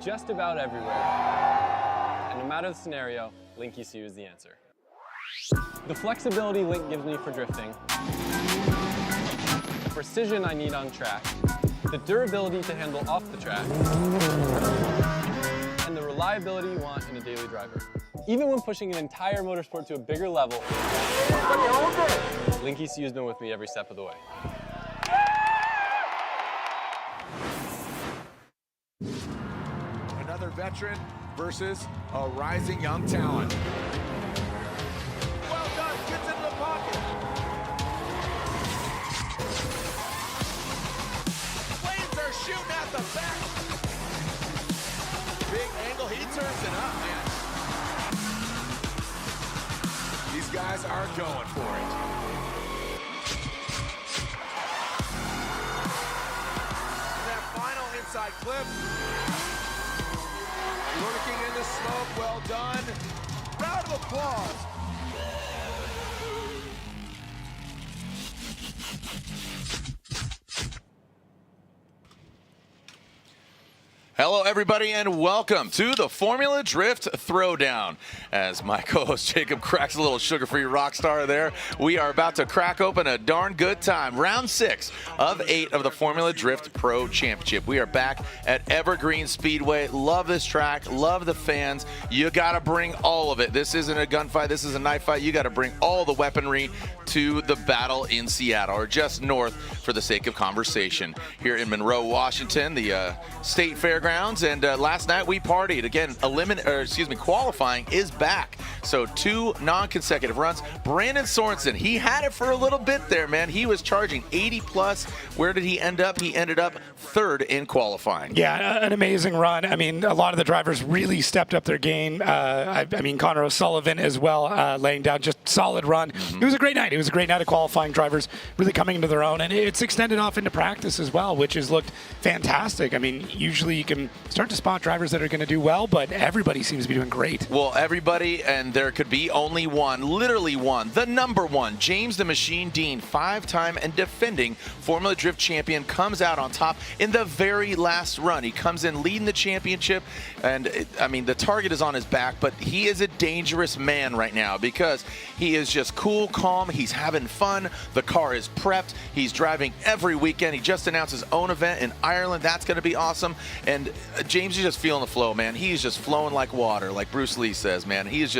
just about everywhere. And no matter the scenario, Link ECU is the answer. The flexibility Link gives me for drifting, the precision I need on track, the durability to handle off the track, and the reliability you want in a daily driver. Even when pushing an entire motorsport to a bigger level, Link ECU has been with me every step of the way. Another veteran versus a rising young talent. Well done, gets into the pocket. Flames are shooting at the back. Big angle, he turns it up, man. These guys are going for it. That final inside clip. Lurking in the smoke, well done. Round of applause. Hello, everybody, and welcome to the Formula Drift Throwdown. As my co-host Jacob cracks a little sugar-free rock star there, we are about to crack open a darn good time. Round 6 of 8 of the Formula Drift Pro Championship. We are back at Evergreen Speedway. Love this track, love the fans. You got to bring all of it. This isn't a gunfight, this is a knife fight. You got to bring all the weaponry to the battle in Seattle, or just north for the sake of conversation. Here in Monroe, Washington, the State Fairgrounds, and last night we partied. Again, qualifying is back. So 2 non-consecutive runs. Brandon Sorensen, he had it for a little bit there, man. He was charging 80 plus. Where did he end up? He ended up 3rd in qualifying. Yeah, an amazing run. I mean, a lot of the drivers really stepped up their game. I mean, Connor O'Sullivan as well, laying down just solid run. It was a great night. It was a great night of qualifying. Drivers really coming into their own, and it's extended off into practice as well, which has looked fantastic. I mean, usually you can start to spot drivers that are going to do well, but everybody seems to be doing great. Well, everybody, and there could be only one, literally one, the number one, James the Machine Dean, 5-time and defending Formula Drift champion, comes out on top in the very last run. He comes in leading the championship, and I mean, the target is on his back, but he is a dangerous man right now because he is just cool, calm, he's having fun, the car is prepped, he's driving every weekend. He just announced his own event in Ireland. That's going to be awesome. And James is just feeling the flow, man. He's just flowing like water, like Bruce Lee says, man. He's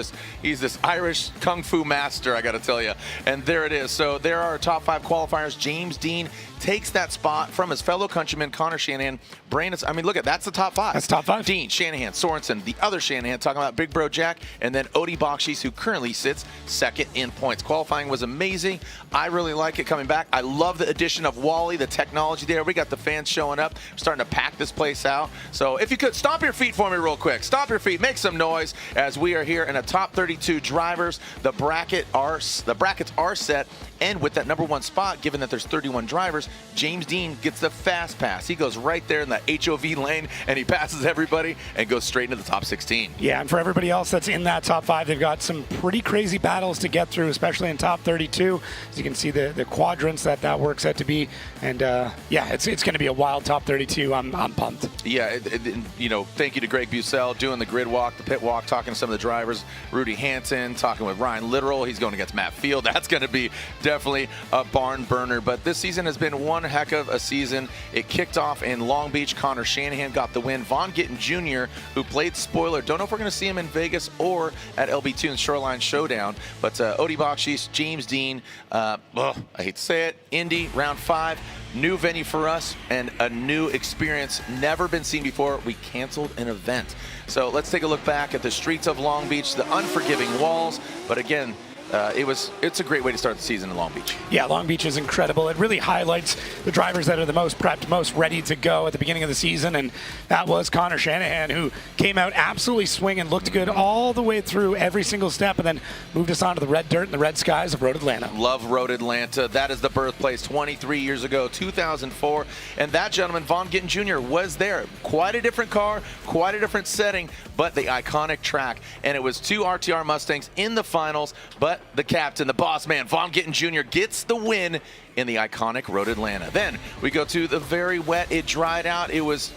this Irish kung fu master, I got to tell you. And there it is. So there are our top 5 qualifiers. James Dean takes that spot from his fellow countryman, Connor Shanahan. Brandon, I mean, look that's the top 5. That's top 5. Dean, Shanahan, Sorensen, the other Shanahan, talking about Big Bro Jack, and then Odie Bakshi's, who currently sits 2nd in points. Qualifying was amazing. I really like it coming back. I love the addition of Wally, the technology there. We got the fans showing up, starting to pack this place out. So if you could, stomp your feet for me real quick. Stomp your feet, make some noise as we are here in a top 32 drivers. The brackets are set. And with that number 1 spot, given that there's 31 drivers, James Dean gets the fast pass. He goes right there in the HOV lane, and he passes everybody and goes straight into the top 16. Yeah, and for everybody else that's in that top 5, they've got some pretty crazy battles to get through, especially in top 32. As you can see, the quadrants that works out to be. And, yeah, it's going to be a wild top 32. I'm pumped. Yeah, you know, thank you to Greg Bucell doing the grid walk, the pit walk, talking to some of the drivers. Rudy Hansen talking with Ryan Littoral. He's going against Matt Field. That's going to be definitely a barn burner. But this season has been one heck of a season. It kicked off in Long Beach. Connor Shanahan got the win. Vaughn Gittin Jr., who played spoiler. Don't know if we're going to see him in Vegas or at LB2 and Shoreline Showdown. But Odie Bakshi's, James Dean, I hate to say it, Indy, round 5. New venue for us and a new experience, never been seen before. We canceled an event. So let's take a look back at the streets of Long Beach, the unforgiving walls. But again, it's a great way to start the season in Long Beach. Yeah, Long Beach is incredible. It really highlights the drivers that are the most prepped, most ready to go at the beginning of the season, and that was Connor Shanahan, who came out absolutely swinging, looked good all the way through every single step, and then moved us on to the red dirt and the red skies of Road Atlanta. Love Road Atlanta. That is the birthplace 23 years ago, 2004, and that gentleman, Vaughn Gittin Jr., was there. Quite a different car, quite a different setting, but the iconic track, and it was 2 RTR Mustangs in the finals, but the captain, the boss man, Vaughn Gittin Jr. gets the win in the iconic Road Atlanta. Then we go to the very wet. It dried out. It was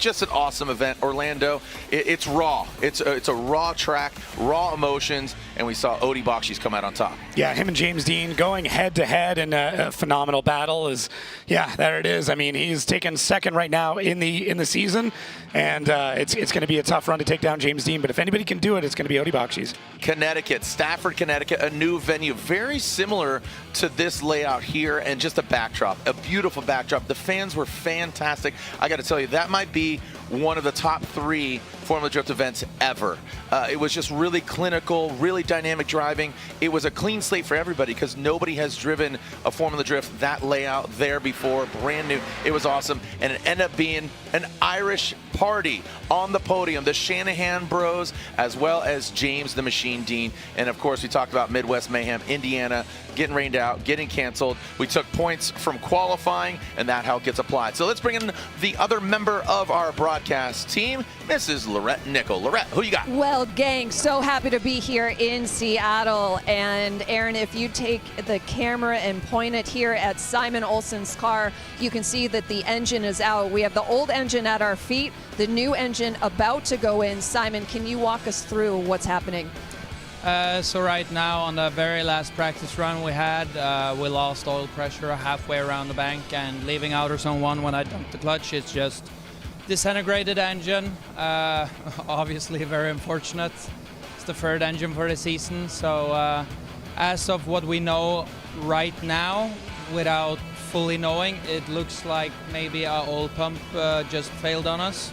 just an awesome event. Orlando, it's raw. It's a raw track, raw emotions, and we saw Odie Bakshi's come out on top. Yeah, him and James Dean going head-to-head in a phenomenal battle is, yeah, there it is. I mean, he's taken second right now in the season, and it's going to be a tough run to take down James Dean, but if anybody can do it, it's going to be Odie Bakshi's. Connecticut, Stafford, Connecticut, a new venue, very similar to this layout here, and just a backdrop, a beautiful backdrop. The fans were fantastic. I got to tell you, that might be one of the top 3 Formula Drift events ever. It was just really clinical, really dynamic driving. It was a clean slate for everybody because nobody has driven a Formula Drift that layout there before, brand new. It was awesome, and it ended up being an Irish party on the podium. The Shanahan Bros, as well as James the Machine Dean, and of course we talked about Midwest Mayhem, Indiana, getting rained out, getting canceled. We took points from qualifying, and that how it gets applied. So let's bring in the other member of our broadcast team, Mrs. Lorette Nickel. Lorette, who you got? Well, gang, so happy to be here in Seattle. And Aaron, if you take the camera and point it here at Simon Olsen's car, you can see that the engine is out. We have the old engine at our feet, the new engine about to go in. Simon, can you walk us through what's happening? So right now on the very last practice run we had, we lost oil pressure halfway around the bank, and leaving outer zone 1 when I dumped the clutch, it's just disintegrated engine. Obviously very unfortunate. It's the 3rd engine for the season. So as of what we know right now, without fully knowing, it looks like maybe our oil pump just failed on us,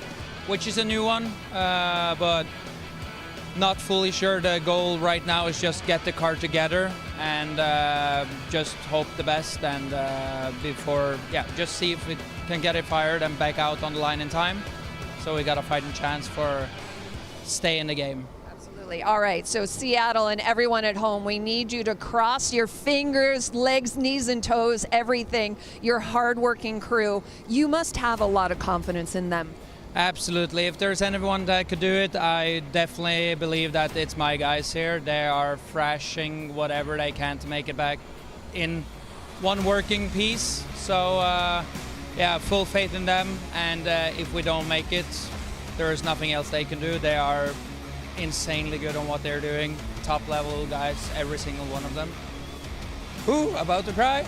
which is a new one, but not fully sure. The goal right now is just get the car together and just hope the best, and just see if we can get it fired and back out on the line in time. So we got a fighting chance for stay in the game. Absolutely. All right, so Seattle and everyone at home, we need you to cross your fingers, legs, knees, and toes, everything. Your hardworking crew, you must have a lot of confidence in them. Absolutely. If there's anyone that could do it, I definitely believe that it's my guys here. They are thrashing whatever they can to make it back in one working piece. So, full faith in them. And if we don't make it, there is nothing else they can do. They are insanely good on what they're doing. Top level guys, every single one of them. Ooh, about to cry.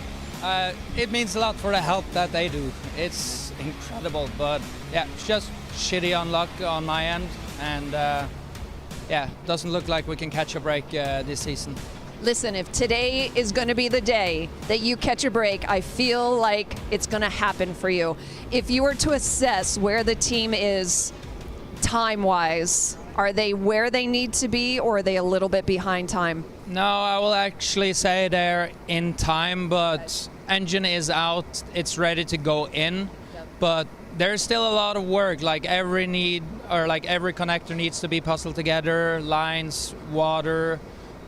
It means a lot for the help that they do. It's incredible, but yeah, it's just shitty on luck on my end, and doesn't look like we can catch a break this season. Listen, if today is going to be the day that you catch a break, I feel like it's going to happen for you. If you were to assess where the team is time-wise, are they where they need to be, or are they a little bit behind time? No, I will actually say they're in time, but engine is out, it's ready to go in, but there's still a lot of work. Like every connector needs to be puzzled together, lines, water,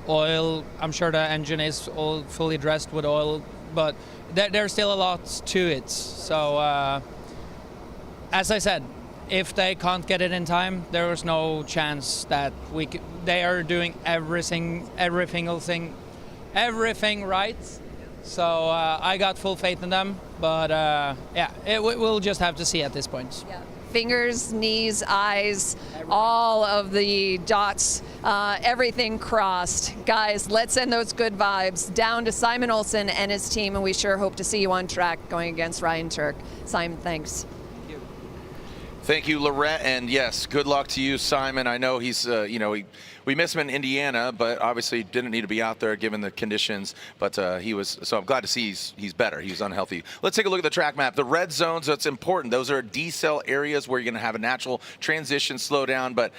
oil. I'm sure the engine is all fully dressed with oil, but there's still a lot to it. So as I said, if they can't get it in time, there is no chance that they are doing everything right. So I got full faith in them, but we'll just have to see at this point. Yeah. Fingers, knees, eyes, all of the dots, everything crossed. Guys, let's send those good vibes down to Simon Olsen and his team, and we sure hope to see you on track going against Ryan Turk. Simon, thanks. Thank you, Lorette, and yes, good luck to you, Simon. I know he's, we miss him in Indiana, but obviously didn't need to be out there given the conditions. But so I'm glad to see he's better. He was unhealthy. Let's take a look at the track map. The red zones, that's important. Those are decel areas where you're going to have a natural transition, slow down. But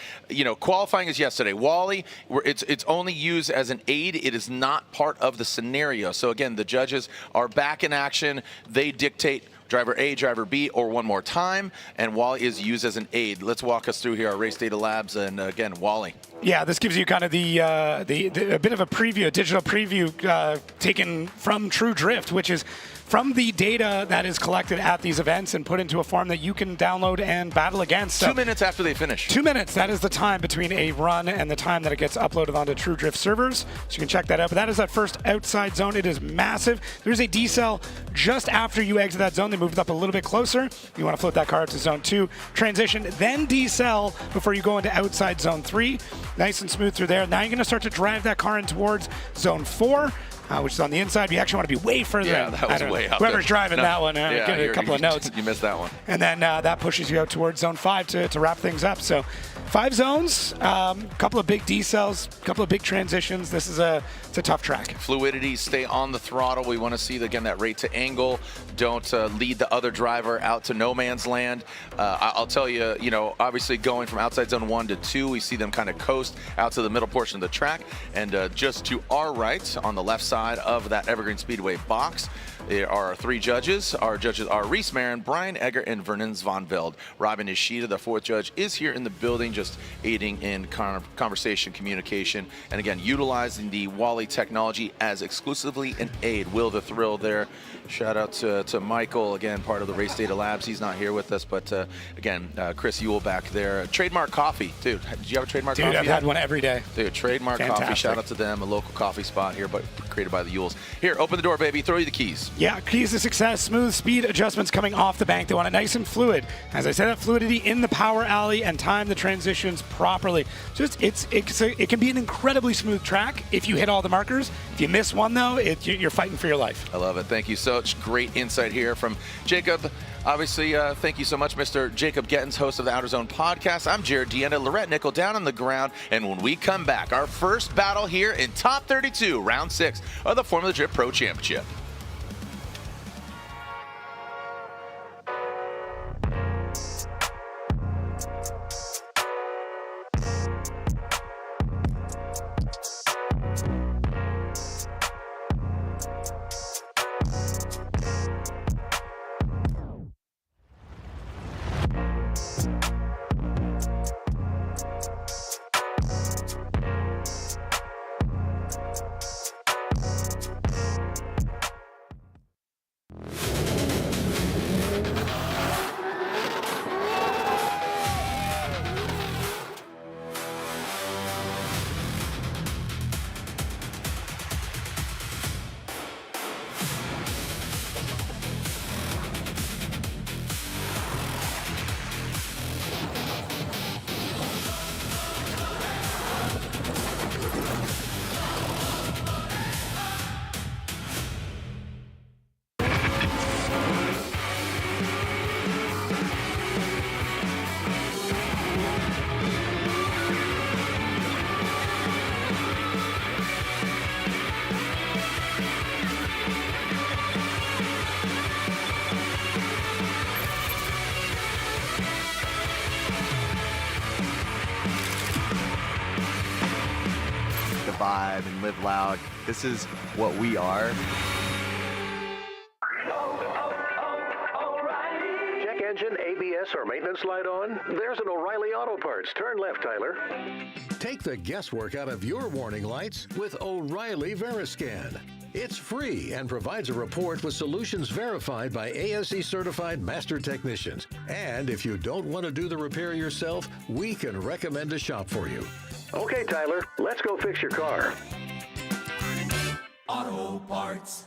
qualifying is yesterday. Wally, it's only used as an aid. It is not part of the scenario. So again, the judges are back in action. They dictate driver A, driver B, or one more time, and Wally is used as an aid. Let's walk us through here our race data labs, and again, Wally. Yeah, this gives you kind of a bit of a preview, a digital preview taken from True Drift, which is from the data that is collected at these events and put into a form that you can download and battle against. So 2 minutes after they finish. 2 minutes, that is the time between a run and the time that it gets uploaded onto True Drift servers. So you can check that out. But that is that first outside zone. It is massive. There's a decel just after you exit that zone. They moved up a little bit closer. You want to float that car up to zone 2, transition, then decel before you go into outside zone 3. Nice and smooth through there. Now you're going to start to drive that car in towards zone 4. Which is on the inside. You actually want to be way further. Yeah, that was way out. Whoever's driving that one, get a couple of notes. You missed that one. And then that pushes you out towards zone 5 to wrap things up. So 5 zones, couple of big decels, couple of big transitions. This is it's a tough track. Fluidity, stay on the throttle. We want to see, again, that rate to angle. Don't lead the other driver out to no man's land. I'll tell you, obviously going from outside zone 1 to 2, we see them kind of coast out to the middle portion of the track. And just to our right, on the left side of that Evergreen Speedway box, there are 3 judges. Our judges are Reese Marin, Brian Egger, and Vernon Zvanveld. Robin Ishida, the 4th judge, is here in the building, just aiding in conversation, communication, and again, utilizing the Wally technology as exclusively an aid. Will the Thrill there. Shout out to Michael, again, part of the Race Data Labs. He's not here with us, but again, Chris Ewell back there. Trademark Coffee. Dude, did you have a Trademark Coffee? Dude, I've had one every day. Dude, Trademark Fantastic. Coffee. Shout out to them, a local coffee spot here, but created by the Ewells. Here, open the door, baby. Throw you the keys. Yeah, keys to success, smooth speed adjustments coming off the bank. They want it nice and fluid. As I said, that fluidity in the power alley and time the transitions properly. Just it can be an incredibly smooth track if you hit all the markers. If you miss one, though, you're fighting for your life. I love it. Thank you. Such great insight here from Jacob. Obviously, thank you so much, Mr. Jacob Gettins, host of the Outer Zone podcast. I'm Jared Deanna, Lorette Nickel down on the ground. And when we come back, our first battle here in Top 32, Round 6 of the Formula Drift Pro Championship. Vibe and live loud. This is what we are. Check engine, ABS, or maintenance light on? There's an O'Reilly Auto Parts. Turn left, Tyler. Take the guesswork out of your warning lights with O'Reilly Veriscan. It's free and provides a report with solutions verified by ASE certified master technicians. And if you don't want to do the repair yourself, we can recommend a shop for you. Okay, Tyler, let's go fix your car. Auto Parts.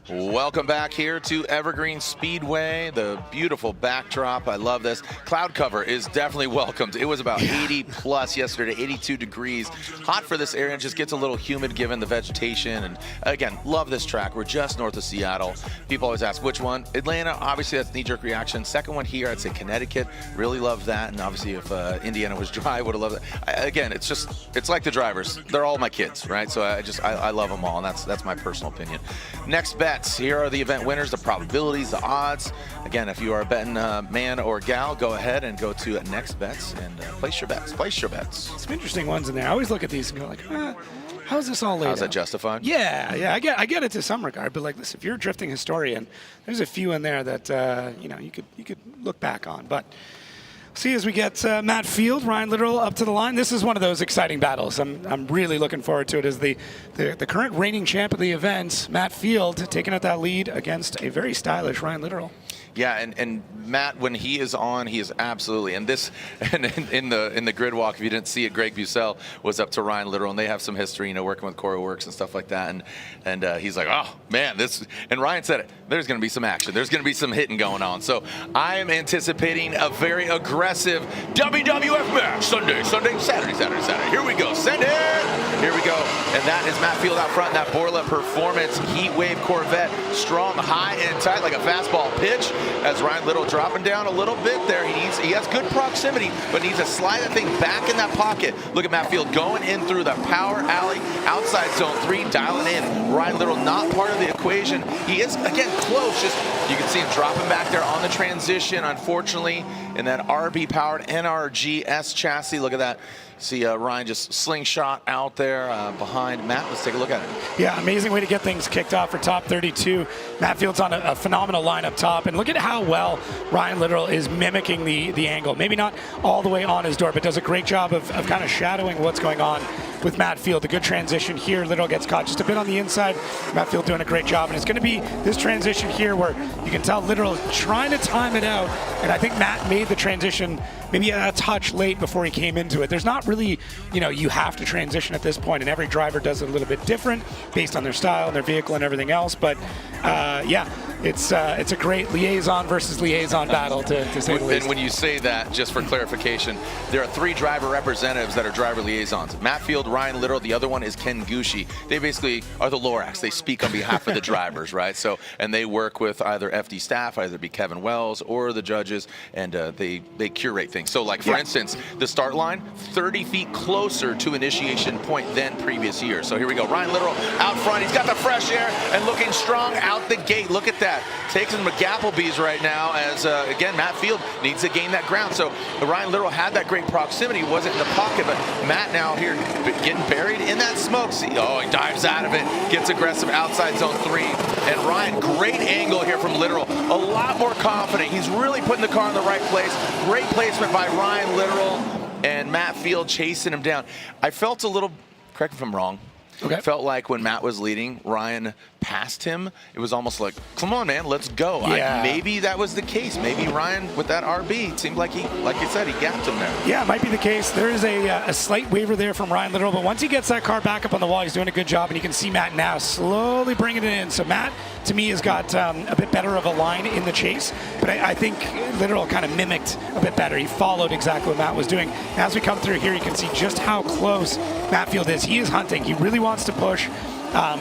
Welcome back here to Evergreen Speedway, the beautiful backdrop. I love this. Cloud cover is definitely welcomed. It was about 80 plus yesterday, 82 degrees. Hot for this area, and just gets a little humid given the vegetation. And again, love this track. We're just north of Seattle. People always ask which one. Atlanta, obviously that's knee-jerk reaction. Second one here, I'd say Connecticut. Really love that. And obviously if Indiana was dry, I would have loved it. Again, it's like the drivers. They're all my kids, right? So I love them all, and that's my personal opinion. Next bet. Here are the event winners, the probabilities, the odds. Again, if you are a betting man or gal, go ahead and go to Next Bets and place your bets. Place your bets. Some interesting ones in there. I always look at these and go like, how's this all laid out? How's that justified? Yeah, I get it to some regard, but like, listen, if you're a drifting historian, there's a few in there that you could look back on. But See, as we get Matt Field, Ryan Littrell up to the line, this is one of those exciting battles. I'm really looking forward to it as the current reigning champ of the event, Matt Field, taking out that lead against a very stylish Ryan Littrell. Yeah, and Matt, when he is on, he is absolutely. And this, and in the grid walk, if you didn't see it, Greg Bussell was up to Ryan Littrell, and they have some history, you know, working with Choreo Works and stuff like that. And he's like, oh man, this. And Ryan said it. There's going to be some action. There's going to be some hitting going on. So I am anticipating a very aggressive WWF match. Sunday, Saturday. Here we go. Send it. Here we go. And that is Matt Field out front in that Borla Performance Heat Wave Corvette, strong, high and tight like a fastball pitch. As Ryan Littrell dropping down a little bit there. He has good proximity, but needs to slide that thing back in that pocket. Look at Matt Field going in through the power alley, outside zone 3, dialing in. Ryan Littrell not part of the equation. He is, again, close. Just you can see him dropping back there on the transition, unfortunately, in that RB-powered NRG S chassis. Look at that. See Ryan just slingshot out there behind Matt. Let's take a look at it. Yeah, amazing way to get things kicked off for top 32. Matt Field's on a phenomenal line up top. And look at how well Ryan Littrell is mimicking the angle. Maybe not all the way on his door, but does a great job of kind of shadowing what's going on with Matt Field. A good transition here. Littrell gets caught just a bit on the inside. Matt Field doing a great job. And it's going to be this transition here where you can tell Littrell is trying to time it out. And I think Matt made the transition maybe a touch late before he came into it. There's not really, you know, you have to transition at this point, and every driver does it a little bit different based on their style and their vehicle and everything else. But yeah, it's a great liaison versus liaison battle to say the least. And when you say that, just for clarification, there are 3 driver representatives that are driver liaisons. Matt Field, Ryan Littrell, the other one is Ken Gucci. They basically are the Lorax. They speak on behalf of the drivers, right? So, and they work with either FD staff, either be Kevin Wells or the judges, and they curate things. So like, for instance, the start line, 30 feet closer to initiation point than previous years. So here we go. Ryan Littrell out front. He's got the fresh air and looking strong out the gate. Look at that. Takes him to Gapplebee's right now as, again, Matt Field needs to gain that ground. So Ryan Littrell had that great proximity. Wasn't in the pocket, but Matt now here getting buried in that smoke. See, oh, he dives out of it. Gets aggressive outside zone 3. And Ryan, great angle here from Littrell. A lot more confident. He's really putting the car in the right place. Great placement by Ryan Littrell, and Matt Field chasing him down. I felt a little, correct me if I'm wrong, okay. Felt like when Matt was leading, Ryan passed him. It was almost like, come on, man, let's go. Yeah. Maybe that was the case. Maybe Ryan, with that RB, it seemed like he, like you said, he gapped him there. Yeah, it might be the case. There is a slight waiver there from Ryan Littrell, but once he gets that car back up on the wall, he's doing a good job, and you can see Matt now slowly bringing it in. So Matt, to me, has got a bit better of a line in the chase, but I think Littrell kind of mimicked a bit better. He followed exactly what Matt was doing. As we come through here, you can see just how close Matt Field is. He is hunting. He really wants to push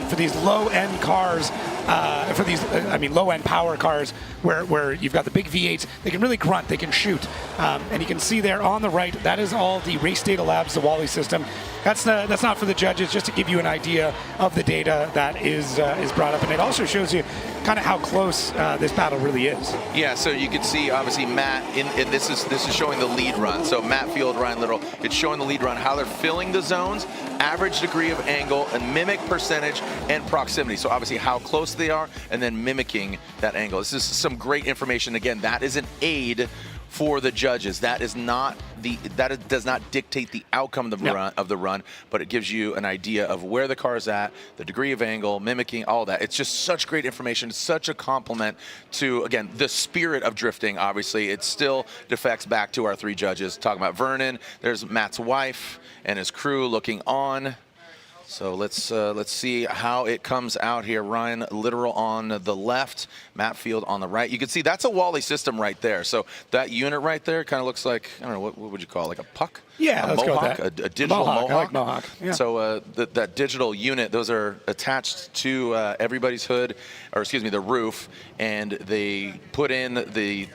for these low-end cars, low-end power cars where you've got the big V8s. They can really grunt, they can shoot. And you can see there on the right, that is all the Race Data Labs, the Wally system. That's not for the judges, just to give you an idea of the data that is brought up. And it also shows you kind of how close this battle really is. Yeah, so you can see, obviously, Matt, and this is showing the lead run. So Matt Field, Ryan Littrell, it's showing the lead run, how they're filling the zones, average degree of angle, and mimic percentage and proximity. So obviously how close they are, and then mimicking that angle. This is some great information. Again, that is an aid for the judges. That does not dictate the outcome of the run, but it gives you an idea of where the car is at, the degree of angle, mimicking, all that. It's just such great information. It's such a compliment to, again, the spirit of drifting. Obviously, it still defects back to our 3 judges. Talking about Vernon, there's Matt's wife and his crew looking on. So let's see how it comes out here. Ryan Littrell on the left, Matt Field on the right. You can see that's a Wally system right there. So that unit right there kind of looks like, I don't know, what would you call it, like a puck? Yeah, a let's mohawk, go with that. a digital mohawk. I like mohawk. Yeah. So that digital unit, those are attached to everybody's hood, or excuse me, the roof, and they put in the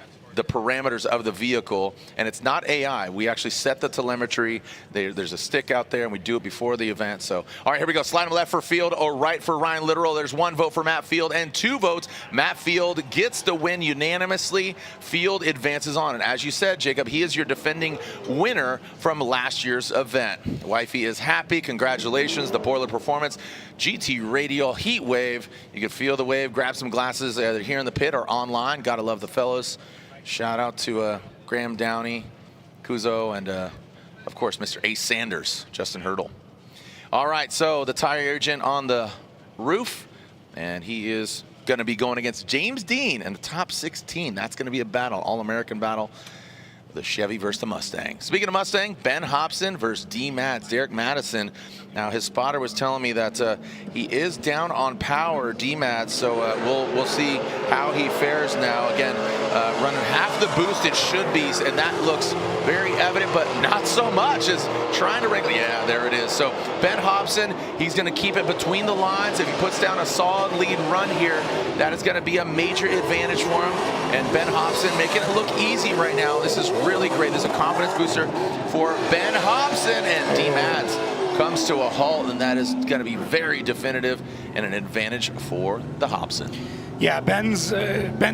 parameters of the vehicle, and it's not AI. We actually set the telemetry. There's a stick out there, and we do it before the event. So, all right, here we go. Slide him left for Field or right for Ryan Littrell. There's 1 vote for Matt Field and 2 votes. Matt Field gets the win unanimously. Field advances on, and as you said, Jacob, he is your defending winner from last year's event. Wifey is happy. Congratulations. The Borla Performance GT Radial Heat Wave. You can feel the wave. Grab some glasses either here in the pit or online. Gotta love the fellows. Shout out to Graham Downey Kuzo, and of course, Mr. Ace Sanders, Justin Hurdle. All right, so the tire agent on the roof, and he is going to be going against James Dean in the top 16. That's going to be a battle, all-American battle. The Chevy versus the Mustang. Speaking of Mustang, Ben Hobson versus D. Mads, Derek Madison. Now his spotter was telling me that he is down on power, D. Mads, so we'll see how he fares now. Again, running half the boost it should be, and that looks very evident, but not so much as trying to wrangle. Yeah, there it is. So Ben Hobson, he's going to keep it between the lines. If he puts down a solid lead run here, that is going to be a major advantage for him. And Ben Hobson making it look easy right now. This is really great. This is a confidence booster for Ben Hobson, and D. Mads comes to a halt, and that is going to be very definitive and an advantage for the Hobson. Yeah, Ben's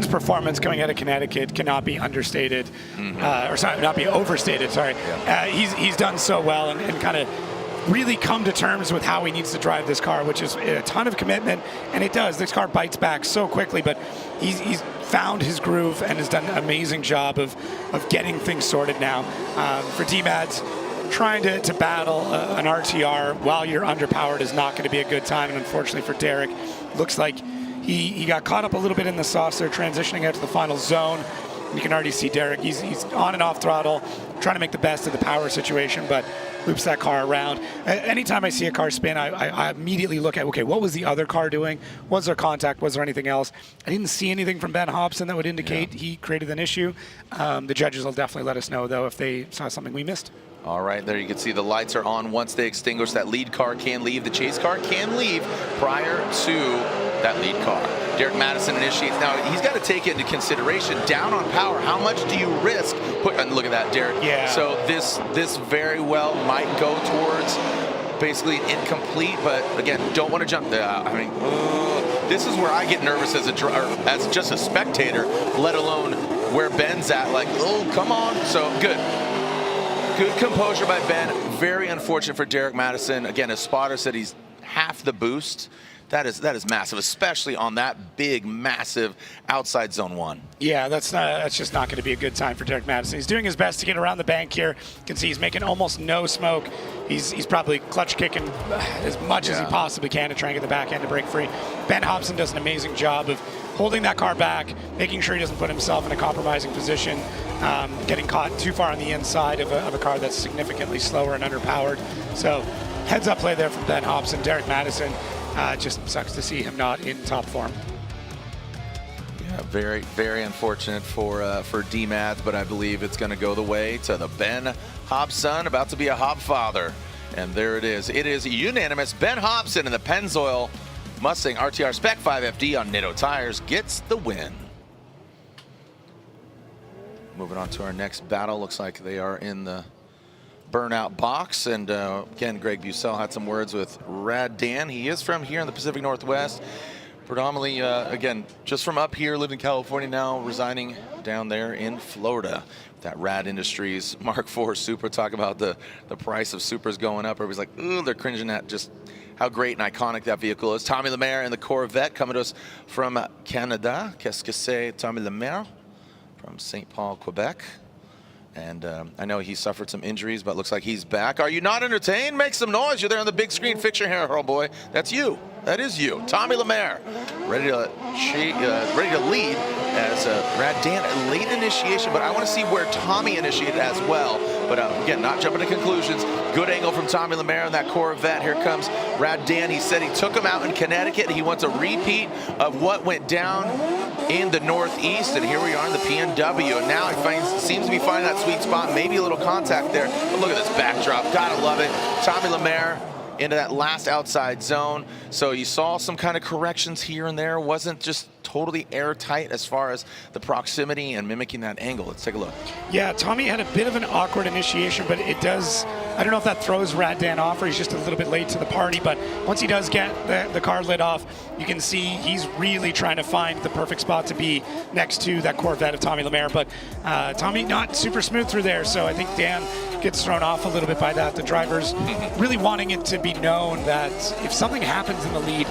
performance coming out of Connecticut cannot be understated, or sorry, not be overstated. Sorry, Yeah. He's done so well and kind of really come to terms with how he needs to drive this car, which is a ton of commitment, and it does. This car bites back so quickly, but he's found his groove and has done an amazing job of getting things sorted now. For D-Mads, trying to battle an RTR while you're underpowered is not going to be a good time, and unfortunately for Derek, looks like he got caught up a little bit in the softs. They're transitioning out to the final zone. You can already see Derek, he's on and off throttle, trying to make the best of the power situation, but loops that car around. Anytime I see a car spin, I immediately look at, okay, what was the other car doing? Was there contact? Was there anything else? I didn't see anything from Ben Hobson that would indicate he created an issue. The judges will definitely let us know, though, if they saw something we missed. All right, there you can see the lights are on. Once they extinguish, that lead car can leave. The chase car can leave prior to that lead car. Derek Madison initiates. Now, he's got to take it into consideration. Down on power, how much do you risk? And look at that, Derek. Yeah. So this very well might go towards basically incomplete, but again, don't want to jump there. I mean, this is where I get nervous as as just a spectator, let alone where Ben's at. Like, oh, come on. So good. Good composure by Ben. Very unfortunate for Derek Madison. Again, his spotter said he's half the boost. That is massive, especially on that big, massive outside zone one. Yeah, that's just not going to be a good time for Derek Madison. He's doing his best to get around the bank here. You can see he's making almost no smoke. He's probably clutch kicking as much as he possibly can to try and get the back end to break free. Ben Hobson does an amazing job of holding that car back, making sure he doesn't put himself in a compromising position, getting caught too far on the inside of a car that's significantly slower and underpowered. So heads up play there from Ben Hobson. Derek Madison, just sucks to see him not in top form. Yeah, very, very unfortunate for D-Mads, but I believe it's going to go the way to the Ben Hobson, about to be a Hobfather. And there it is. It is unanimous. Ben Hobson in the Pennzoil Mustang RTR Spec 5FD on Nitto Tires gets the win. Moving on to our next battle. Looks like they are in the burnout box. And again, Greg Bussell had some words with Rad Dan. He is from here in the Pacific Northwest. Predominantly, again, just from up here, lived in California now, resigning down there in Florida. That Rad Industries Mark IV Supra. Talk about the price of Supras going up. Everybody's like, ooh, they're cringing at just how great and iconic that vehicle is. Tommy Lemaire in the Corvette coming to us from Canada. Qu'est-ce que c'est, Tommy Lemaire? From St. Paul, Quebec. And I know he suffered some injuries, but looks like he's back. Are you not entertained? Make some noise. You're there on the big screen. Fix your hair, oh boy. That's you. That is you. Tommy Lemaire, ready to lead as Rad Dan. Late initiation, but I want to see where Tommy initiated as well. But again, not jumping to conclusions. Good angle from Tommy Lemaire in that Corvette. Here comes Rad Dan. He said he took him out in Connecticut. He wants a repeat of what went down in the Northeast, and here we are in the PNW. And now he seems to be finding that sweet spot, maybe a little contact there. But look at this backdrop. Gotta love it. Tommy Lemaire into that last outside zone. So you saw some kind of corrections here and there. Wasn't just totally airtight as far as the proximity and mimicking that angle. Let's take a look. Yeah, Tommy had a bit of an awkward initiation, but it does, I don't know if that throws Rad Dan off or he's just a little bit late to the party, but once he does get the car lit off, you can see he's really trying to find the perfect spot to be next to that Corvette of Tommy Lemaire. But Tommy not super smooth through there, so I think Dan gets thrown off a little bit by that. The drivers really wanting it to be known that if something happens in the lead,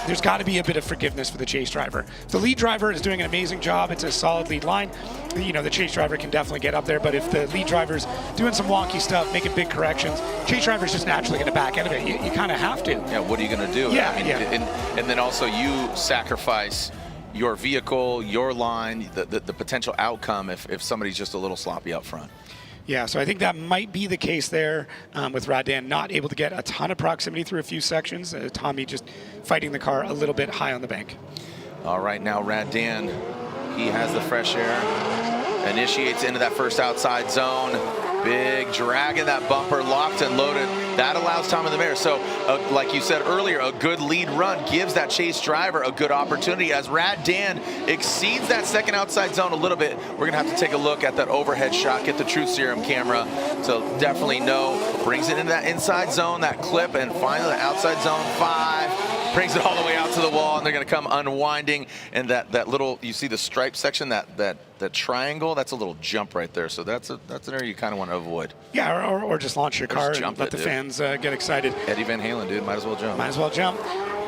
there's got to be a bit of forgiveness for the chase driver. If the lead driver is doing an amazing job, it's a solid lead line, you know, the chase driver can definitely get up there. But if the lead driver's doing some wonky stuff, making big corrections, chase driver's just naturally going to back out of it. You kind of have to. Yeah, what are you going to do? Yeah, I mean, and then also you sacrifice your vehicle, your line, the potential outcome if somebody's just a little sloppy up front. Yeah, so I think that might be the case there with Radan not able to get a ton of proximity through a few sections. Tommy just fighting the car a little bit high on the bank. All right, now Radan, he has the fresh air, initiates into that first outside zone. Big drag in that bumper, locked and loaded. That allows Tommy Lemaire. So, like you said earlier, a good lead run gives that chase driver a good opportunity. As Radan exceeds that second outside zone a little bit, we're going to have to take a look at that overhead shot, get the Truth Serum camera. So definitely brings it into that inside zone, that clip, and finally the outside zone 5. Brings it all the way out to the wall, and they're going to come unwinding. And that little, you see the stripe section, that triangle, that's a little jump right there. So that's an area you kind of want to avoid. Yeah, or just launch your car and let the fans get excited. Eddie Van Halen, dude, might as well jump. Might as well jump.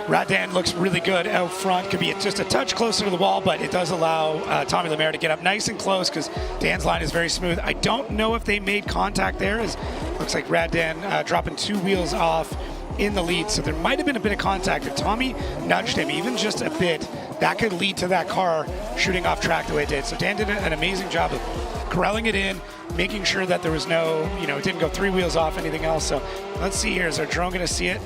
Radan looks really good out front. Could be just a touch closer to the wall, but it does allow Tommy Lemaire to get up nice and close because Dan's line is very smooth. I don't know if they made contact there. Looks like Radan dropping 2 wheels off in the lead, so there might have been a bit of contact. If Tommy nudged him even just a bit, that could lead to that car shooting off track the way it did. So Dan did an amazing job of corralling it in, making sure that there was no, it didn't go 3 wheels off, anything else. So let's see here. Is our drone going to see it?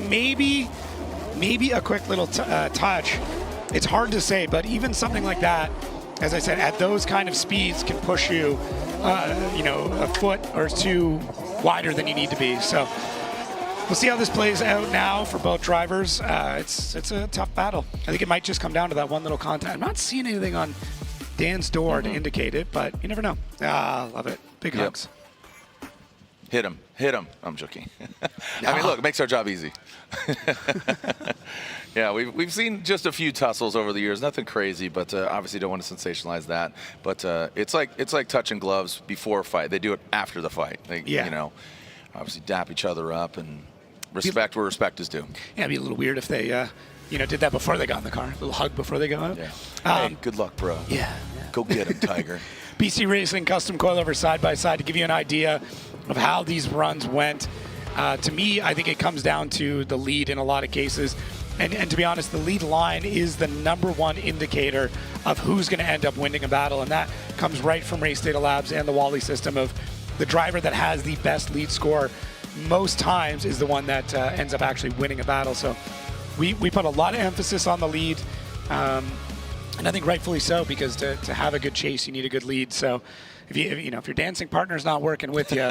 Maybe a quick little touch. It's hard to say, but even something like that, as I said, at those kind of speeds can push you, a foot or 2 wider than you need to be. So we'll see how this plays out now for both drivers. It's a tough battle. I think it might just come down to that one little contact. I'm not seeing anything on Dan's door to indicate it, but you never know. Love it. Big hugs. Hit him. I'm joking. I mean, look, it makes our job easy. Yeah, we've seen just a few tussles over the years. Nothing crazy, but obviously don't want to sensationalize that. But it's like touching gloves before a fight. They do it after the fight. Obviously dap each other up and respect where respect is due. Yeah, it'd be a little weird if they, did that before they got in the car. A little hug before they go out. Yeah. Hey, good luck, bro. Yeah. Go get him, Tiger. BC Racing custom coilover side-by-side to give you an idea of how these runs went. To me, I think it comes down to the lead in a lot of cases. And to be honest, the lead line is the #1 indicator of who's going to end up winning a battle. And that comes right from Race Data Labs and the Wally system of the driver that has the best lead score most times is the one that ends up actually winning a battle. So we put a lot of emphasis on the lead. And I think rightfully so, because to have a good chase, you need a good lead. So if your dancing partner's not working with you,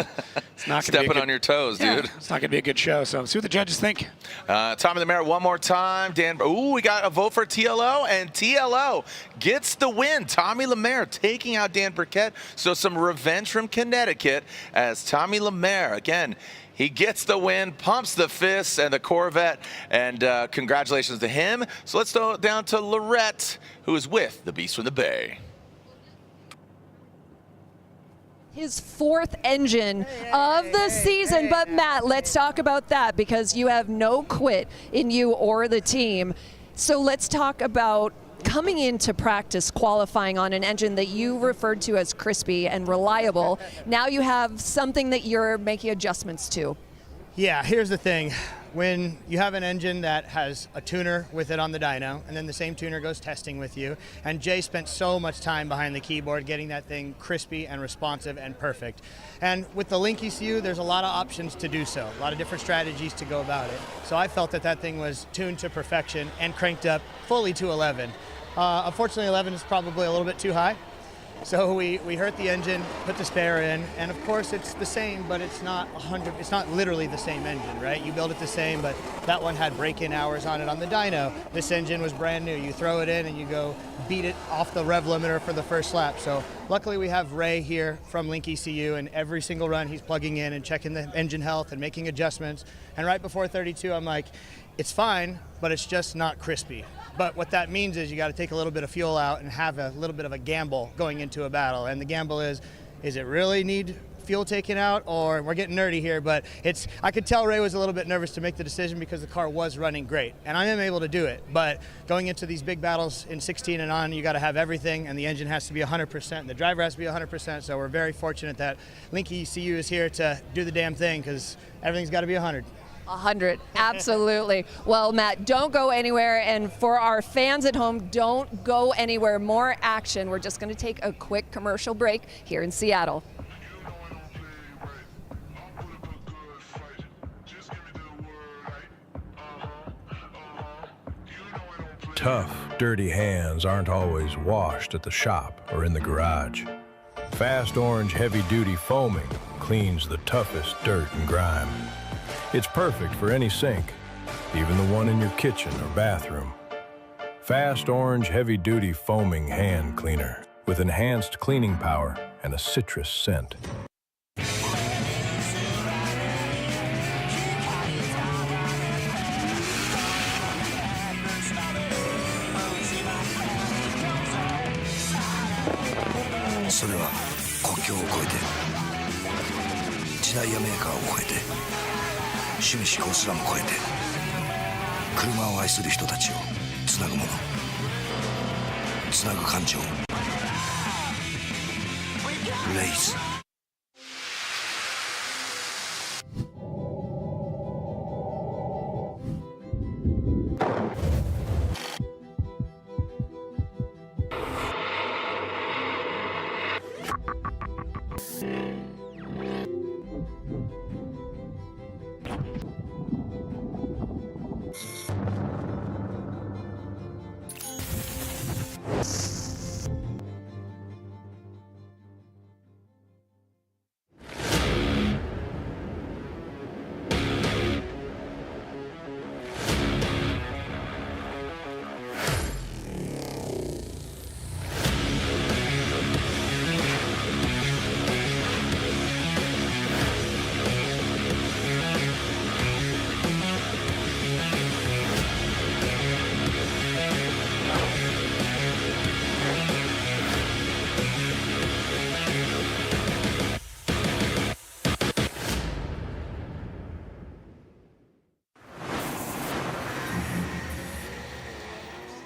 it's not going to be stepping on your toes, dude. It's not going to be a good show. So see what the judges think. Tommy Lemaire one more time. Dan, we got a vote for TLO, and TLO gets the win. Tommy Lemaire taking out Dan Burkett. So some revenge from Connecticut as Tommy Lemaire, again, he gets the win, pumps the fists and the Corvette, and congratulations to him. So let's go down to Lorette, who is with the Beast from the Bay. His 4th engine of the season. But Matt, let's talk about that because you have no quit in you or the team. So let's talk about coming into practice qualifying on an engine that you referred to as crispy and reliable. Now you have something that you're making adjustments to. Yeah, here's the thing. When you have an engine that has a tuner with it on the dyno, and then the same tuner goes testing with you, and Jay spent so much time behind the keyboard getting that thing crispy and responsive and perfect. And with the Link ECU, there's a lot of options to do so, a lot of different strategies to go about it. So I felt that thing was tuned to perfection and cranked up fully to 11. Unfortunately, 11 is probably a little bit too high. So we hurt the engine, put the spare in, and of course it's the same, but it's not it's not literally the same engine, right? You build it the same, but that one had break-in hours on it on the dyno. This engine was brand new. You throw it in and you go beat it off the rev limiter for the first lap. So luckily we have Ray here from Link ECU, and every single run he's plugging in and checking the engine health and making adjustments. And right before 32, I'm like, it's fine, but it's just not crispy. But what that means is you got to take a little bit of fuel out and have a little bit of a gamble going into a battle. And the gamble is it really need fuel taken out, or we're getting nerdy here, but I could tell Ray was a little bit nervous to make the decision because the car was running great, and I am able to do it. But going into these big battles in 16 and on, you got to have everything, and the engine has to be 100%, and the driver has to be 100%. So we're very fortunate that Linky CU is here to do the damn thing, because everything's got to be 100. 100, absolutely. Well, Matt, don't go anywhere. And for our fans at home, don't go anywhere. More action. We're just going to take a quick commercial break here in Seattle. Tough, dirty hands aren't always washed at the shop or in the garage. Fast Orange heavy-duty foaming cleans the toughest dirt and grime. It's perfect for any sink, even the one in your kitchen or bathroom. Fast Orange heavy-duty foaming hand cleaner with enhanced cleaning power and a citrus scent.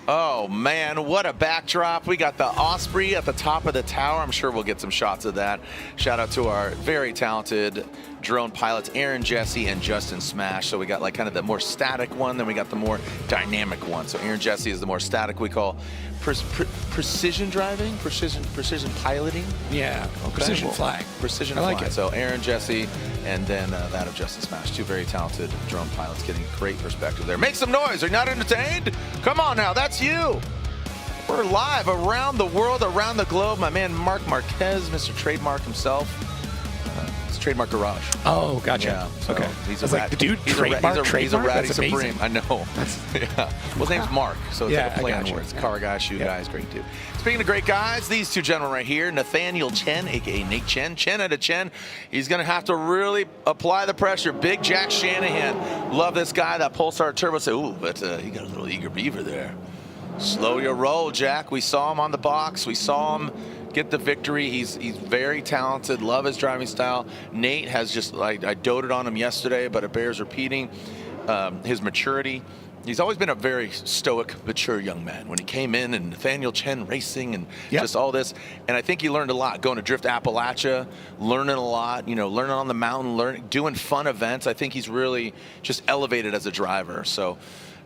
Oh man, what a backdrop. We got the Osprey at the top of the tower. I'm sure we'll get some shots of that. Shout out to our very talented drone pilots, Aaron, Jesse, and Justin Smash. So we got like kind of the more static one, then we got the more dynamic one. So Aaron Jesse is the more static, we call precision driving, precision piloting. Yeah, precision flying. Precision I like flying. it. So Aaron, Jesse, and then that of Justin Smash. Two very talented drone pilots getting great perspective there. Make some noise. Are you not entertained? Come on now, that's you. We're live around the world, around the globe. My man Mark Marquez, Mr. Trademark himself. It's Trademark Garage. Oh, gotcha. Yeah, so okay. He's I was like, the dude, he's Trademark, he's a ratty That's supreme. amazing. I know. Yeah. Well, his name's Mark, so it's Yeah, like a play I on gotcha. words. Yeah. Car guy, shoe guy is great too. Speaking of great guys, these two gentlemen right here, Nathaniel Chen, aka Nate Chen, Chen out of Chen. He's going to have to really apply the pressure. Big Jack Shanahan. Love this guy, that Pulsar Turbo. Say, ooh, but he got a little eager beaver there. Slow your roll, Jack. We saw him on the box. We saw him get the victory. He's very talented. Love his driving style. Nate has just, like, I doted on him yesterday, but it bears repeating. His maturity. He's always been a very stoic, mature young man. When he came in and Nathaniel Chen racing and just all this, and I think he learned a lot going to Drift Appalachia, learning a lot, learning on the mountain, doing fun events. I think he's really just elevated as a driver. So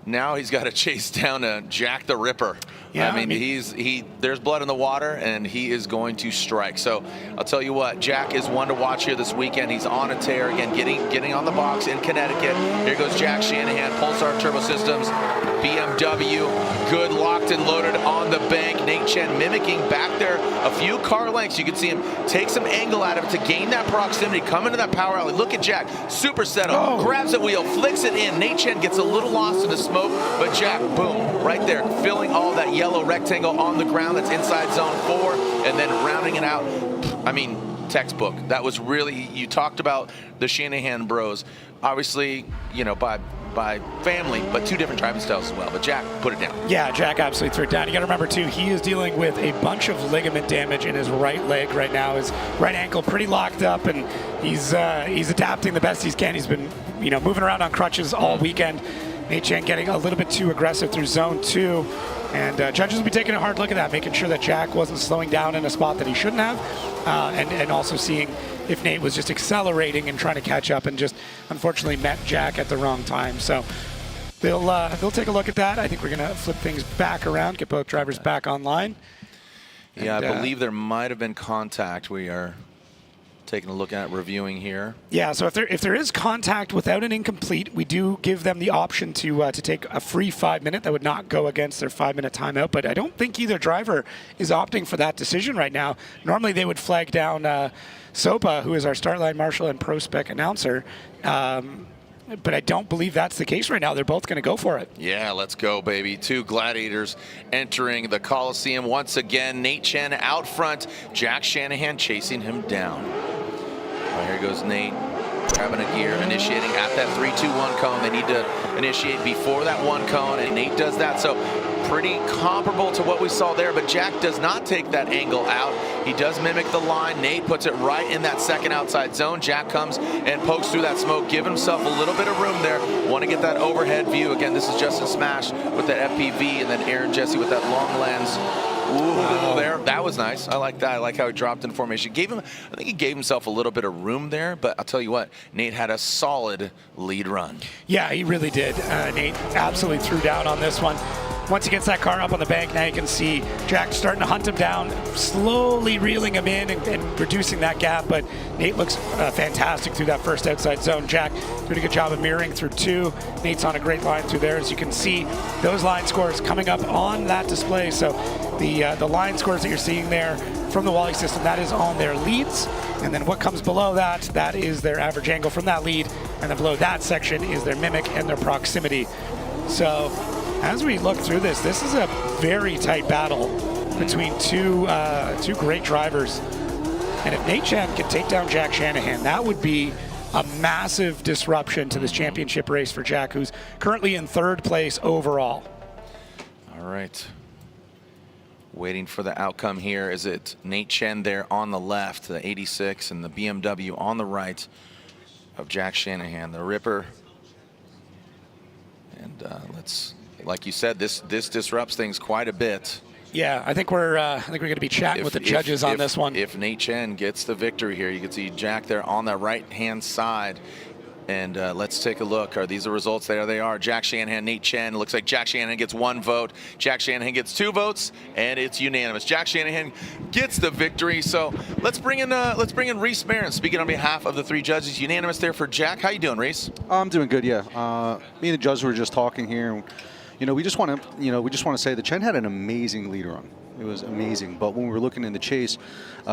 now he's got to chase down Jack the Ripper. Yeah, I mean, there's blood in the water, and he is going to strike. So I'll tell you what, Jack is one to watch here this weekend. He's on a tear again, getting on the box in Connecticut. Here goes Jack Shanahan, Pulsar Turbo Systems, BMW, good, locked and loaded on the bank. Nate Chen mimicking back there a few car lengths. You can see him take some angle out of it to gain that proximity, come into that power alley. Look at Jack, super settle, grabs the wheel, flicks it in. Nate Chen gets a little lost in the smoke, but Jack, boom, right there, filling all that yellow rectangle on the ground that's inside zone 4, and then rounding it out. I mean, textbook. That was really, you talked about the Shanahan bros. Obviously, by by family, but 2 different driving styles as well. But Jack put it down. Yeah, Jack absolutely threw it down. You got to remember, too, he is dealing with a bunch of ligament damage in his right leg right now. His right ankle pretty locked up, and he's adapting the best he can. He's been, moving around on crutches all weekend. Nate Chen getting a little bit too aggressive through zone 2. And judges will be taking a hard look at that, making sure that Jack wasn't slowing down in a spot that he shouldn't have, and also seeing if Nate was just accelerating and trying to catch up and just unfortunately met Jack at the wrong time. So they'll take a look at that. I think we're going to flip things back around, get both drivers back online. Yeah, and, I believe there might have been contact. We are taking a look at reviewing here. Yeah, so if there is contact without an incomplete, we do give them the option to take a free 5-minute. That would not go against their 5-minute timeout, but I don't think either driver is opting for that decision right now. Normally they would flag down Sopa, who is our start line marshal and pro spec announcer, but I don't believe that's the case right now. They're both going to go for it. Yeah, let's go, baby. 2 gladiators entering the Coliseum once again. Nate Chen out front, Jack Shanahan chasing him down. Oh, here goes Nate, grabbing a gear, initiating at that 3-2-1 cone. They need to initiate before that 1 cone, and Nate does that. So pretty comparable to what we saw there, but Jack does not take that angle out. He does mimic the line. Nate puts it right in that second outside zone. Jack comes and pokes through that smoke, giving himself a little bit of room there. Want to get that overhead view. Again, this is Justin Smash with that FPV, and then Aaron Jesse with that long lens. Ooh, there, that was nice. I like that. I like how he dropped in formation. I think he gave himself a little bit of room there, but I'll tell you what, Nate had a solid lead run. Yeah, he really did. Nate absolutely threw down on this one. Once he gets that car up on the bank, now you can see Jack starting to hunt him down, slowly reeling him in and reducing that gap, but Nate looks fantastic through that first outside zone. Jack did a good job of mirroring through 2. Nate's on a great line through there. As you can see, those line scores coming up on that display. So the line scores that you're seeing there from the Wally system, that is on their leads. And then what comes below that, that is their average angle from that lead. And then below that section is their mimic and their proximity. So as we look through this is a very tight battle between two great drivers. And if Nate Chen can take down Jack Shanahan, that would be a massive disruption to this championship race for Jack, who's currently in 3rd place overall. All right. Waiting for the outcome here. Is it Nate Chen there on the left, the 86, and the BMW on the right of Jack Shanahan, the Ripper. And like you said, this disrupts things quite a bit. Yeah, I think we're going to be chatting with the judges on this one. If Nate Chen gets the victory here, you can see Jack there on the right-hand side. And let's take a look. Are these the results? There they are. Jack Shanahan, Nate Chen. It looks like Jack Shanahan gets 1 vote. Jack Shanahan gets 2 votes, and it's unanimous. Jack Shanahan gets the victory. So let's bring in Reese Marin, speaking on behalf of the 3 judges. Unanimous there for Jack. How you doing, Reese? I'm doing good. Yeah. Me and the judges were just talking here. We just want to say that Chen had an amazing lead run. It was amazing. But when we were looking in the chase,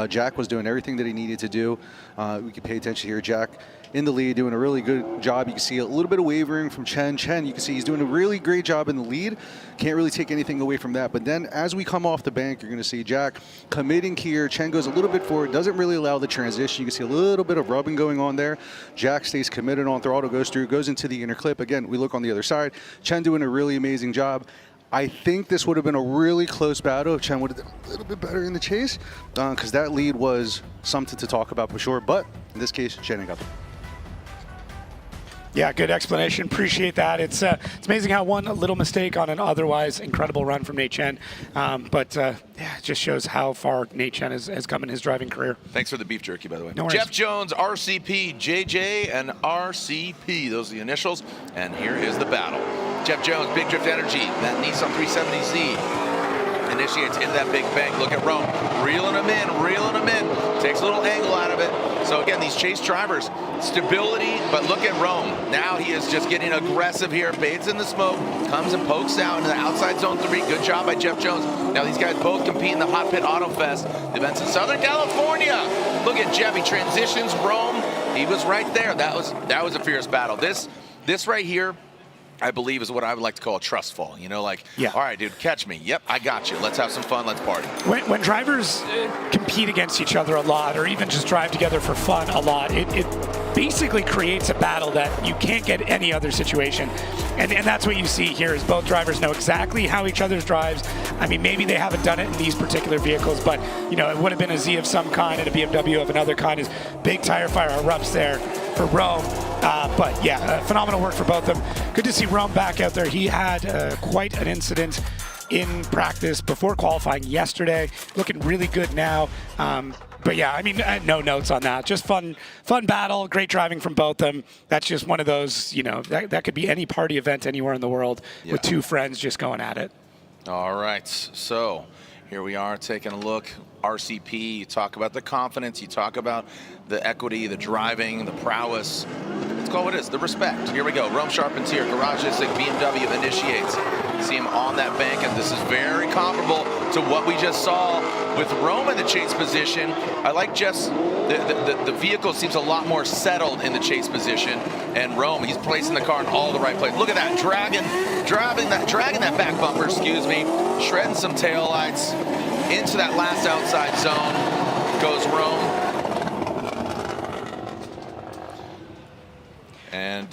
Jack was doing everything that he needed to do. We could pay attention here. Jack in the lead, doing a really good job. You can see a little bit of wavering from Chen. Chen, you can see he's doing a really great job in the lead. Can't really take anything away from that. But then as we come off the bank, you're going to see Jack committing here. Chen goes a little bit forward, doesn't really allow the transition. You can see a little bit of rubbing going on there. Jack stays committed on throttle, goes through, goes into the inner clip. Again, we look on the other side. Chen doing a really amazing job. I think this would have been a really close battle if Chen would have done a little bit better in the chase, because that lead was something to talk about for sure. But in this case, Chen got them. Yeah, good explanation. Appreciate that. It's amazing how one little mistake on an otherwise incredible run from Nate Chen, it just shows how far Nate Chen has come in his driving career. Thanks for the beef jerky, by the way. No worries. Jeff Jones, RCP, JJ, and RCP. Those are the initials. And here is the battle. Jeff Jones, Big Drift Energy, that Nissan 370Z. Initiates into that big bank. Look at Rome, reeling him in, takes a little angle out of it. So again, these chase drivers, stability, but look at Rome. Now he is just getting aggressive here, bathes in the smoke, comes and pokes out into the outside zone 3. Good job by Jeff Jones. Now these guys both compete in the Hot Pit Auto Fest, the events in Southern California. Look at Jeff, he transitions Rome. He was right there. That was a fierce battle. This right here, I believe, is what I would like to call a trust fall. You know, like, Yeah. all right, dude, catch me. Yep, I got you. Let's have some fun. Let's party. When drivers compete against each other a lot, or even just drive together for fun a lot, it basically creates a battle that you can't get in any other situation. And that's what you see here is both drivers know exactly how each other's drives. I mean, maybe they haven't done it in these particular vehicles, but, you know, it would have been a Z of some kind and a BMW of another kind as big tire fire erupts there for Rome. But yeah, phenomenal work for both of them. Good to see Rome back out there. He had quite an incident in practice before qualifying yesterday. Looking really good now. But yeah, I mean, no notes on that. Just fun battle, great driving from both of them. That's just one of those, you know, that could be any party event anywhere in the world with two friends just going at it. All right, so here we are taking a look. RCP, you talk about the confidence, you talk about the equity, the driving, the prowess. Let's call it what it is, the respect. Here we go. Rome sharpens here. Garage Isik, BMW initiates. See him on that bank, and this is very comparable to what we just saw with Rome in the chase position. I like Jeff's, the vehicle seems a lot more settled in the chase position, and Rome, he's placing the car in all the right places. Look at that, dragging that back bumper, excuse me, shredding some taillights. Into that last outside zone goes Rome. And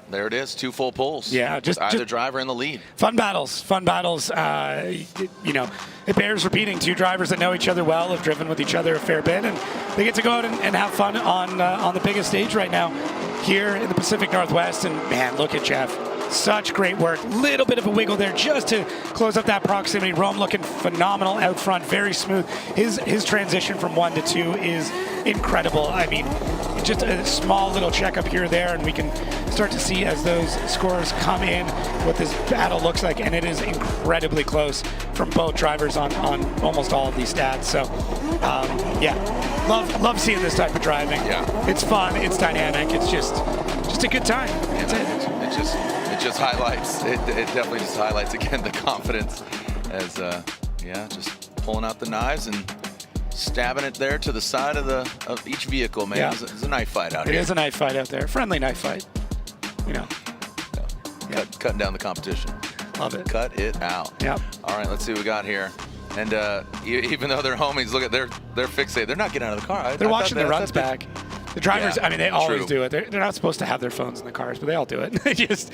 there it is, 2 full pulls. Yeah, just either driver in the lead. Fun battles. You know, it bears repeating. 2 drivers that know each other well, have driven with each other a fair bit, and they get to go out and have fun on the biggest stage right now here in the Pacific Northwest. And man, look at Jeff. Such great work. Little bit of a wiggle there just to close up that proximity. Rome looking phenomenal out front, very smooth. His transition from 1 to 2 is incredible. I mean, just a small little checkup here or there, and we can start to see as those scores come in what this battle looks like, and it is incredibly close from both drivers on almost all of these stats. So, yeah, love seeing this type of driving. Yeah, it's fun, it's dynamic, it's just a good time. That's it. It just highlights. It definitely just highlights again the confidence as yeah, just pulling out the knives and stabbing it there to the side of each vehicle, man. Yeah. It's a knife fight out here. It is a knife fight out there. Friendly knife fight. You know. Yeah. Cutting down the competition. Love it. Cut it out. Yep. All right, let's see what we got here. And even though they're homies, look at they're fixated. They're not getting out of the car. They're watching their runs back. The drivers, Yeah, I mean, they always true. do it. They're not supposed to have their phones in the cars, but they all do it. They just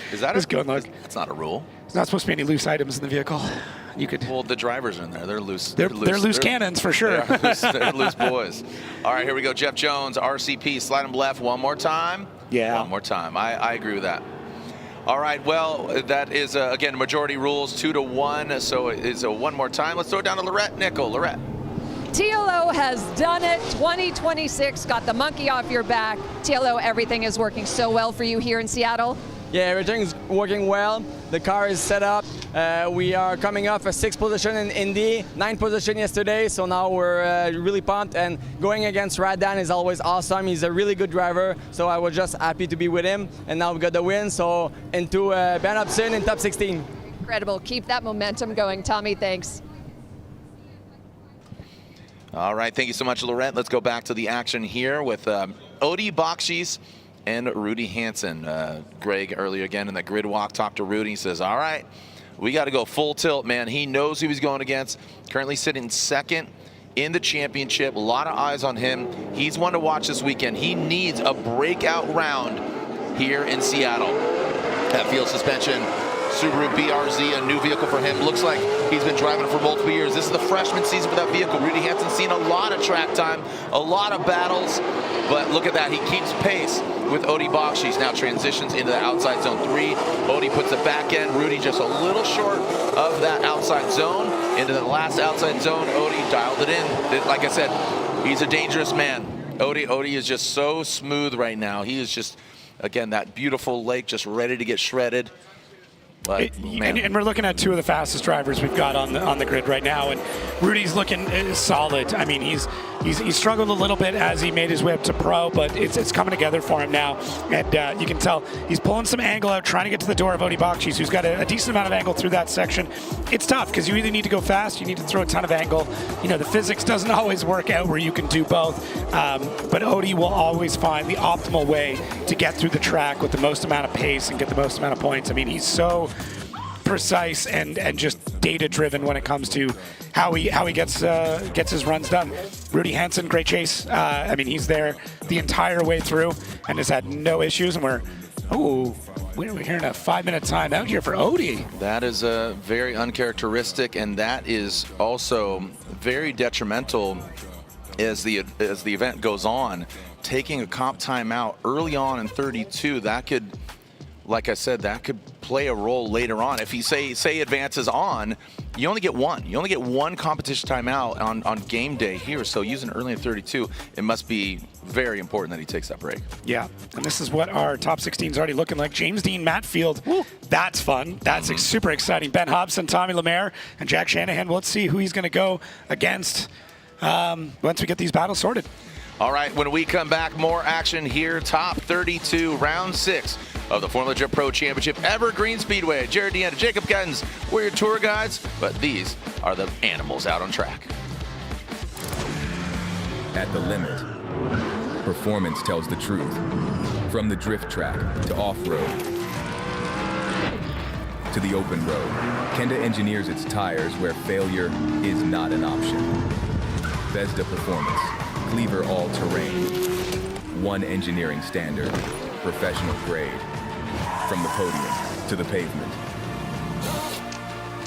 go and look. That's not a rule. There's not supposed to be any loose items in the vehicle. You could. Well, the drivers are in there. They're loose. They're loose cannons for sure. They're loose boys. All right, here we go. Jeff Jones, RCP, slide him left one more time. Yeah. One more time. I agree with that. All right, well, that is, again, majority rules, 2-1, so it's a one more time. Let's throw it down to Lorette Nickel. Lorette. TLO has done it. 2026 got the monkey off your back. TLO, everything is working so well for you here in Seattle. Yeah, everything's working well. The car is set up. We are coming off a 6th position in Indy, 9th position yesterday, so now we're really pumped. And going against Radan is always awesome. He's a really good driver, so I was just happy to be with him. And now we got the win, so into Ben Upson in top 16. Incredible. Keep that momentum going, Tommy. Thanks. All right, thank you so much, Lorette. Let's go back to the action here with Odie Bakshis and Rudy Hansen. Greg earlier again in the grid walk talked to Rudy. He says, all right, we got to go full tilt, man. He knows who he's going against. Currently sitting second in the championship. A lot of eyes on him. He's one to watch this weekend. He needs a breakout round here in Seattle. That field suspension. Subaru BRZ, a new vehicle for him. Looks like he's been driving it for multiple years. This is the freshman season for that vehicle. Rudy Hansen's seen a lot of track time, a lot of battles, but look at that. He keeps pace with Odie Bakshis. Now transitions into the outside zone 3. Odie puts the back end. Rudy just a little short of that outside zone. Into the last outside zone, Odie dialed it in. Like I said, he's a dangerous man. Odie is just so smooth right now. He is just, again, that beautiful lake just ready to get shredded. But, and we're looking at two of the fastest drivers we've got on the grid right now, and Rudy's looking solid. I mean, he's struggled a little bit as he made his way up to pro, but it's coming together for him now, and you can tell he's pulling some angle out, trying to get to the door of Odi Bakchis, who's got a decent amount of angle through that section. It's tough because you either need to go fast, you need to throw a ton of angle. You know, the physics doesn't always work out where you can do both, but Odi will always find the optimal way to get through the track with the most amount of pace and get the most amount of points. I mean, he's so precise and just data driven when it comes to how he gets his runs done. Rudy Hansen, great chase. I mean, he's there the entire way through and has had no issues. And we're hearing a 5-minute timeout here for Odi. That is very uncharacteristic, and that is also very detrimental as the event goes on. Taking a comp timeout early on in 32, that could, like I said, that could play a role later on. If he say advances on, you only get one. You only get one competition timeout on game day here. So using early in 32, it must be very important that he takes that break. Yeah, and this is what our top 16 is already looking like. James Dean Matfield, that's fun. That's super exciting. Ben Hobson, Tommy Lemaire, and Jack Shanahan. Let's see who he's going to go against once we get these battles sorted. All right, when we come back, more action here. Top 32, round 6 of the Formula Drift Pro Championship, Evergreen Speedway. Jared Deanna, Jacob Gettins, we're your tour guides, but these are the animals out on track. At the limit, performance tells the truth. From the drift track to off-road to the open road, Kenda engineers its tires where failure is not an option. Vesda Performance, Cleaver all-terrain, one engineering standard, professional grade, from the podium to the pavement.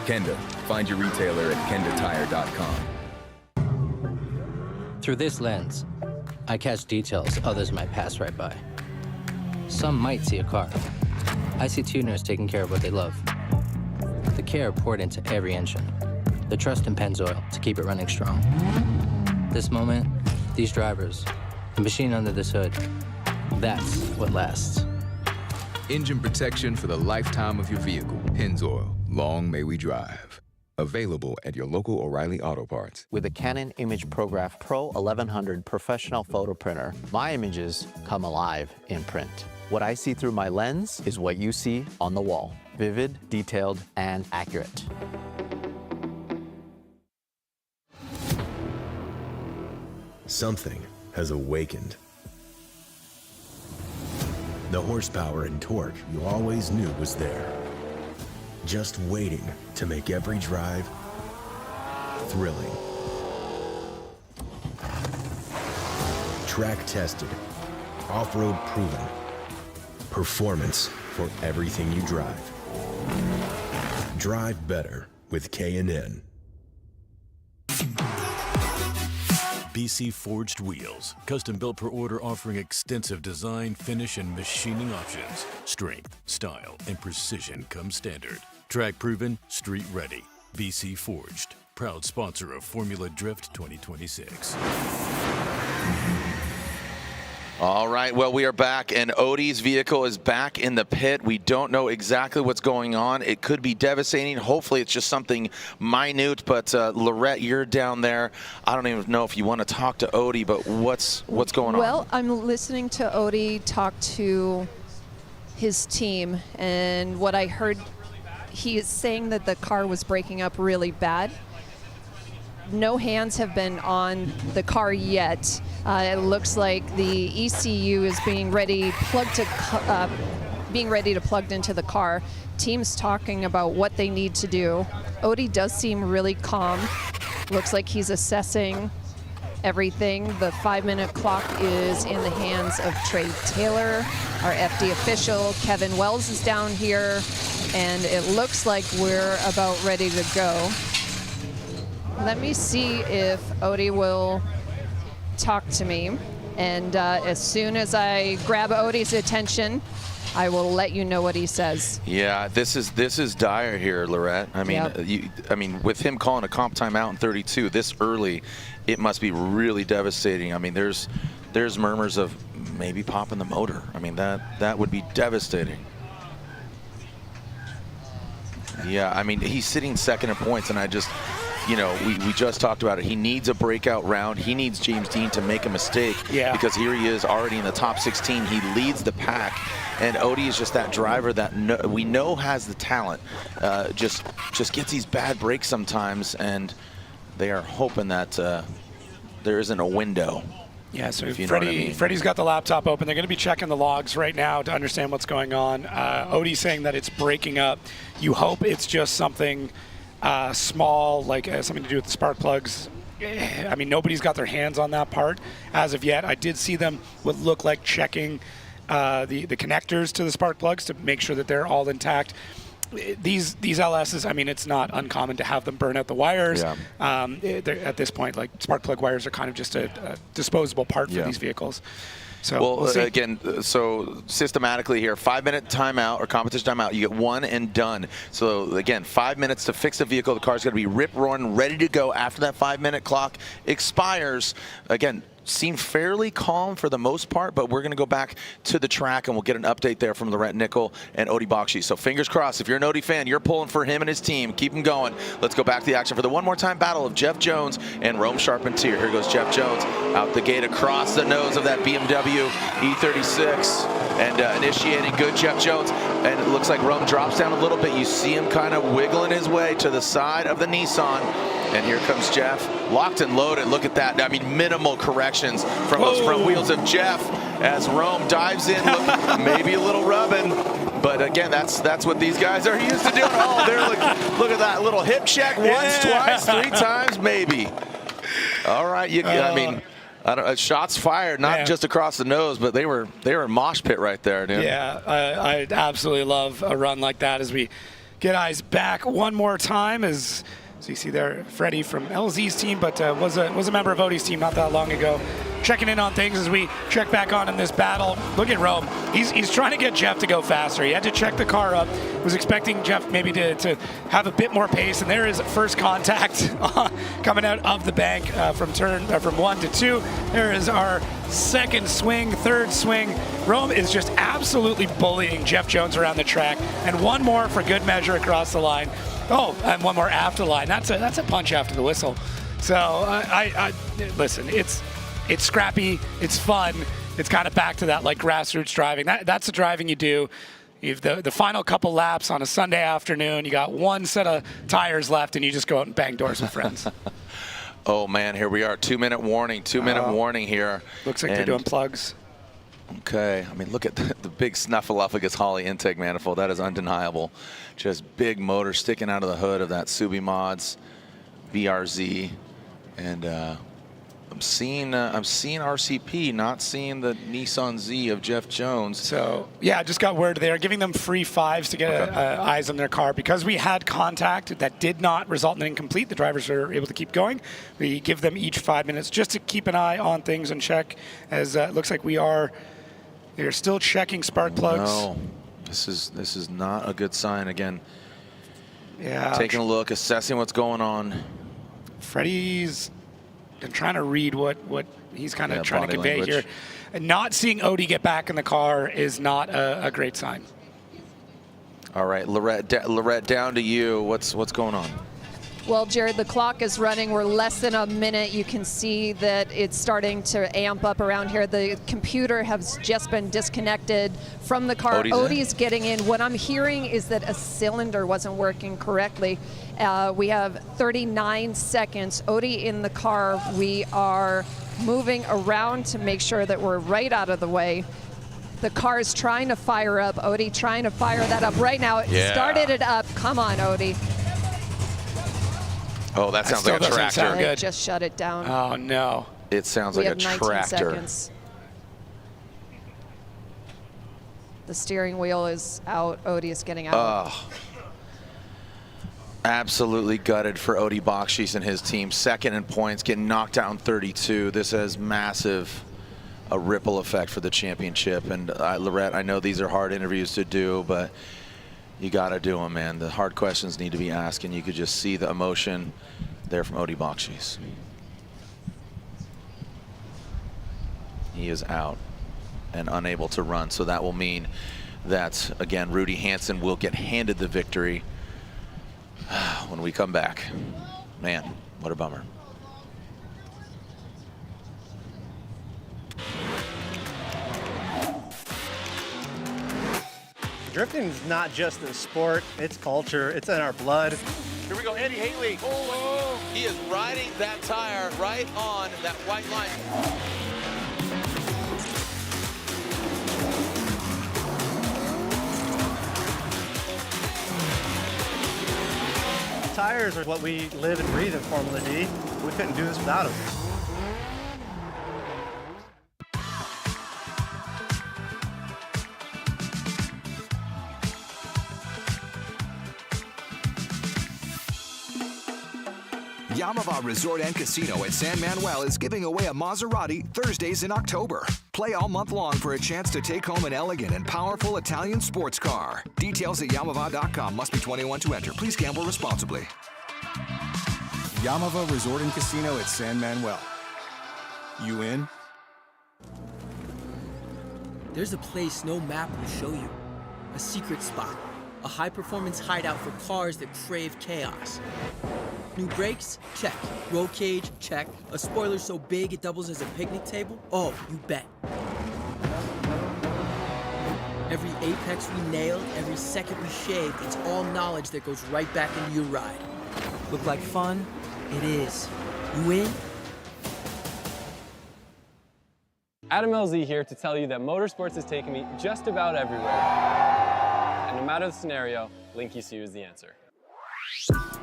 Kenda, find your retailer at kendatire.com. Through this lens, I catch details others might pass right by. Some might see a car. I see tuners taking care of what they love. The care poured into every engine. The trust in Pennzoil to keep it running strong. This moment, these drivers, the machine under this hood, that's what lasts. Engine protection for the lifetime of your vehicle. Pennzoil, long may we drive. Available at your local O'Reilly Auto Parts. With the Canon ImageProGraph Pro 1100 professional photo printer, my images come alive in print. What I see through my lens is what you see on the wall. Vivid, detailed, and accurate. Something has awakened. The horsepower and torque you always knew was there. Just waiting to make every drive thrilling. Track tested, off-road proven. Performance for everything you drive. Drive better with K&N. BC Forged Wheels, custom built per order, offering extensive design, finish, and machining options. Strength, style, and precision come standard. Track proven, street ready. BC Forged, proud sponsor of Formula Drift 2026. All right, well, we are back, and Odi's vehicle is back in the pit. We don't know exactly what's going on. It could be devastating. Hopefully, it's just something minute, but Lorette, you're down there. I don't even know if you want to talk to Odi, but what's going on? Well, I'm listening to Odi talk to his team, and what I heard, he is saying that the car was breaking up really bad. No hands have been on the car yet. It looks like the ECU is being ready to plug into the car. Team's talking about what they need to do. Odi does seem really calm. Looks like he's assessing everything. The 5-minute clock is in the hands of Trey Taylor, our FD official. Kevin Wells is down here, and it looks like we're about ready to go. Let me see if Odi will talk to me, and as soon as I grab Odi's attention, I will let you know what he says. Yeah, this is dire here, Lorette. I mean, Yep. With him calling a comp timeout in 32 this early, it must be really devastating. I mean, there's murmurs of maybe popping the motor. I mean, that would be devastating. Yeah, I mean, he's sitting second in points, and I just, you know, we just talked about it. He needs a breakout round. He needs James Dean to make a mistake. Yeah. Because here he is already in the top 16. He leads the pack. And Odie is just that driver that we know has the talent. Just gets these bad breaks sometimes, and they are hoping that there isn't a window. Yeah, so if you know what I mean. Freddie's got the laptop open. They're going to be checking the logs right now to understand what's going on. Odie's saying that it's breaking up. You hope it's just something small, like something to do with the spark plugs. I mean, nobody's got their hands on that part as of yet. I did see them what looked like checking the connectors to the spark plugs to make sure that they're all intact. These LSs, I mean, it's not uncommon to have them burn out the wires. Yeah. At this point, like spark plug wires are kind of just a disposable part for these vehicles. So well, we'll again, so systematically here, 5-minute timeout or competition timeout, you get one and done. So again, 5 minutes to fix the vehicle. The car's going to be rip roaring, ready to go after that 5-minute clock expires. Again, seemed fairly calm for the most part, but we're going to go back to the track and we'll get an update there from Laurent Nickel and Odie Bakshi. So fingers crossed, if you're an Odie fan, you're pulling for him and his team. Keep him going. Let's go back to the action for the one more time battle of Jeff Jones and Rome Charpentier. Here goes Jeff Jones out the gate across the nose of that BMW E36 and initiating good Jeff Jones. And it looks like Rome drops down a little bit. You see him kind of wiggling his way to the side of the Nissan. And here comes Jeff, locked and loaded. Look at that. I mean, minimal corrections from those front wheels of Jeff as Rome dives in. Look, maybe a little rubbing. But again, that's what these guys are used to doing. Oh, there, look at that little hip check. Once, twice, 3 times, maybe. All right, I mean, shots fired, not just across the nose, but they were a mosh pit right there, dude. Yeah, I absolutely love a run like that as we get eyes back one more time. So you see there, Freddie from LZ's team, but was a member of Odie's team not that long ago. Checking in on things as we check back on in this battle. Look at Rome. He's trying to get Jeff to go faster. He had to check the car up. Was expecting Jeff maybe to have a bit more pace, and there is first contact coming out of the bank from 1 to 2. There is our second swing, third swing. Rome is just absolutely bullying Jeff Jones around the track, and one more for good measure across the line. Oh, and one more after the line. That's a punch after the whistle. So I listen. It's scrappy. It's fun. It's kind of back to that like grassroots driving. That's the driving you do. You've the final couple laps on a Sunday afternoon. You got one set of tires left, and you just go out and bang doors with friends. Oh man, here we are. 2-minute warning. 2-minute warning here. Looks like they're doing plugs. Okay, I mean, look at the big Snuffleupagus Holley intake manifold. That is undeniable. Just big motor sticking out of the hood of that Subi Mods BRZ, and I'm seeing RCP, not seeing the Nissan Z of Jeff Jones. So yeah, I just got word they are giving them free 5s to get eyes on their car because we had contact that did not result in incomplete. The drivers are able to keep going. We give them each 5 minutes just to keep an eye on things and check. As it looks like they're still checking spark plugs. No, this is not a good sign. Again, yeah, taking a look, assessing what's going on. Freddie's been trying to read what he's kind of trying to convey language here. And not seeing Odie get back in the car is not a great sign. All right, Lorette, down to you. What's going on? Well, Jared, the clock is running. We're less than a minute. You can see that it's starting to amp up around here. The computer has just been disconnected from the car. Odie's getting in. What I'm hearing is that a cylinder wasn't working correctly. We have 39 seconds. Odie in the car. We are moving around to make sure that we're right out of the way. The car is trying to fire up. Odie trying to fire that up right now. It started it up. Come on, Odie. Oh, that sounds like a tractor. It just shut it down. Oh, no. It sounds like a tractor. 19 seconds. The steering wheel is out. Odie is getting out. Absolutely gutted for Odie Bakshi and his team. Second in points, getting knocked down 32. This has a ripple effect for the championship. And Lorette, I know these are hard interviews to do, but you got to do them, man. The hard questions need to be asked, and you could just see the emotion there from Odie Bakshi. He is out and unable to run, so that will mean that, again, Rudy Hansen will get handed the victory when we come back. Man, what a bummer. Drifting is not just a sport, it's culture, it's in our blood. Here we go, Andy Haley. Oh, he is riding that tire right on that white line. Tires are what we live and breathe in Formula D. We couldn't do this without them. Yamava Resort and Casino at San Manuel is giving away a Maserati Thursdays in October. Play all month long for a chance to take home an elegant and powerful Italian sports car. Details at Yamava.com. Must be 21 to enter. Please gamble responsibly. Yamava Resort and Casino at San Manuel. You in? There's a place no map will show you. A secret spot. A high-performance hideout for cars that crave chaos. New brakes? Check. Roll cage? Check. A spoiler so big it doubles as a picnic table? Oh, you bet. Every apex we nailed, every second we shaved, it's all knowledge that goes right back into your ride. Look like fun? It is. You in? Adam LZ here to tell you that Motorsports has taken me just about everywhere. And no matter the scenario, Link ECU is the answer.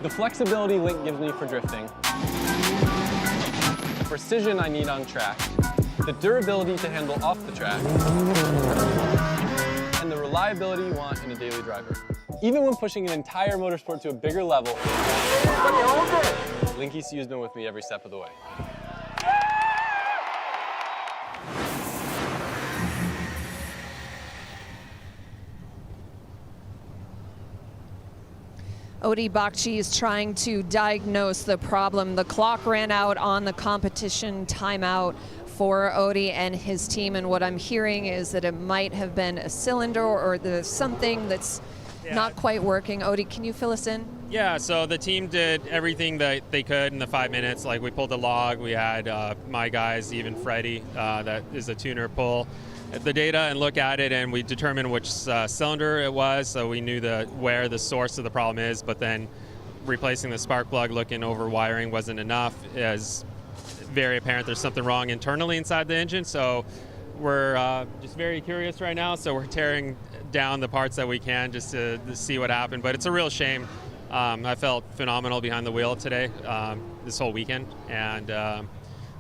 The flexibility Link gives me for drifting, the precision I need on track, the durability to handle off the track, and the reliability you want in a daily driver. Even when pushing an entire motorsport to a bigger level, Link ECU has been with me every step of the way. Odi Bakchi is trying to diagnose the problem. The clock ran out on the competition timeout for Odi and his team, and what I'm hearing is that it might have been a cylinder or there's something that's not quite working. Odi, can you fill us in? Yeah, so the team did everything that they could in the 5 minutes. Like, we pulled the log, we had my guys, even Freddie, that is a tuner, pull the data and look at it, and we determined which cylinder it was, so we knew where the source of the problem is. But then replacing the spark plug, looking over wiring wasn't enough. It's very apparent there's something wrong internally inside the engine, so we're just very curious right now. So we're tearing down the parts that we can just to see what happened. But it's a real shame. I felt phenomenal behind the wheel today, this whole weekend, and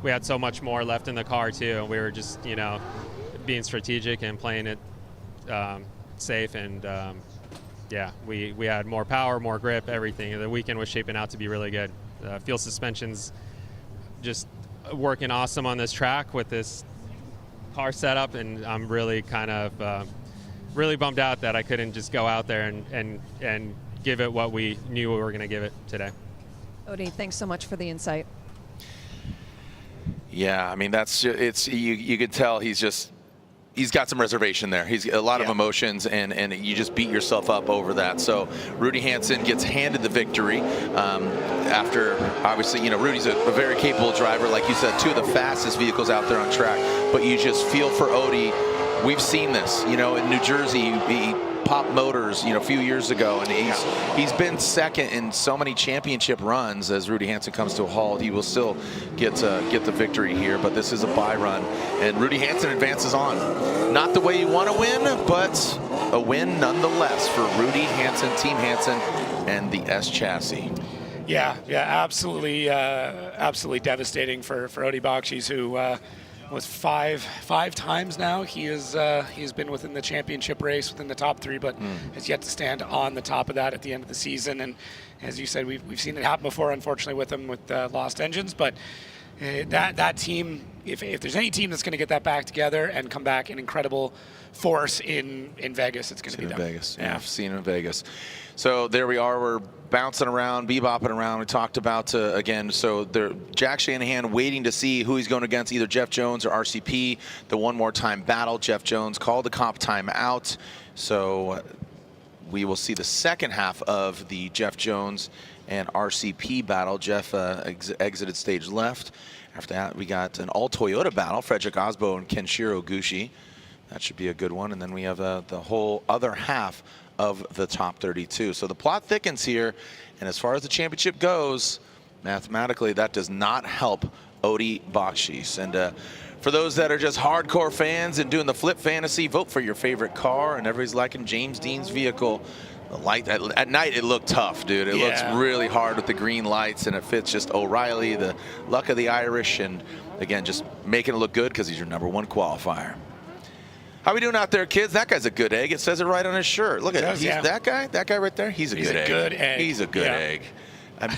we had so much more left in the car too. We were just, being strategic and playing it safe, and yeah, we had more power, more grip, everything. The weekend was shaping out to be really good. Fuel suspension's just working awesome on this track with this car setup, and I'm really kind of really bummed out that I couldn't just go out there and give it what we knew we were going to give it today. Odi, thanks so much for the insight. Yeah, I mean, you could tell he's got some reservation there. He's a lot of emotions, and you just beat yourself up over that. So Rudy Hansen gets handed the victory after, obviously, Rudy's a very capable driver. Like you said, two of the fastest vehicles out there on track. But you just feel for Odi. We've seen this, in New Jersey. He popped motors, a few years ago, and he's been second in so many championship runs. As Rudy Hansen comes to a halt, he will still get the victory here, but this is a bye run, and Rudy Hansen advances on. Not the way you want to win, but a win nonetheless for Rudy Hansen, Team Hansen, and the S chassis. Yeah, absolutely devastating for Odi Bakshi, who was five times now. He's been within the championship race, within the top three, but has yet to stand on the top of that at the end of the season. And as you said, we've seen it happen before, unfortunately, with them with lost engines. But that team, if there's any team that's going to get that back together and come back an incredible force in Vegas, it's going to be them. Vegas, yeah, I've seen it in Vegas. So there we are. We're bouncing around, bebopping around. We talked about, again, so Jack Shanahan waiting to see who he's going against, either Jeff Jones or RCP. The one more time battle. Jeff Jones called the comp time out. So we will see the second half of the Jeff Jones and RCP battle. Jeff exited stage left. After that, we got an all-Toyota battle, Frederick Osbo and Kenshiro Gushi. That should be a good one. And then we have the whole other half of the top 32. So the plot thickens here. And as far as the championship goes, mathematically, that does not help Odi Bakshis. And for those that are just hardcore fans and doing the flip fantasy, vote for your favorite car. And everybody's liking James Dean's vehicle. The light at night, it looked tough, dude. It looks really hard with the green lights, and it fits just O'Reilly, the luck of the Irish, and again, just making it look good because he's your #1 qualifier. How we doing out there, kids? That guy's a good egg. It says it right on his shirt. Look at that guy right there. He's a good egg. He's a good egg.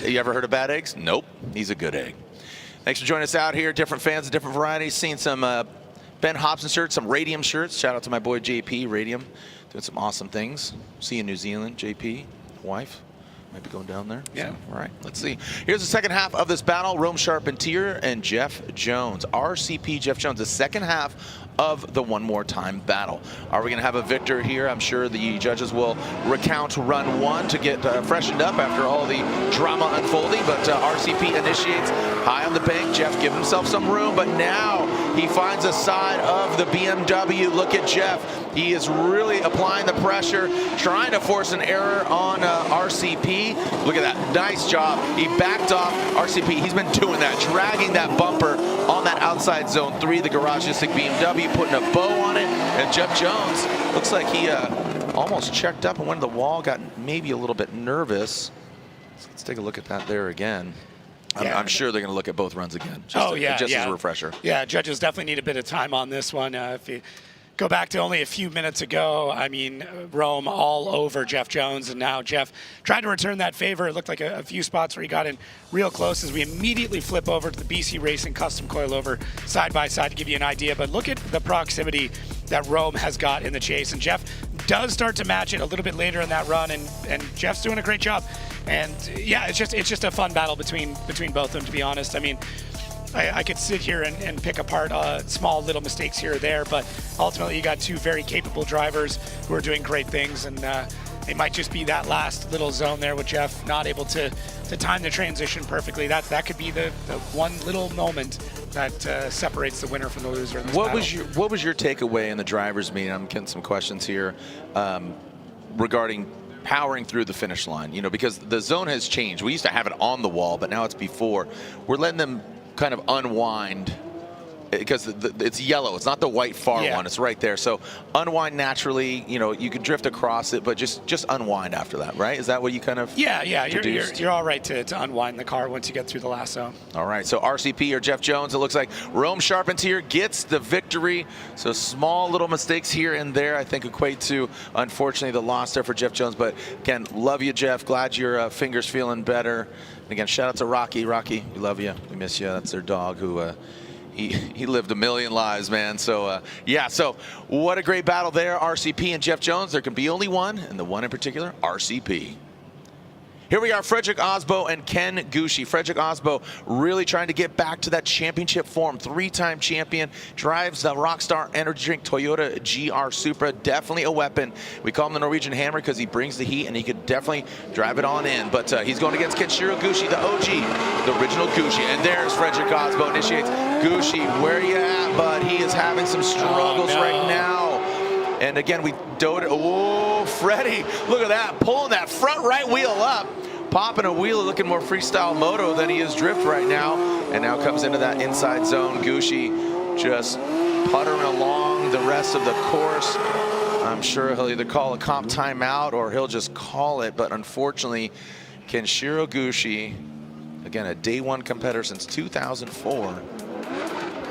You ever heard of bad eggs? Nope. He's a good egg. Thanks for joining us out here. Different fans of different varieties. Seen some Ben Hobson shirts, some Radium shirts. Shout out to my boy JP, Radium. Doing some awesome things. See you in New Zealand, JP, wife. Might be going down there. Yeah. So, all right, let's see. Here's the second half of this battle. Rome Charpentier and Jeff Jones. RCP Jeff Jones, the second half of the One More Time battle. Are we going to have a victor here? I'm sure the judges will recount run one to get freshened up after all the drama unfolding, but RCP initiates high on the bank. Jeff giving himself some room, but now he finds a side of the BMW. Look at Jeff. He is really applying the pressure, trying to force an error on RCP. Look at that. Nice job. He backed off RCP. He's been doing that, dragging that bumper on that outside zone 3, the Garagistic BMW, putting a bow on it. And Jeff Jones looks like he almost checked up and went to the wall, got maybe a little bit nervous. So let's take a look at that there again. I'm sure they're going to look at both runs again. Just as a refresher. Yeah, judges definitely need a bit of time on this one. If you go back to only a few minutes ago, I mean, Rome all over Jeff Jones, and now Jeff tried to return that favor. It looked like a few spots where he got in real close as we immediately flip over to the BC Racing custom coilover side by side to give you an idea. But look at the proximity that Rome has got in the chase, and Jeff does start to match it a little bit later in that run, and Jeff's doing a great job. And yeah, it's just a fun battle between both of them, to be honest. I mean, I could sit here and pick apart small little mistakes here or there, but ultimately you got two very capable drivers who are doing great things, and it might just be that last little zone there with Jeff not able to time the transition perfectly. That could be the one little moment that separates the winner from the loser in this battle. What was your takeaway in the drivers' meeting? I'm getting some questions here regarding powering through the finish line. You know, because the zone has changed. We used to have it on the wall, but now it's before. We're letting them kind of unwind because it's yellow. It's not the white far one. It's right there. So unwind naturally. You know, you can drift across it, but just unwind after that, right? Is that what you kind of you're all right to unwind the car once you get through the last zone. All right. So RCP or Jeff Jones, it looks like Rome Charpentier gets the victory. So small little mistakes here and there, I think, equate to, unfortunately, the loss there for Jeff Jones. But again, love you, Jeff. Glad your finger's feeling better. And again, shout out to Rocky. Rocky, we love you. We miss you. That's their dog who he lived a million lives, man. So, yeah, so what a great battle there. RCP and Jeff Jones. There can be only one, and the one in particular, RCP. Here we are, Frederick Osbo and Ken Gushi. Frederick Osbo really trying to get back to that championship form. 3-time champion, drives the Rockstar Energy Drink Toyota GR Supra. Definitely a weapon. We call him the Norwegian Hammer because he brings the heat and he could definitely drive it on in. But he's going against Kenshiro Gushi, the OG, the original Gushi. And there's Frederick Osbo initiates. Gushi, where you at, bud? He is having some struggles right now. And again, we doted. Oh, Freddie, look at that, pulling that front right wheel up, popping a wheel, looking more freestyle moto than he is drift right now. And now comes into that inside zone. Gushi just puttering along the rest of the course. I'm sure he'll either call a comp timeout or he'll just call it. But unfortunately, Kenshiro Gushi, again, a day one competitor since 2004.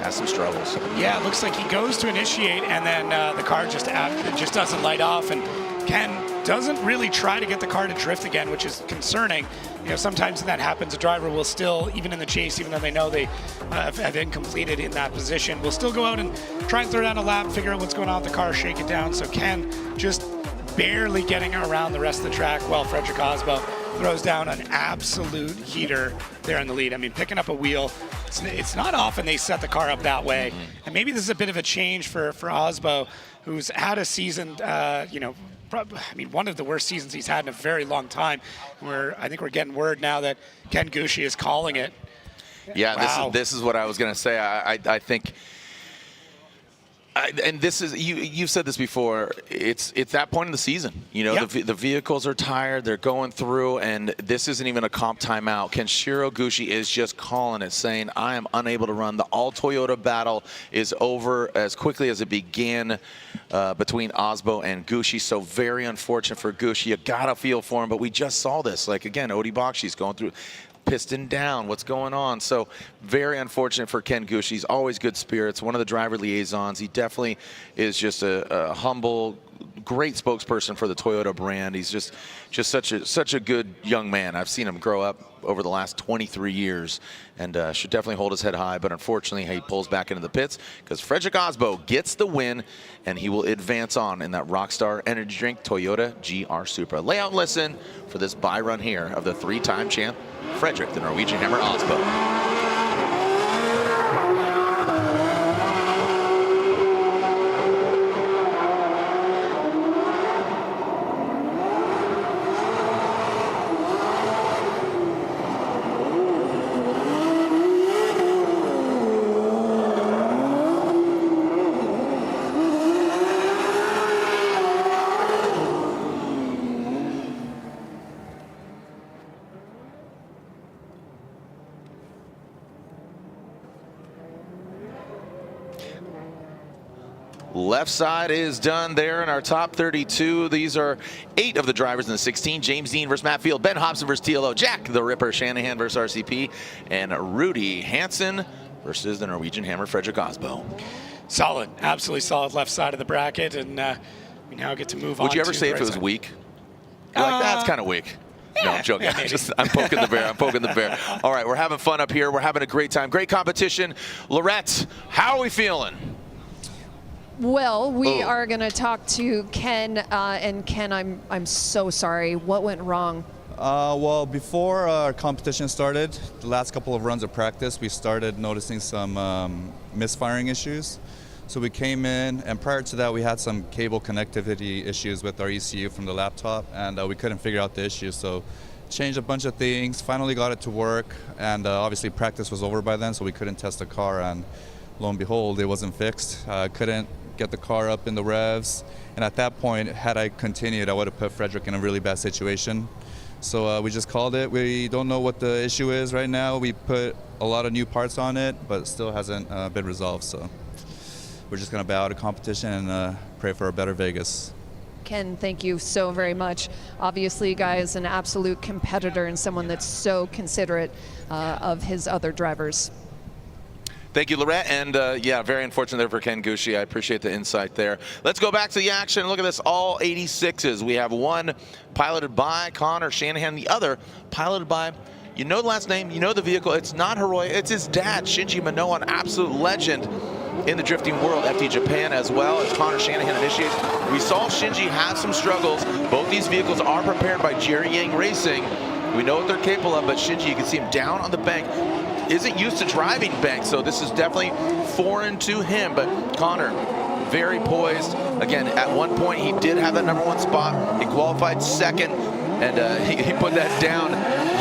Has some struggles. Yeah, it looks like he goes to initiate and then the car just doesn't light off, and Ken doesn't really try to get the car to drift again, which is concerning. You know, sometimes when that happens, a driver will still, even in the chase, even though they know they have been completed in that position, will still go out and try and throw down a lap, figure out what's going on with the car, shake it down. So Ken just barely getting around the rest of the track while Frederick Osbo throws down an absolute heater there in the lead. I mean, picking up a wheel, it's not often they set the car up that way. And maybe this is a bit of a change for Osbo, who's had a season, I mean, one of the worst seasons he's had in a very long time. I think we're getting word now that Ken Gucci is calling it. Yeah, wow. this is what I was going to say. I think. And this is you've said this before. It's that point in the season. You know, the vehicles are tired. They're going through, and this isn't even a comp timeout. Kenshiro Gucci is just calling it, saying, "I am unable to run." The all Toyota battle is over as quickly as it began between Osbo and Gucci. So very unfortunate for Gucci. You gotta feel for him. But we just saw this. Like again, Odi Bakshi's going through. Piston down, what's going on? So very unfortunate for Ken Gucci. He's always good spirits, one of the driver liaisons. He definitely is just a humble, great spokesperson for the Toyota brand. He's just such a good young man. I've seen him grow up over the last 23 years and should definitely hold his head high, but unfortunately he pulls back into the pits because Frederick Osbo gets the win and he will advance on in that Rockstar Energy Drink Toyota GR Supra. Lay out and listen for this bye run here of the three-time champ Frederick the Norwegian Hammer Osbo. Left side is done there in our top 32. These are 8 of the drivers in the 16. James Dean versus Matt Field, Ben Hobson versus TLO, Jack the Ripper Shanahan versus RCP, and Rudy Hansen versus the Norwegian Hammer Frederick Osbo. Solid, absolutely solid left side of the bracket, and we now get to move on. Would you ever say if it was weak? You're like, that's kind of weak. No, I'm joking. I'm poking the bear. I'm poking the bear. All right, we're having fun up here. We're having a great time. Great competition. Lorette, how are we feeling? Well, we are going to talk to Ken, and Ken, I'm so sorry. What went wrong? Well, before our competition started, the last couple of runs of practice, we started noticing some misfiring issues. So we came in, and prior to that, we had some cable connectivity issues with our ECU from the laptop, and we couldn't figure out the issue. So changed a bunch of things, finally got it to work, and obviously practice was over by then, so we couldn't test the car, and lo and behold, it wasn't fixed. Couldn't get the car up in the revs, and at that point, had I continued, I would have put Frederick in a really bad situation. So we just called it. We don't know what the issue is right now. We put a lot of new parts on it, but it still hasn't been resolved. So we're just going to bow out of competition and pray for a better Vegas. Ken, thank you so very much. Obviously, you guys, an absolute competitor and someone that's so considerate of his other drivers. Thank you, Lorette, and yeah, very unfortunate there for Ken Gucci. I appreciate the insight there. Let's go back to the action. Look at this, all 86s. We have one piloted by Connor Shanahan, the other piloted by, you know the last name, you know the vehicle. It's not Hiroi, it's his dad, Shinji Manoa, an absolute legend in the drifting world. FD Japan as well as Connor Shanahan initiates. We saw Shinji have some struggles. Both these vehicles are prepared by Jerry Yang Racing. We know what they're capable of, but Shinji, you can see him down on the bank, isn't used to driving banks, so this is definitely foreign to him. But Connor, very poised. Again, at one point he did have that #1 spot. He qualified second, and he put that down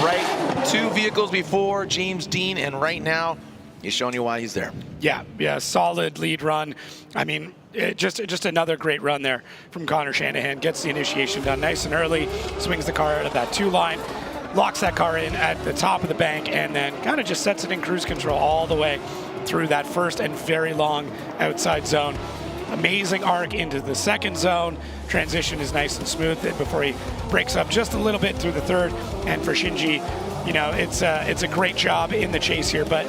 right 2 vehicles before James Dean, and right now he's showing you why he's there. Yeah, solid lead run. I mean, just another great run there from Connor Shanahan. Gets the initiation done nice and early, swings the car out of that 2 line. Locks that car in at the top of the bank, and then kind of just sets it in cruise control all the way through that first and very long outside zone. Amazing arc into the second zone. Transition is nice and smooth before he breaks up just a little bit through the third. And for Shinji, you know, it's a great job in the chase here, but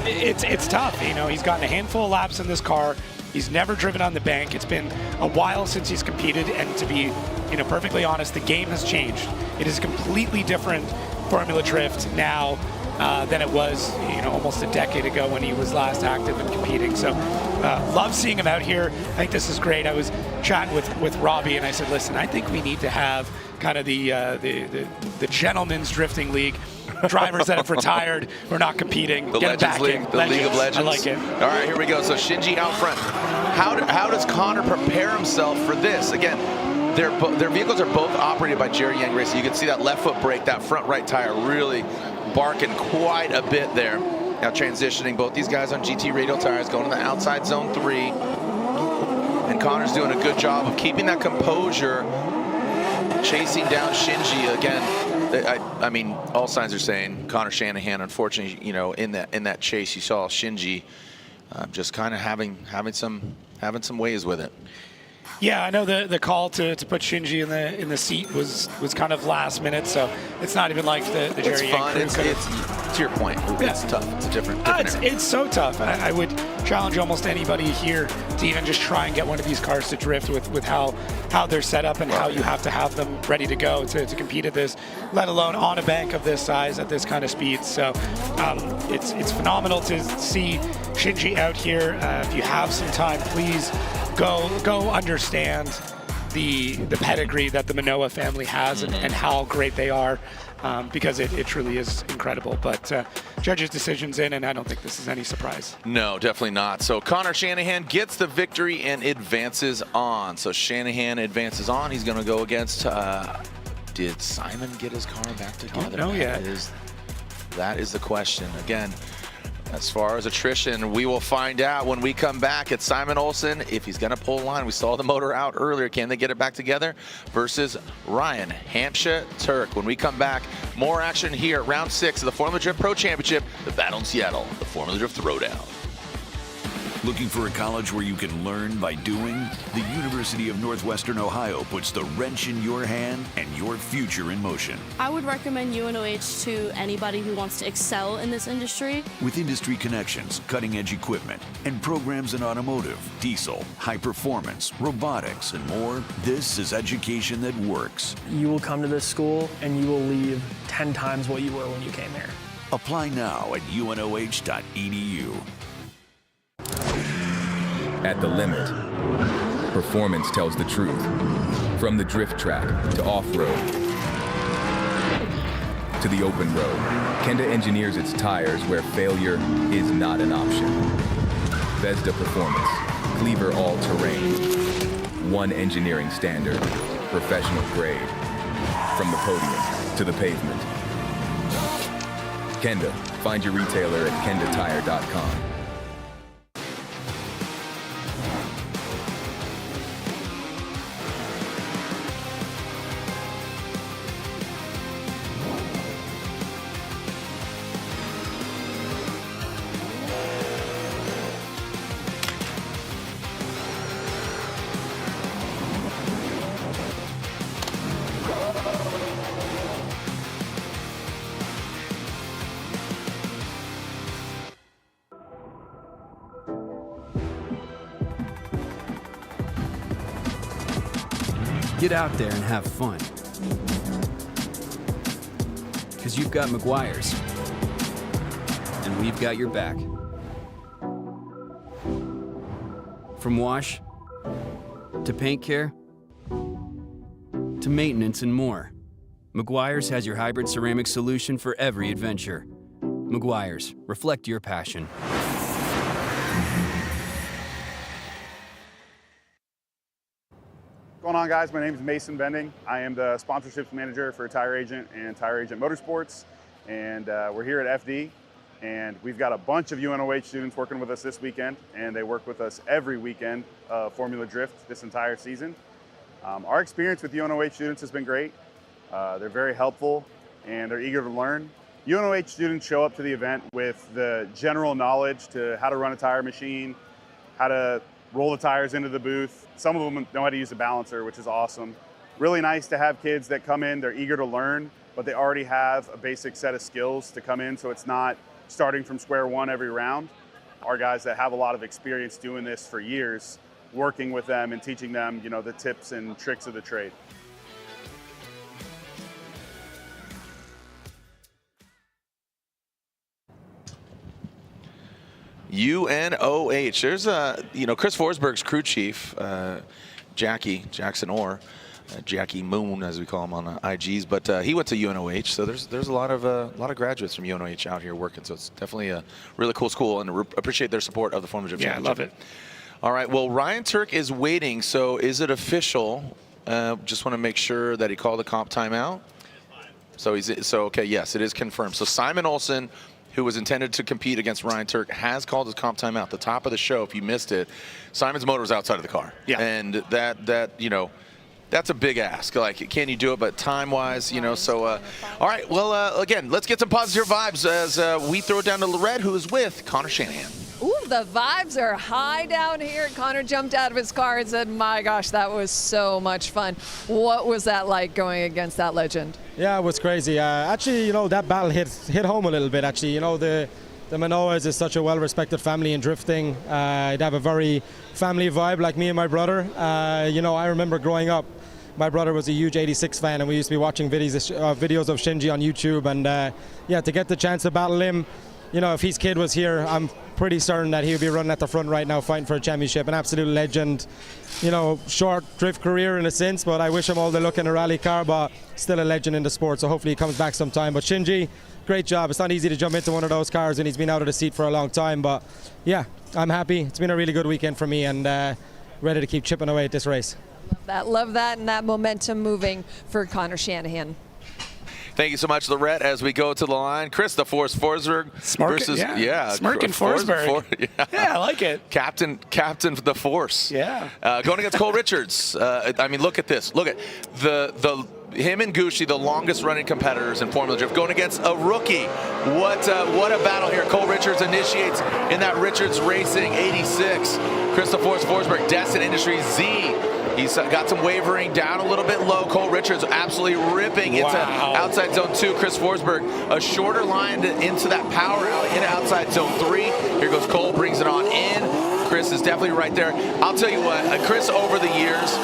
it's tough. You know, he's gotten a handful of laps in this car. He's never driven on the bank. It's been a while since he's competed, and to be, you know, perfectly honest, the game has changed. It is a completely different Formula Drift now than it was, you know, almost a decade ago when he was last active and competing. So love seeing him out here. I think this is great. I was chatting with Robbie, and I said, listen, I think we need to have kind of the Gentlemen's Drifting League. Drivers that have retired or not competing. The Legends League, the League of Legends. I like it. All right, here we go. So Shinji out front. How does Connor prepare himself for this? Again, their vehicles are both operated by Jerry Yang Racing. You can see that left foot brake, that front right tire really barking quite a bit there. Now transitioning both these guys on GT radial tires, going to the outside zone 3. And Connor's doing a good job of keeping that composure, chasing down Shinji again. I mean, all signs are saying Connor Shanahan, unfortunately, you know, in that chase, you saw Shinji just kind of having some ways with it. Yeah, I know the call to put Shinji in the seat was kind of last minute, so it's not even like the Jerry Yang crew. It's to your point. It's tough. It's a different area. It's so tough. I would challenge almost anybody here to even just try and get one of these cars to drift with how they're set up and how you have to have them ready to go to compete at this, let alone on a bank of this size at this kind of speed. So it's phenomenal to see Shinji out here. If you have some time, please go understand the pedigree that the Manoa family has and how great they are, because it truly is incredible. But judges' decisions in, and I don't think this is any surprise. No, definitely not. So Connor Shanahan gets the victory and advances on. So Shanahan advances on. He's going to go against, did Simon get his car back together? Don't know yet. That is the question. Again, as far as attrition, we will find out when we come back. It's Simon Olsen, if he's going to pull a line. We saw the motor out earlier. Can they get it back together? Versus Ryan Hampshire Turk. When we come back, more action here at round 6 of the Formula Drift Pro Championship, the battle in Seattle, the Formula Drift Throwdown. Looking for a college where you can learn by doing? The University of Northwestern Ohio puts the wrench in your hand and your future in motion. I would recommend UNOH to anybody who wants to excel in this industry. With industry connections, cutting-edge equipment, and programs in automotive, diesel, high performance, robotics, and more, this is education that works. You will come to this school and you will leave 10 times what you were when you came here. Apply now at unoh.edu. At the limit, performance tells the truth. From the drift track to off-road to the open road, Kenda engineers its tires where failure is not an option. Vesda Performance, Cleaver All-Terrain, one engineering standard, professional grade. From the podium to the pavement. Kenda, find your retailer at kendatire.com. Get out there and have fun. Because you've got Meguiar's. And we've got your back. From wash, to paint care, to maintenance and more, Meguiar's has your hybrid ceramic solution for every adventure. Meguiar's, reflect your passion. What's going on, guys? My name is Mason Bending. I am the sponsorships manager for Tire Agent and Tire Agent Motorsports, and we're here at FD, and we've got a bunch of UNOH students working with us this weekend, and they work with us every weekend of Formula Drift this entire season. Our experience with UNOH students has been great. They're very helpful, and they're eager to learn. UNOH students show up to the event with the general knowledge to how to run a tire machine, how to roll the tires into the booth. Some of them know how to use a balancer, which is awesome. Really nice to have kids that come in, they're eager to learn, but they already have a basic set of skills to come in, so it's not starting from square one every round. Our guys that have a lot of experience doing this for years, working with them and teaching them, you know, the tips and tricks of the trade. UNOH. There's Chris Forsberg's crew chief, Jackson Orr, Jackie Moon, as we call him on IGs, but he went to UNOH. So there's a lot of graduates from UNOH out here working. So it's definitely a really cool school, and appreciate their support of the Formula Drift Championship. Yeah, I love it. All right. Well, Ryan Turk is waiting. So is it official? Just want to make sure that he called the comp timeout. So okay, yes, it is confirmed. So Simon Olsen, who was intended to compete against Ryan Turk, has called his comp timeout. The top of the show, if you missed it, Simon's motor was outside of the car. Yeah. And that you know, that's a big ask. Like, can you do it? But time-wise, you know, so all right. Well, again, let's get some positive vibes as we throw it down to Lorette, who is with Connor Shanahan. Ooh, the vibes are high down here. Connor jumped out of his car and said, my gosh, that was so much fun. What was that like going against that legend? Yeah, it was crazy. Actually, you know, that battle hit home a little bit, actually. You know, the Manoas is such a well-respected family in drifting. They'd have a very family vibe like me and my brother. You know, I remember growing up, my brother was a huge 86 fan, and we used to be watching videos of Shinji on YouTube. And yeah, to get the chance to battle him, you know, if his kid was here, I'm pretty certain that he would be running at the front right now fighting for a championship. An absolute legend. You know, short drift career in a sense, but I wish him all the luck in a rally car, but still a legend in the sport, so hopefully he comes back sometime. But Shinji, great job. It's not easy to jump into one of those cars, and he's been out of the seat for a long time, but yeah, I'm happy. It's been a really good weekend for me, and ready to keep chipping away at this race. Love that, and that momentum moving for Connor Shanahan. Thank you so much, Lorette. As we go to the line, Chris the Force Forsberg versus Smirkin Forsberg. Yeah, I like it. Captain the Force. Yeah. Going against Cole Richards. I mean, look at this. Look at him and Gucci, the longest running competitors in Formula Drift, going against a rookie. What a battle here. Cole Richards initiates in that Richards Racing 86. Chris the Force Forsberg, Destin Industries Z. He's got some wavering down a little bit low. Cole Richards absolutely ripping into outside zone 2. Chris Forsberg, a shorter line into that power alley into outside zone 3. Here goes Cole, brings it on in. Chris is definitely right there. I'll tell you what, Chris over the years,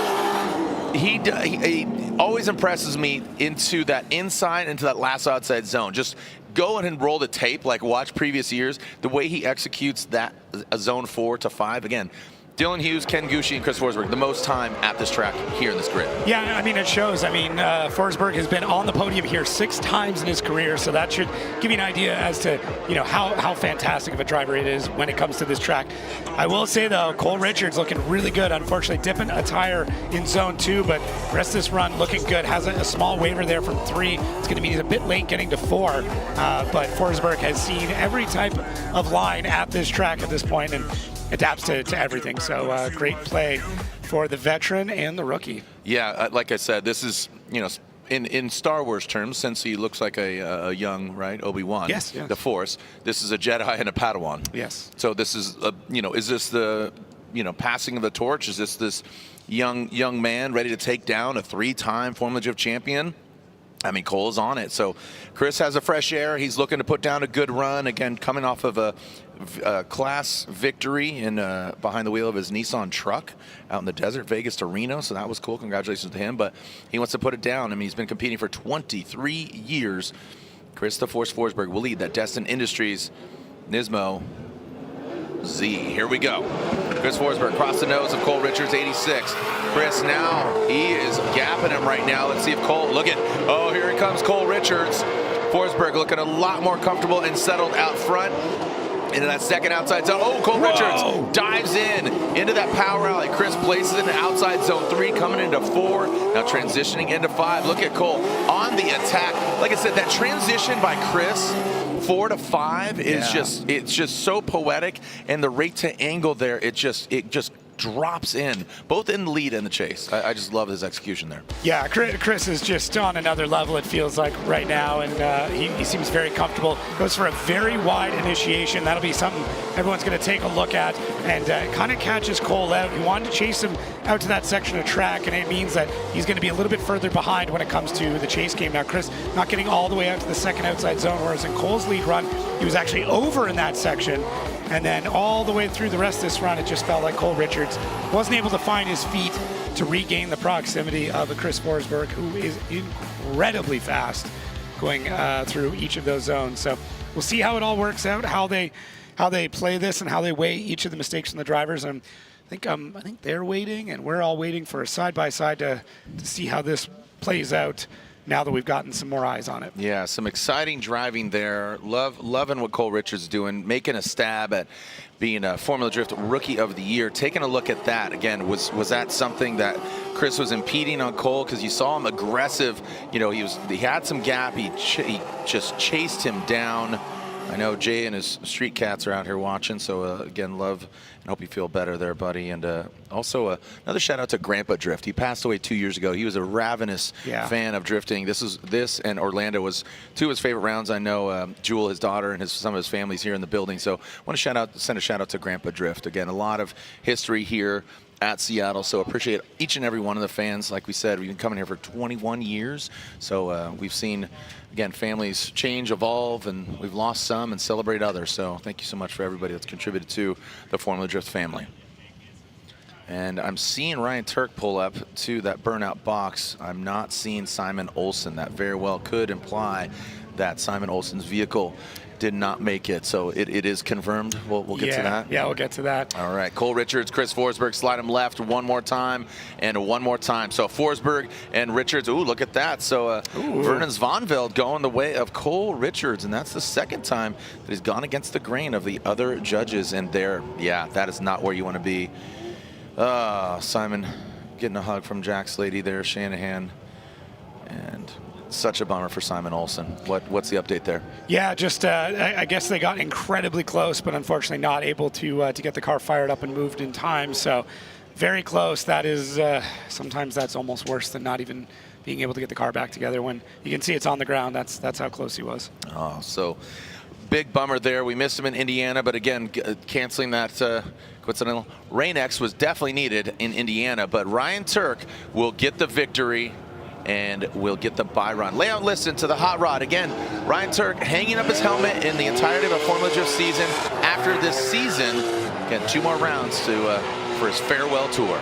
he always impresses me into that inside, into that last outside zone. Just go and roll the tape, like watch previous years. The way he executes that zone 4 to 5, again, Dylan Hughes, Ken Gucci, and Chris Forsberg, the most time at this track here in this grid. Yeah, I mean, it shows. I mean, Forsberg has been on the podium here 6 times in his career, so that should give you an idea as to, you know, how fantastic of a driver it is when it comes to this track. I will say, though, Cole Richards looking really good. Unfortunately, dipping a tire in zone 2, but the rest of this run looking good. Has a small waiver there from 3. It's going to be a bit late getting to 4, but Forsberg has seen every type of line at this track at this point and adapts to everything. So great play for the veteran and the rookie. Yeah, like I said, this is, you know, in Star Wars terms, since he looks like a young, right, Obi-Wan, yes. The Force, this is a Jedi and a Padawan. Yes. So this is, you know, is this the, you know, passing of the torch? Is this young man ready to take down a 3-time Formula Drift champion? I mean, Cole's on it. So Chris has a fresh air. He's looking to put down a good run. Again, coming off of a class victory in behind the wheel of his Nissan truck out in the desert, Vegas to Reno. So that was cool. Congratulations to him. But he wants to put it down. I mean, he's been competing for 23 years. Chris the Force Forsberg will lead that Destin Industries Nismo Z. Here we go. Chris Forsberg across the nose of Cole Richards, 86. Chris now, he is gapping him right now. Let's see if Cole, look at, oh, here he comes Cole Richards. Forsberg looking a lot more comfortable and settled out front. Into that second outside zone. Oh, Cole Richards dives into that power alley. Chris places it in outside zone 3, coming into 4. Now transitioning into 5. Look at Cole on the attack. Like I said, that transition by Chris, 4 to 5 is it's just so poetic, and the rate to angle there, it just drops in, both in the lead and the chase. I just love his execution there. Yeah, Chris is just on another level, it feels like, right now, and he seems very comfortable. Goes for a very wide initiation. That'll be something everyone's going to take a look at, and kind of catches Cole out. He wanted to chase him out to that section of track, and it means that he's going to be a little bit further behind when it comes to the chase game. Now, Chris not getting all the way out to the second outside zone, whereas in Cole's lead run, he was actually over in that section. And then all the way through the rest of this run, it just felt like Cole Richards wasn't able to find his feet to regain the proximity of a Chris Forsberg, who is incredibly fast going through each of those zones. So we'll see how it all works out, how they play this, and how they weigh each of the mistakes from the drivers. And I think they're waiting, and we're all waiting for a side-by-side to see how this plays out now that we've gotten some more eyes on it. Yeah, some exciting driving there. Loving what Cole Richards is doing, making a stab at being a Formula Drift Rookie of the Year. Taking a look at that, again, was that something that Chris was impeding on Cole? Because you saw him aggressive. You know, he had some gap. He just chased him down. I know Jay and his street cats are out here watching, so again, love and hope you feel better there, buddy. And also another shout out to Grandpa Drift. He passed away 2 years ago. He was a ravenous fan of drifting. This and Orlando was two of his favorite rounds. I know Jewel, his daughter, and some of his family's here in the building. So I want to send a shout out to Grandpa Drift. Again, a lot of history here at Seattle, so appreciate each and every one of the fans. Like we said, we've been coming here for 21 years, so we've seen, again, families change, evolve, and we've lost some and celebrate others. So thank you so much for everybody that's contributed to the Formula Drift family. And I'm seeing Ryan Turk pull up to that burnout box. I'm not seeing Simon Olsen. That very well could imply that Simon Olsen's vehicle did not make it, so it is confirmed. We'll get to that. Yeah, we'll get to that. All right, Cole Richards, Chris Forsberg, slide him left one more time and one more time. So Forsberg and Richards, ooh, look at that. So Vernon Zvanveld going the way of Cole Richards, and that's the second time that he's gone against the grain of the other judges, and that is not where you want to be. Simon getting a hug from Jack's lady there, Shanahan, and such a bummer for Simon Olsen. What's the update there? Yeah, just I guess they got incredibly close, but unfortunately not able to get the car fired up and moved in time. So very close. That is sometimes that's almost worse than not even being able to get the car back together. When you can see it's on the ground, that's how close he was. Oh, so big bummer there. We missed him in Indiana, but again, canceling that coincidental Rain X was definitely needed in Indiana. But Ryan Turk will get the victory and we'll get the bye run. Lay out, listen to the hot rod. Again, Ryan Turk hanging up his helmet in the entirety of a Formula Drift season. After this season, again, 2 more rounds for his farewell tour.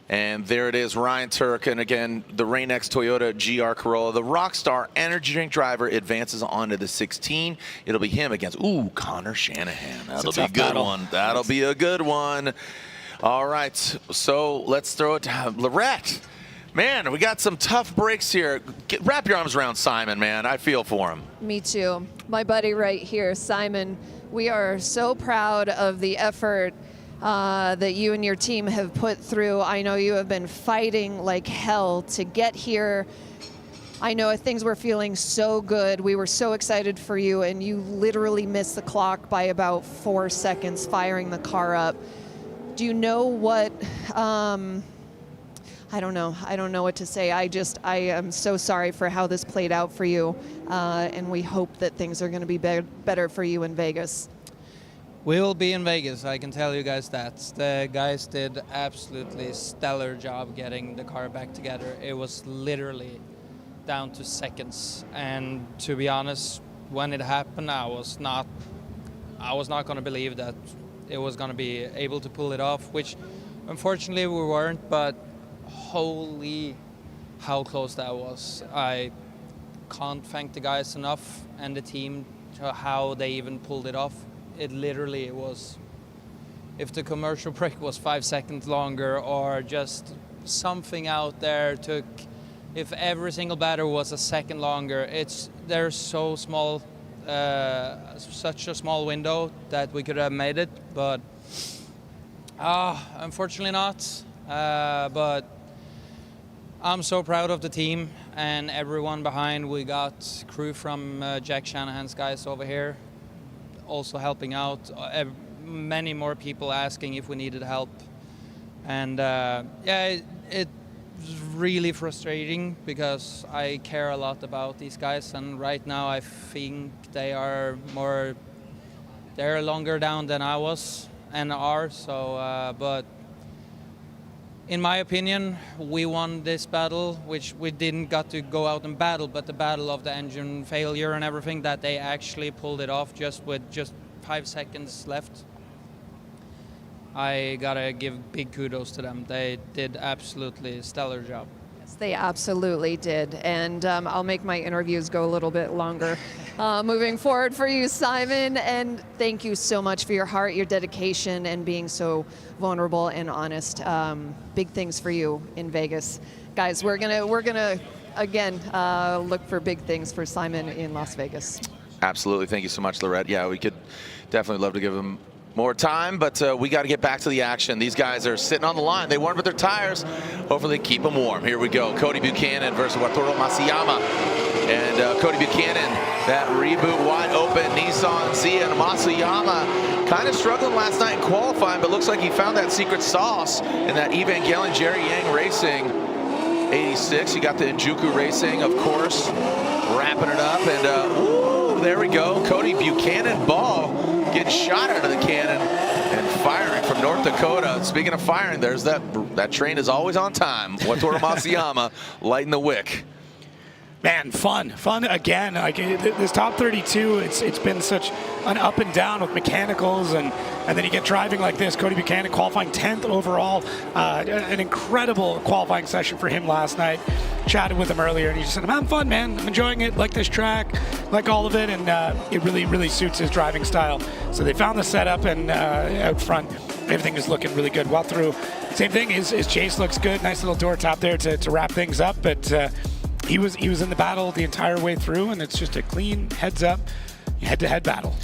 And there it is, Ryan Turk, and again, the Rain X Toyota GR Corolla. The Rockstar Energy Drink driver advances on to the 16. It'll be him against, Connor Shanahan. That'll be a good one. That'll be a good one. All right, so let's throw it to Lorette. Man, we got some tough breaks here. Wrap your arms around Simon, man. I feel for him. Me too. My buddy right here, Simon, we are so proud of the effort that you and your team have put through. I know you have been fighting like hell to get here. I know things were feeling so good. We were so excited for you, and you literally missed the clock by about 4 seconds firing the car up. Do you know what, I don't know. I don't know what to say. I am so sorry for how this played out for you, and we hope that things are going to be better for you in Vegas. We will be in Vegas, I can tell you guys that. The guys did absolutely stellar job getting the car back together. It was literally down to seconds. And to be honest, when it happened, I was not going to believe that it was going to be able to pull it off, which unfortunately we weren't, but holy how close that was. I can't thank the guys enough and the team to how they even pulled it off. It literally was, if the commercial break was 5 seconds longer or just something out there took, if every single batter was a second longer, they're so small, such a small window that we could have made it, but unfortunately not. But I'm so proud of the team and everyone behind. We got crew from Jack Shanahan's guys over here also helping out, many more people asking if we needed help. And it's really frustrating because I care a lot about these guys, and right now I think they're longer down than I was and are, so but in my opinion, we won this battle, which we didn't got to go out and battle, but the battle of the engine failure and everything, that they actually pulled it off with just 5 seconds left. I gotta give big kudos to them. They did absolutely stellar job. They absolutely did, and I'll make my interviews go a little bit longer moving forward for you, Simon. And thank you so much for your heart, your dedication, and being so vulnerable and honest. Big things for you in Vegas, guys. We're gonna again look for big things for Simon in Las Vegas. Absolutely, thank you so much, Lorette. Yeah, we could definitely love to give him more time, but we got to get back to the action. These guys are sitting on the line. They warmed up their tires. Hopefully keep them warm. Here we go. Cody Buchanan versus Wataru Masayama. And Cody Buchanan, that reboot wide open Nissan Zia. And Masayama kind of struggling last night in qualifying, but looks like he found that secret sauce in that Evangelion Jerry Yang Racing 86. You got the Injuku Racing, of course, wrapping it up. And ooh, there we go. Cody Buchanan ball getting shot out of the cannon and firing from North Dakota. Speaking of firing, there's that train is always on time. Wataru Masayama lighting the wick. Man, fun again. Like this top 32, it's been such an up and down with mechanicals, and then you get driving like this. Cody Buchanan qualifying 10th overall. An incredible qualifying session for him last night. Chatted with him earlier, and he just said, "I'm having fun, man. I'm enjoying it. Like this track, like all of it, and it really suits his driving style." So they found the setup, and out front, everything is looking really good. Well through, same thing. His chase looks good. Nice little door top there to wrap things up, but. He was in the battle the entire way through, and it's just a clean heads-up, head-to-head battle.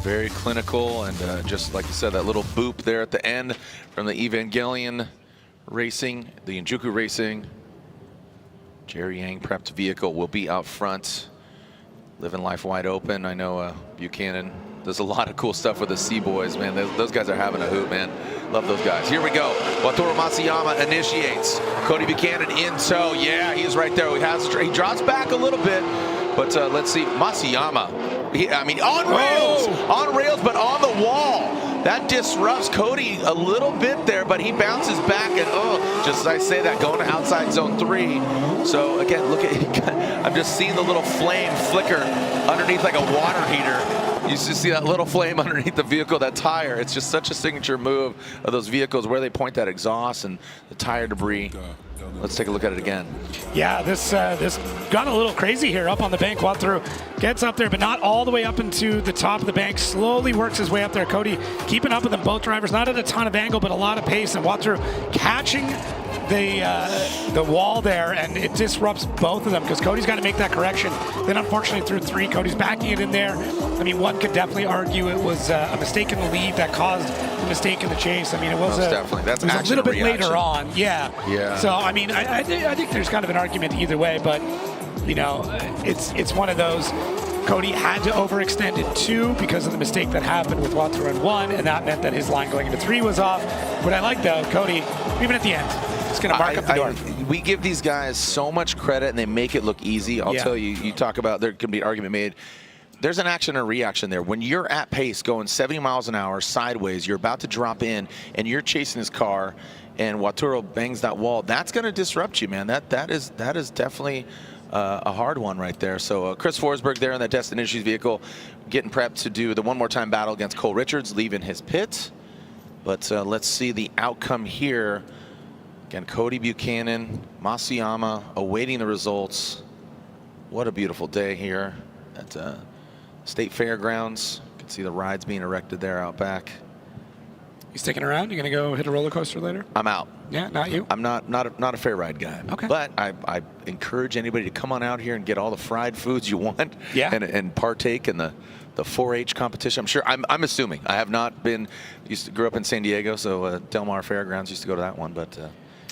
Very clinical, and just like you said, that little boop there at the end from the Evangelion Racing, the Injuku Racing. Jerry Yang prepped vehicle will be out front, living life wide open. I know Buchanan does a lot of cool stuff with the C-Boys, man. Those guys are having a hoot, man. Love those guys. Here we go. Wataru Masayama initiates. Cody Buchanan in tow. Yeah, he is right there. He drops back a little bit, but let's see. Masayama, on rails, but on the wall. That disrupts Cody a little bit there, but he bounces back, and just as I say that, going to outside zone 3. So again, look at, I'm just seeing the little flame flicker underneath like a water heater. You just see that little flame underneath the vehicle, that tire. It's just such a signature move of those vehicles where they point that exhaust and the tire debris. Let's take a look at it again. Yeah, this got a little crazy here up on the bank. Wataru gets up there, but not all the way up into the top of the bank. Slowly works his way up there. Cody keeping up with them, both drivers. Not at a ton of angle, but a lot of pace. And Wataru catching the wall there, and it disrupts both of them because Cody's got to make that correction. Then unfortunately through 3, Cody's backing it in there. I mean, one could definitely argue it was a mistake in the lead that caused the mistake in the chase. I mean, it was definitely. That's it was a little bit reaction. Later on. Yeah. So I mean, I think there's kind of an argument either way, but you know, it's one of those. Cody had to overextend in 2 because of the mistake that happened with Wataru in 1, and that meant that his line going into 3 was off. What I like though, Cody, even at the end, it's going to mark up the door. We give these guys so much credit, and they make it look easy. I'll tell you, you talk about there can be an argument made. There's an action and reaction there. When you're at pace going 70 miles an hour sideways, you're about to drop in, and you're chasing his car, and Wataru bangs that wall, that's going to disrupt you, man. That is definitely a hard one right there. So Chris Forsberg there in that Destination vehicle getting prepped to do the one more time battle against Cole Richards, leaving his pit. But let's see the outcome here. Again, Cody Buchanan, Masayama awaiting the results. What a beautiful day here at State Fairgrounds. You can see the rides being erected there out back. You sticking around? You gonna go hit a roller coaster later? I'm out. Yeah, not you? I'm not a fair ride guy. Okay. But I encourage anybody to come on out here and get all the fried foods you want. Yeah. And partake in the 4-H competition. I'm sure. I'm assuming. I have not been. Grew up in San Diego, so Del Mar Fairgrounds used to go to that one, but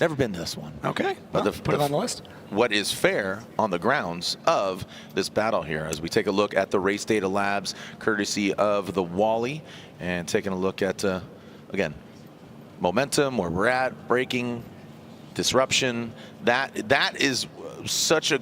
never been to this one. Okay. But put it on the list. What is fair on the grounds of this battle here, as we take a look at the race data labs, courtesy of the Wally, and taking a look at again, momentum, where we're at, braking, disruption. That is such a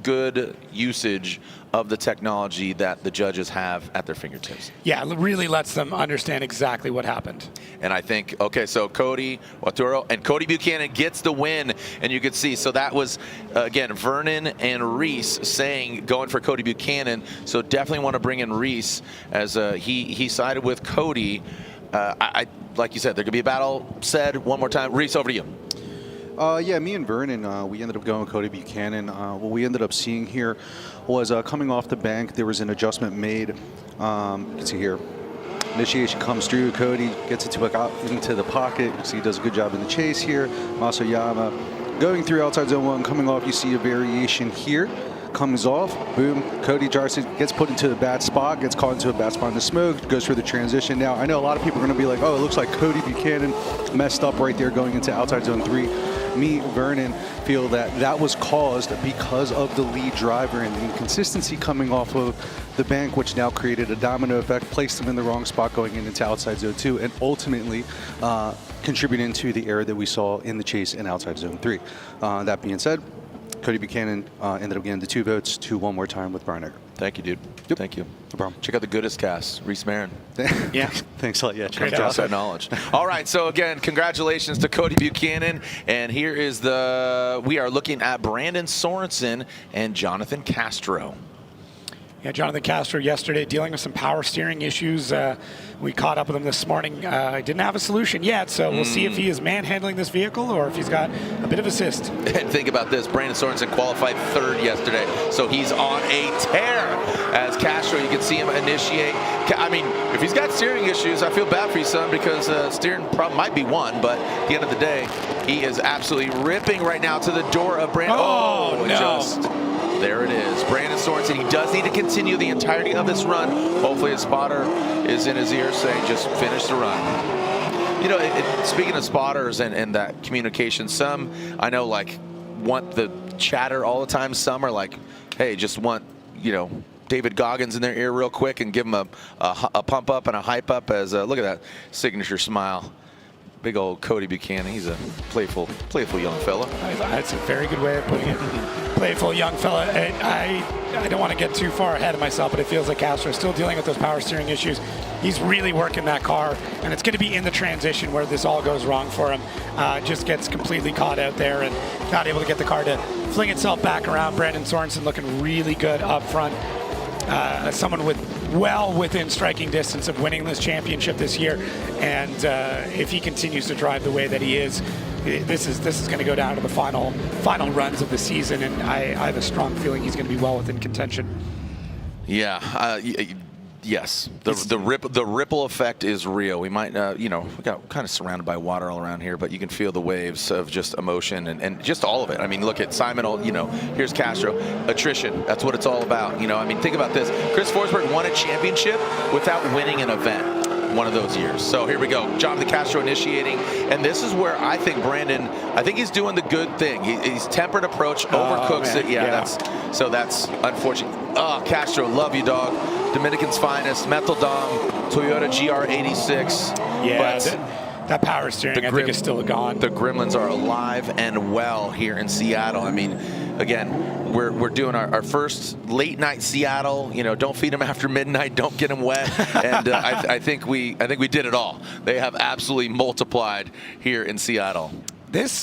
good usage of the technology that the judges have at their fingertips. Yeah, it really lets them understand exactly what happened. And I think, okay, so Cody, Wataru, and Cody Buchanan gets the win, and you could see, so that was, again, Vernon and Reese saying, going for Cody Buchanan, so definitely want to bring in Reese as he sided with Cody. like you said, there could be a battle said one more time. Reese, over to you. Yeah, me and Vernon, we ended up going with Cody Buchanan. What we ended up seeing here was coming off the bank, there was an adjustment made. You can see here, initiation comes through, Cody gets into the pocket. You can see he does a good job in the chase here. Masayama going through outside zone 1, coming off, you see a variation here. Comes off, boom, Cody Jarson gets put into a bad spot, gets caught into a bad spot in the smoke, goes through the transition. Now, I know a lot of people are going to be like, oh, it looks like Cody Buchanan messed up right there going into outside zone 3. Me, Vernon, feel that that was caused because of the lead driver and the inconsistency coming off of the bank, which now created a domino effect, placed him in the wrong spot going into outside zone 2, and ultimately contributing to the error that we saw in the chase in outside zone 3. That being said, Cody Buchanan ended up getting the 2 votes to one more time with Brian Egger. Thank you, dude. Yep. Thank you. No problem. Check out the Goodest cast, Reese Marin. Yeah. Thanks a lot. Yeah, Great job. That knowledge. All right. So again, congratulations to Cody Buchanan. And here is we are looking at Brandon Sorensen and Jonathan Castro. Yeah, Jonathan Castro yesterday dealing with some power steering issues. We caught up with him this morning. Didn't have a solution yet, so we'll see if he is manhandling this vehicle or if he's got a bit of assist. And think about this, Brandon Sorensen qualified 3rd yesterday, so he's on a tear. As Castro, you can see him initiate. I mean, if he's got steering issues, I feel bad for you, son, because steering problem might be one, but at the end of the day, he is absolutely ripping right now to the door of Brandon. Oh no. There it is. Brandon Sorensen, he does need to continue the entirety of this run. Hopefully a spotter is in his ear saying, just finish the run. You know, speaking of spotters and that communication, some I know like want the chatter all the time. Some are like, hey, just want, you know, David Goggins in their ear real quick and give them a pump up and a hype up as, look at that signature smile. Big old Cody Buchanan. He's a playful young fella. That's a very good way of putting it. Playful young fella. I don't want to get too far ahead of myself, but it feels like Castro is still dealing with those power steering issues. He's really working that car, and it's going to be in the transition where this all goes wrong for him. Just gets completely caught out there and not able to get the car to fling itself back around. Brandon Sorensen looking really good up front. Someone well within striking distance of winning this championship this year, and if he continues to drive the way that he is, this is going to go down to the final runs of the season, and I have a strong feeling he's going to be well within contention. Yeah. Yes, the ripple effect is real. We might, we got kind of surrounded by water all around here, but you can feel the waves of just emotion and just all of it. I mean, look at Simon, here's Castro. Attrition, that's what it's all about. I mean, think about this. Chris Forsberg won a championship without winning an event one of those years. So here we go. Jonathan Castro initiating, and this is where I think Brandon, he's doing the good thing. He's tempered approach, overcooks it. Yeah, that's unfortunate. Oh, Castro, love you, dog. Dominican's finest, Metal Dom, Toyota GR86. Yeah, that power steering, I think, is still gone. The Gremlins are alive and well here in Seattle. I mean, again, we're doing our first late night Seattle. Don't feed them after midnight. Don't get them wet. And I think we did it all. They have absolutely multiplied here in Seattle.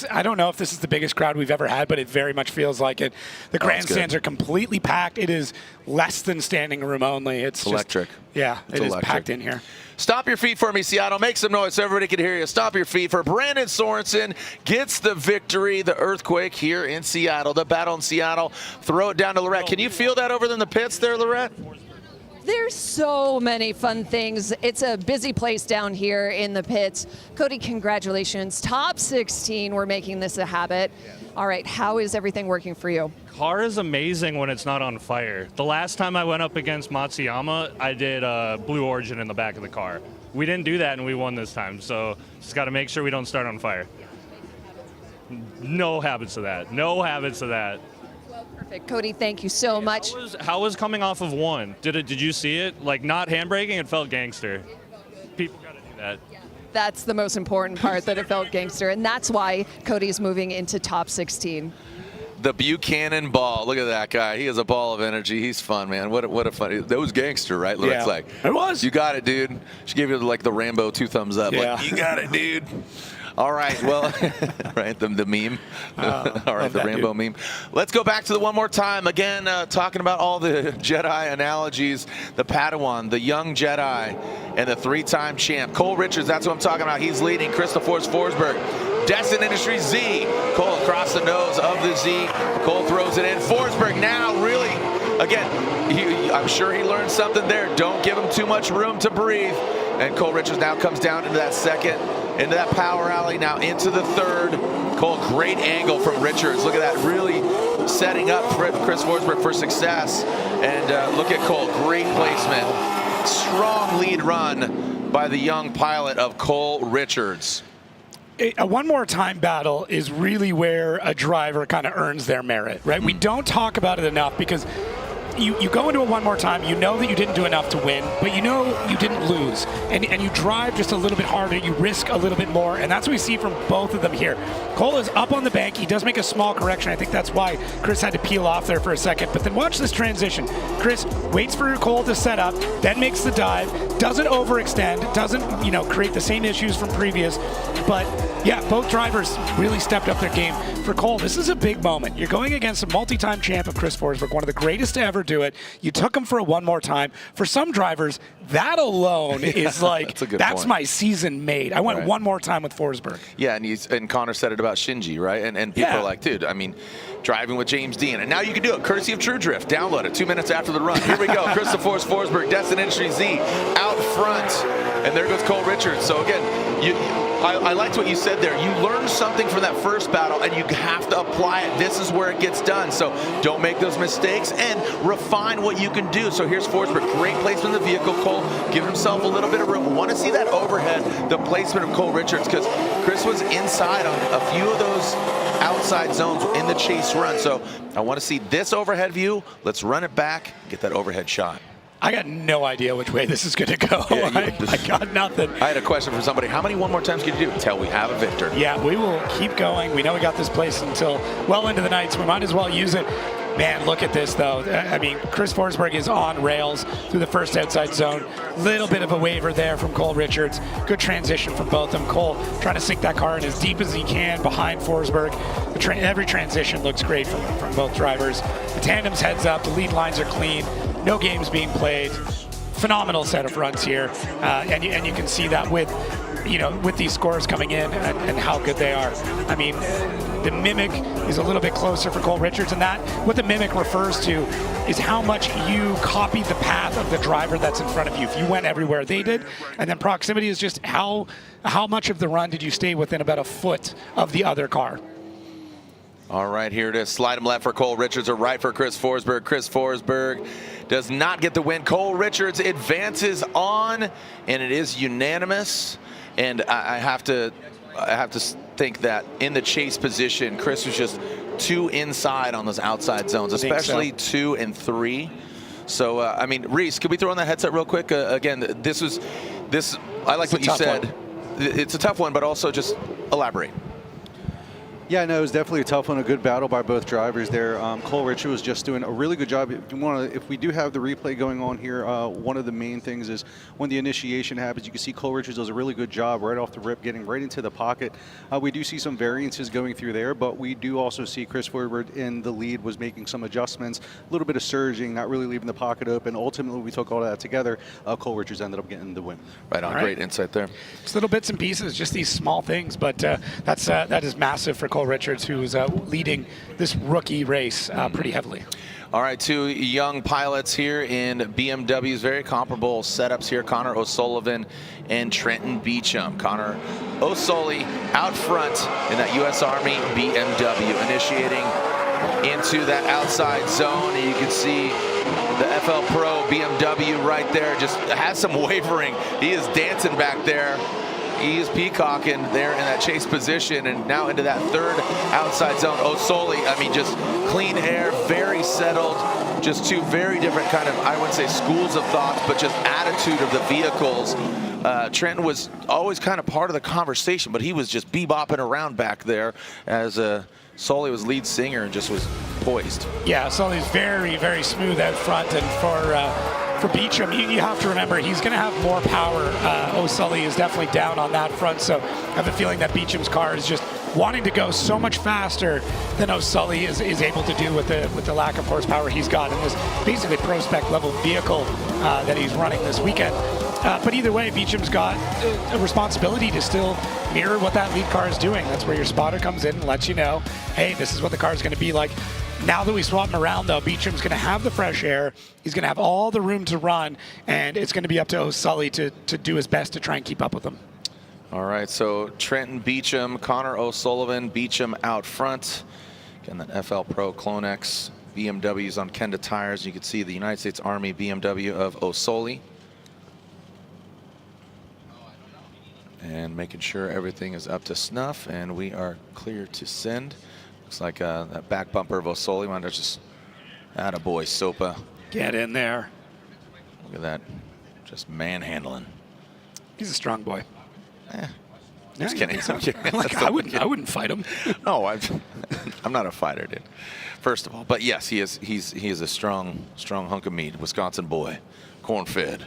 I don't know if this is the biggest crowd we've ever had, but it very much feels like it. The grandstands are completely packed. It is less than standing room only. It's electric. It is packed in here. Stomp your feet for me, Seattle. Make some noise so everybody can hear you. Stomp your feet for Brandon Sorensen. Gets the victory, the earthquake here in Seattle. The battle in Seattle. Throw it down to Lorette. Can you feel that over in the pits there, Lorette? There's so many fun things. It's a busy place down here in the pits. Cody, congratulations. Top 16, we're making this a habit. All right, how is everything working for you? Car is amazing when it's not on fire. The last time I went up against Matsuyama, I did Blue Origin in the back of the car. We didn't do that and we won this time, so just got to make sure we don't start on fire. No habits of that. No habits of that. Perfect. Cody, thank you so much. How was coming off of one? Did you see it? Like, not handbraking, it felt gangster. People got to do that. That's the most important part, that it felt gangster, and that's why Cody's moving into top 16. The Buchanan ball. Look at that guy. He has a ball of energy. He's fun, man. What a funny. That was gangster, right? Lorette's like, it was. You got it, dude. She gave you like the Rambo 2 thumbs up. Yeah. Like, you got it, dude. All right, well, right, the meme. All right, the rainbow meme. Let's go back to the one more time. Again, talking about all the Jedi analogies, the Padawan, the young Jedi, and the 3-time champ. Cole Richards, that's what I'm talking about. He's leading. Christopher Forsberg. Destin Industries Z. Cole across the nose of the Z. Cole throws it in. Forsberg now really, again, I'm sure he learned something there. Don't give him too much room to breathe. And Cole Richards now comes down into that second, into that power alley, now into the third. Cole, great angle from Richards. Look at that, really setting up Chris Forsberg for success. And look at Cole, great placement. Strong lead run by the young pilot of Cole Richards. A one more time battle is really where a driver kind of earns their merit, right? We don't talk about it enough because you go into a one more time, you know that you didn't do enough to win, but you know you didn't lose. And you drive just a little bit harder, you risk a little bit more, and that's what we see from both of them here. Cole is up on the bank, he does make a small correction. I think that's why Chris had to peel off there for a second. But then watch this transition. Chris waits for Cole to set up, then makes the dive, doesn't overextend, doesn't create the same issues from previous. But yeah, both drivers really stepped up their game. For Cole, this is a big moment. You're going against a multi-time champ of Chris Forsberg, one of the greatest to ever do it. You took him for a one more time. For some drivers, that alone is like, that's my season made. I went one more time with Forsberg. Yeah, and Connor said it about Shinji, right? And people are like, dude, I mean, driving with James Dean. And now you can do it, courtesy of True Drift. Download it 2 minutes after the run. Here we go. Christopher Forsberg, Destin Industries Z, out front. And there goes Cole Richards. So again, I liked what you said there. You learned something from that first battle, and you have to apply it. This is where it gets done. So don't make those mistakes and refine what you can do. So here's Forsberg. Great placement of the vehicle. Cole, give himself a little bit of room. Want to see that overhead, the placement of Cole Richards, because Chris was inside on a few of those outside zones in the chase run. So I want to see this overhead view. Let's run it back, get that overhead shot. I got no idea which way this is going to go. Yeah, I got nothing. I had a question from somebody. How many one more times can you do until we have a victor? Yeah, we will keep going. We know we got this place until well into the night, so we might as well use it. Man, look at this, though. I mean, Chris Forsberg is on rails through the first outside zone. Little bit of a waiver there from Cole Richards. Good transition from both of them. Cole trying to sink that car in as deep as he can behind Forsberg. Every transition looks great from both drivers. The tandem's heads up. The lead lines are clean. No games being played. Phenomenal set of runs here, and you can see that with these scores coming in and how good they are. I mean, the mimic is a little bit closer for Cole Richards, and that what the mimic refers to is how much you copied the path of the driver that's in front of you. If you went everywhere they did, and then proximity is just how much of the run did you stay within about a foot of the other car. All right, here it is. Slide him left for Cole Richards or right for Chris Forsberg. Chris Forsberg does not get the win. Cole Richards advances on, and it is unanimous. And I have to think that in the chase position, Chris was just too inside on those outside zones, especially 2 and 3. So, I mean, Reese, could we throw on that headset real quick? Again, I like what you said. It's a tough one, but also just elaborate. Yeah, no, it was definitely a tough one, a good battle by both drivers there. Cole Richards was just doing a really good job. If we do have the replay going on here, one of the main things is when the initiation happens, you can see Cole Richards does a really good job right off the rip, getting right into the pocket. We do see some variances going through there, but we do also see Chris Forsberg in the lead was making some adjustments, a little bit of surging, not really leaving the pocket open. Ultimately, we took all that together. Cole Richards ended up getting the win. Right on, great insight there. Just little bits and pieces, just these small things, but that is massive for Cole Richards, who is leading this rookie race pretty heavily. All right, 2 young pilots here in BMW's very comparable setups here, Connor O'Sullivan and Trenton Beecham. Connor O'Sully out front in that U.S. Army BMW, initiating into that outside zone. And you can see the FL Pro BMW right there, just has some wavering. He is dancing back there. He is peacocking there in that chase position, and now into that third outside zone. O'Sully, I mean, just clean air, very settled, just 2 very different kind of, I wouldn't say schools of thoughts, but just attitude of the vehicles. Trenton was always kind of part of the conversation, but he was just bebopping around back there as Sully was lead singer and just was poised. Yeah, Sully's very, very smooth out front, and for Beecham, you have to remember he's going to have more power. O'Sully is definitely down on that front, so I have a feeling that Beecham's car is just wanting to go so much faster than O'Sully is able to do with the lack of horsepower he's got in this basically pro-spec level vehicle that he's running this weekend. But either way, Beecham's got a responsibility to still mirror what that lead car is doing. That's where your spotter comes in and lets you know, hey, this is what the car is going to be like. Now that we swap him around, though, Beecham's going to have the fresh air. He's going to have all the room to run, and it's going to be up to O'Sully to do his best to try and keep up with him. All right, so Trenton Beecham, Connor O'Sullivan, Beecham out front. Again, that FL Pro Clonex BMWs on Kenda tires. You can see the United States Army BMW of O'Sully. And making sure everything is up to snuff, and we are clear to send. Looks like that back bumper of O'Sully might have just, attaboy, Sopa. Get in there. Look at that, just manhandling. He's a strong boy. Just kidding. I'm kidding. Like, I wouldn't fight him. No, I'm not a fighter, dude. First of all, but yes, he is a strong hunk of meat. Wisconsin boy, corn-fed,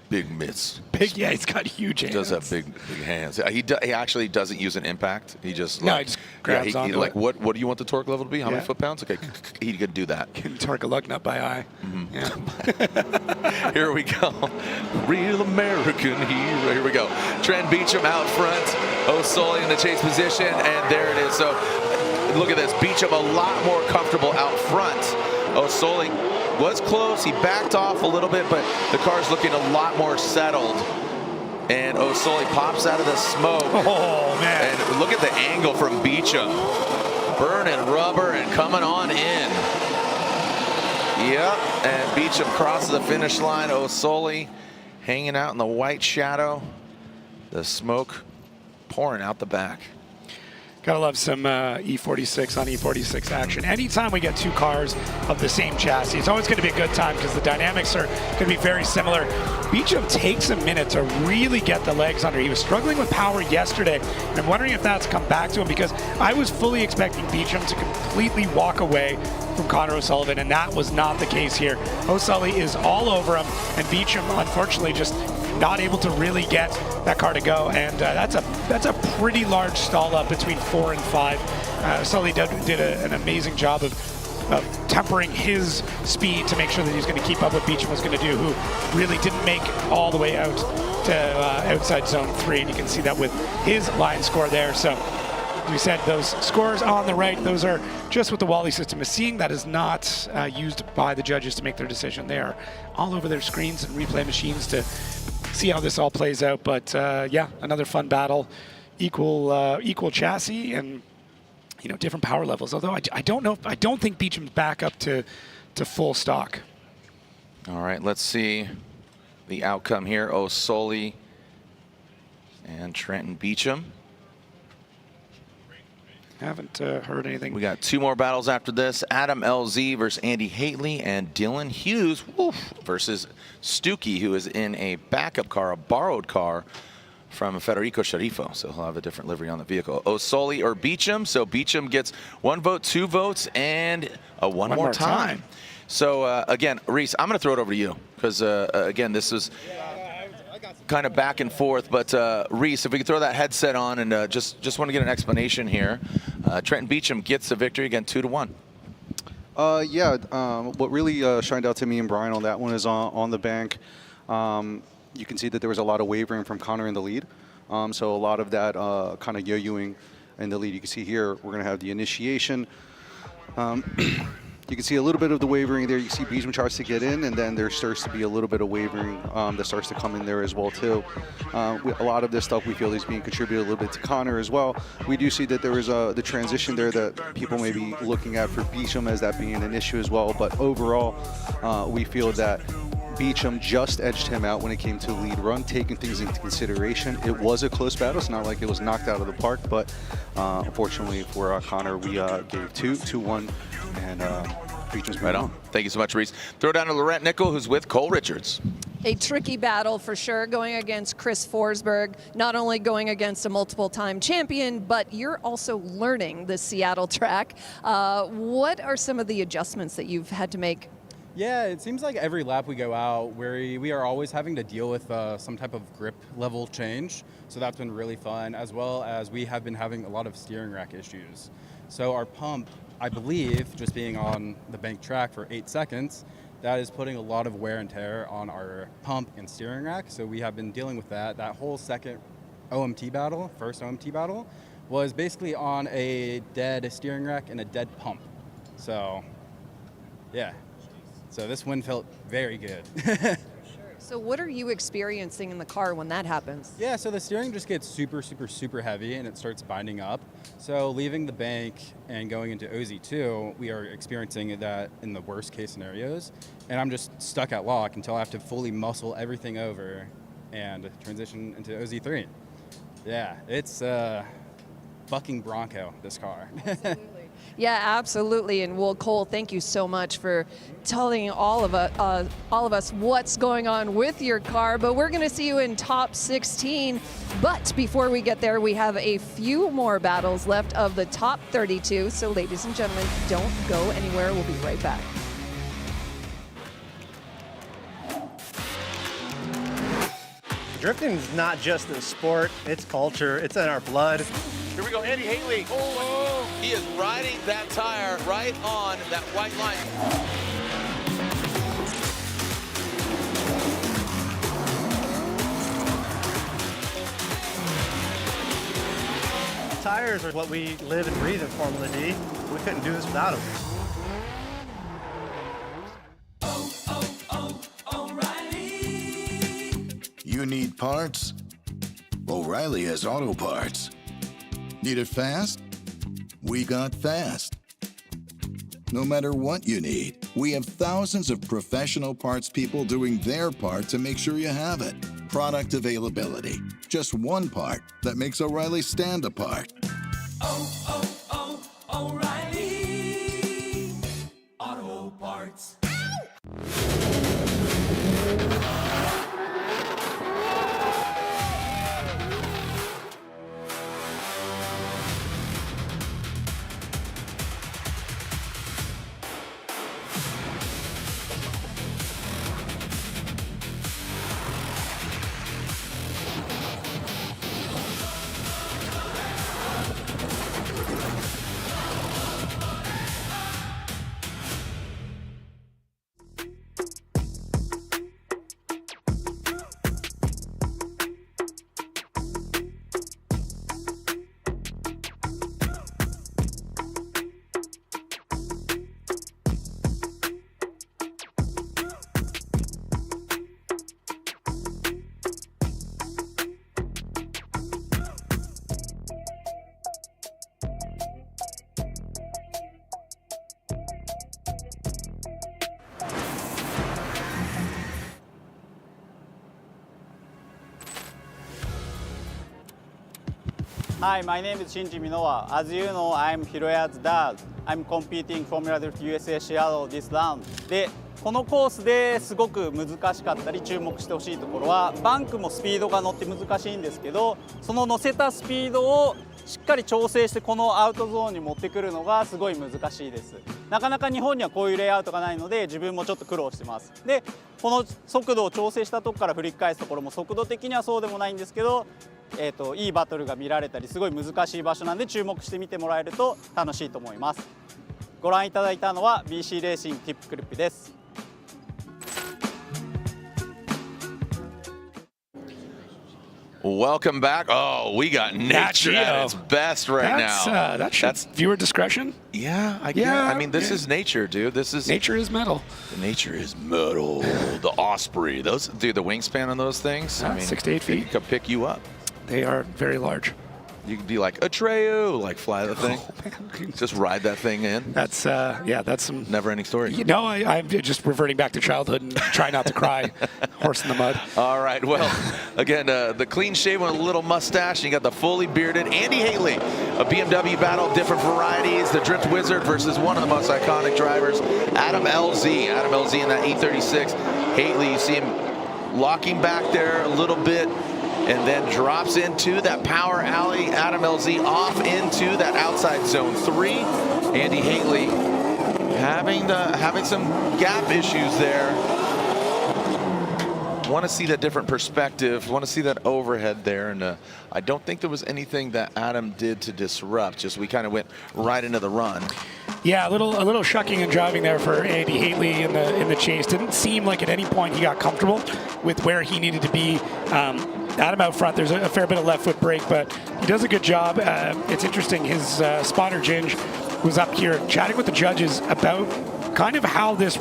big mitts. Yeah, he's got huge hands. He does have big hands. He actually doesn't use an impact. He just he just grabs onto like it. what do you want the torque level to be? How many Yeah. foot-pounds? Okay, he could do that. Torque a lug nut by eye. Yeah. Here we go. Real American hero. Here we go. Trent Beecham out front. O'Sully in the chase position, and there it is. So look at this. Beecham a lot more comfortable out front. O'Sully was close. He backed off a little bit, but the car's looking a lot more settled. And O'Sully pops out of the smoke. Oh, man. And look at the angle from Beecham. Burning rubber and coming on in. Yep, and Beecham crosses the finish line. O'Sully hanging out in the white shadow. The smoke pouring out the back. Gotta love some E46 on E46 action. Anytime we get two cars of the same chassis, it's always going to be a good time because the dynamics are going to be very similar. Beecham takes a minute to really get the legs under. He was struggling with power yesterday, and I'm wondering if that's come back to him because I was fully expecting Beecham to completely walk away from Connor O'Sullivan, and that was not the case here. O'Sully is all over him, and Beecham, unfortunately, just not able to really get that car to go, and that's a pretty large stall up between 4 and 5. Sully did an amazing job of tempering his speed to make sure that he was going to keep up what Beecham was going to do, who really didn't make all the way out to outside zone 3, and you can see that with his line score there. So as we said, those scores on the right, those are just what the Wally system is seeing. That is not used by the judges to make their decision. They are all over their screens and replay machines to see how this all plays out. But yeah, another fun battle, equal chassis, and different power levels. Although I don't think Beecham's back up to full stock. All right, let's see the outcome here. O'Sully and Trenton Beecham. Haven't heard anything. We got two more battles after this. Adam LZ versus Andy Haitley, and Dylan Hughes versus Stuckey, who is in a backup car, a borrowed car from Federico Sharifo. So he'll have a different livery on the vehicle. O'Sully or Beecham. So Beecham gets 1 vote, 2 votes, and a one more time. So again, Reese, I'm going to throw it over to you because again, this is kind of back and forth, but Reese, if we could throw that headset on and just want to get an explanation here. Trenton Beecham gets the victory again, 2-1. Yeah, what really shined out to me and Brian on that one is on the bank. You can see that there was a lot of wavering from Connor in the lead. So a lot of that kind of yo-yoing in the lead. You can see here, we're going to have the initiation. You can see a little bit of the wavering there. You see Beecham tries to get in, and then there starts to be a little bit of wavering that starts to come in there as well, too. A lot of this stuff we feel is being contributed a little bit to Connor as well. We do see that there was the transition there that people may be looking at for Beecham as that being an issue as well. But overall, we feel that Beecham just edged him out when it came to lead run, taking things into consideration. It was a close battle. It's not like it was knocked out of the park, but unfortunately for Connor, we gave 2-1, and Beecham's right on. Thank you so much, Reese. Throw down to Laurent Nickel, who's with Cole Richards. A tricky battle for sure, going against Chris Forsberg, not only going against a multiple-time champion, but you're also learning the Seattle track. What are some of the adjustments that you've had to make? Yeah, it seems like every lap we go out, we are always having to deal with some type of grip level change. So that's been really fun, as well as we have been having a lot of steering rack issues. So our pump, I believe, just being on the bank track for 8 seconds, that is putting a lot of wear and tear on our pump and steering rack. So we have been dealing with that. That whole second OMT battle, first OMT battle, was basically on a dead steering rack and a dead pump. So, yeah. So this win felt very good. So what are you experiencing in the car when that happens? Yeah, so the steering just gets super, super, super heavy and it starts binding up. So leaving the bank and going into OZ2, we are experiencing that in the worst case scenarios. And I'm just stuck at lock until I have to fully muscle everything over and transition into OZ3. Yeah, it's fucking Bronco, this car. Yeah, absolutely. And well, Cole, thank you so much for telling all of us what's going on with your car. But we're going to see you in top 16. But before we get there, we have a few more battles left of the top 32. So ladies and gentlemen, don't go anywhere. We'll be right back. it. Drifting is not just a sport, it's culture, it's in our blood. Here we go, Andy Haley. Oh, he is riding that tire right on that white line. Tires are what we live and breathe in Formula D. We couldn't do this without them. You need parts? O'Reilly has auto parts. Need it fast? We got fast. No matter what you need, we have thousands of professional parts people doing their part to make sure you have it. Product availability. Just one part that makes O'Reilly stand apart. O'Reilly Auto Parts. Hi, my name is Shinji Minowa. As you know, I'm Hiroya's dad. I'm competing Formula Drift USA Seattle this round. で、このコースですごく難しかったり注目してほしいところは、バンクもスピードが乗って難しいんですけど、その乗せたスピードをしっかり調整してこのアウトゾーンに持ってくるのがすごい難しいです。なかなか日本にはこういうレイアウトがないので自分もちょっと苦労してます。で、この速度を調整したとこから振り返すところも速度的にはそうでもないんですけど、いいバトルが見られたりすごい難しい場所なんで注目して見てもらえると楽しいと思います。ご覧いただいたのは BC レーシングティップクリップです。Welcome back. Oh, we got nature at its best right now. That's viewer discretion. Yeah, I guess. I mean, this is nature, dude. This is nature is metal. Nature is metal. The Osprey. Those, dude, the wingspan on those things. I mean, 6 to 8 feet. They could pick you up. They are very large. You could be like Atreyu, like fly the thing. Just ride that thing in. That's yeah, that's some never-ending story. You know, I'm just reverting back to childhood and try not to cry. Horse in the mud. All right, well, again, the clean shave with a little mustache. You got the fully bearded Andy Haley, a BMW battle, different varieties. The Drift Wizard versus one of the most iconic drivers, Adam LZ. Adam LZ in that E36. Haley, you see him locking back there a little bit, and then drops into that power alley. Adam LZ off into that outside zone 3. Andy Haley having some gap issues there. Want to see that different perspective. Want to see that overhead there, and I don't think there was anything that Adam did to disrupt. Just we kind of went right into the run. Yeah, a little shucking and driving there for Andy Haley in the chase. Didn't seem like at any point he got comfortable with where he needed to be. Adam out front, there's a fair bit of left foot brake, but he does a good job. It's interesting, his spotter Ginge was up here chatting with the judges about kind of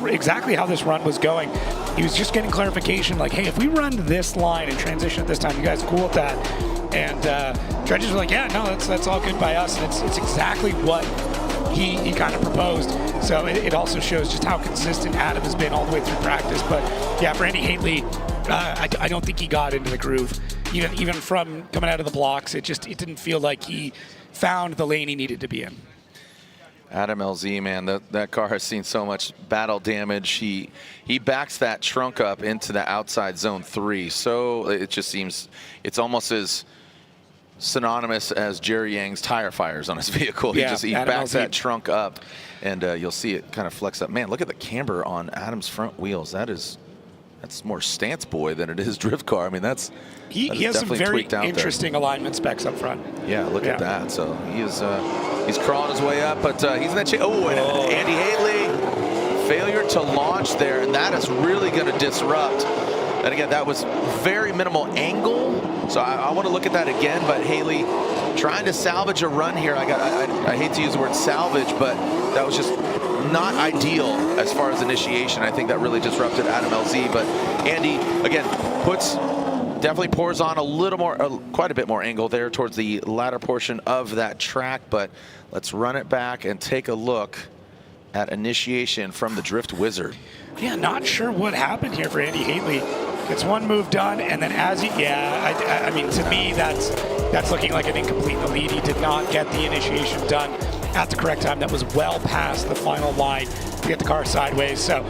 exactly how this run was going. He was just getting clarification, like, hey, if we run this line and transition at this time, you guys cool with that? And judges were like, yeah, no, that's all good by us. And it's exactly what he kind of proposed. So it also shows just how consistent Adam has been all the way through practice. But yeah, for Andy Haley, I don't think he got into the groove. Even from coming out of the blocks, it didn't feel like he found the lane he needed to be in. Adam LZ, man, that car has seen so much battle damage. He backs that trunk up into the outside zone 3. So it just seems it's almost as synonymous as Jerry Yang's tire fires on his vehicle. Yeah, he backs that trunk up, and you'll see it kind of flex up. Man, look at the camber on Adam's front wheels. That's more stance boy than it is drift car. I mean, he has some very interesting alignment specs up front. Yeah, look at that. So he's crawling his way up, but he's in that chase. Oh, and Andy Haley, failure to launch there, and that is really going to disrupt. And again, that was very minimal angle. So I want to look at that again, but Haley trying to salvage a run here. I hate to use the word salvage, but that was just not ideal as far as initiation. I think that really disrupted Adam LZ, but Andy, again, definitely pours on a little more, quite a bit more angle there towards the latter portion of that track, but let's run it back and take a look at initiation from the Drift Wizard. Yeah, not sure what happened here for Andy Haley. Gets one move done, and then I mean, to me, that's looking like an incomplete in the lead. He did not get the initiation done at the correct time. That was well past the final line to get the car sideways. So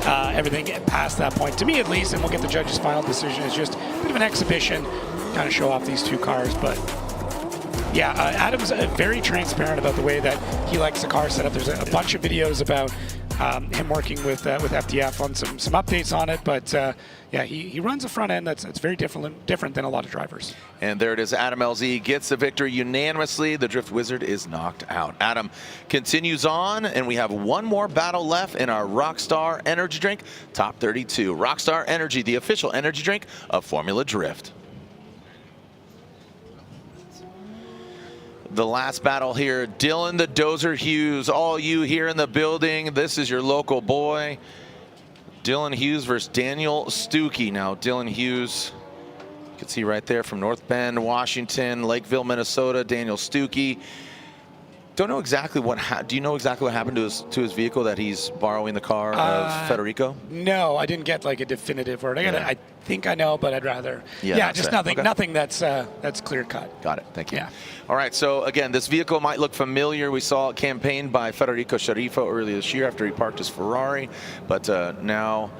everything past that point, to me at least, and we'll get the judge's final decision, is just a bit of an exhibition, kind of show off these two cars. But yeah, Adam's very transparent about the way that he likes the car setup. There's a bunch of videos about him working with FDF on some updates on it, but yeah, he runs a front end that's very different than a lot of drivers. And there it is. Adam LZ gets the victory unanimously. The Drift Wizard is knocked out. Adam continues on, and we have one more battle left in our Rockstar Energy Drink Top 32. Rockstar Energy, the official energy drink of Formula Drift. The last battle here, Dylan the Dozer Hughes. All you here in the building, this is your local boy. Dylan Hughes versus Daniel Stuckey. Now, Dylan Hughes, you can see right there from North Bend, Washington, Lakeville, Minnesota. Daniel Stuckey. Don't know exactly do you know exactly what happened to his vehicle that he's borrowing the car of Federico? No, I didn't get like a definitive word. I think I know, but I'd rather. Yeah, just nothing. Okay. Nothing that's clear cut. Got it. Thank you. Yeah. All right. So again, this vehicle might look familiar. We saw it campaigned by Federico Sharifo earlier this year after he parked his Ferrari, but now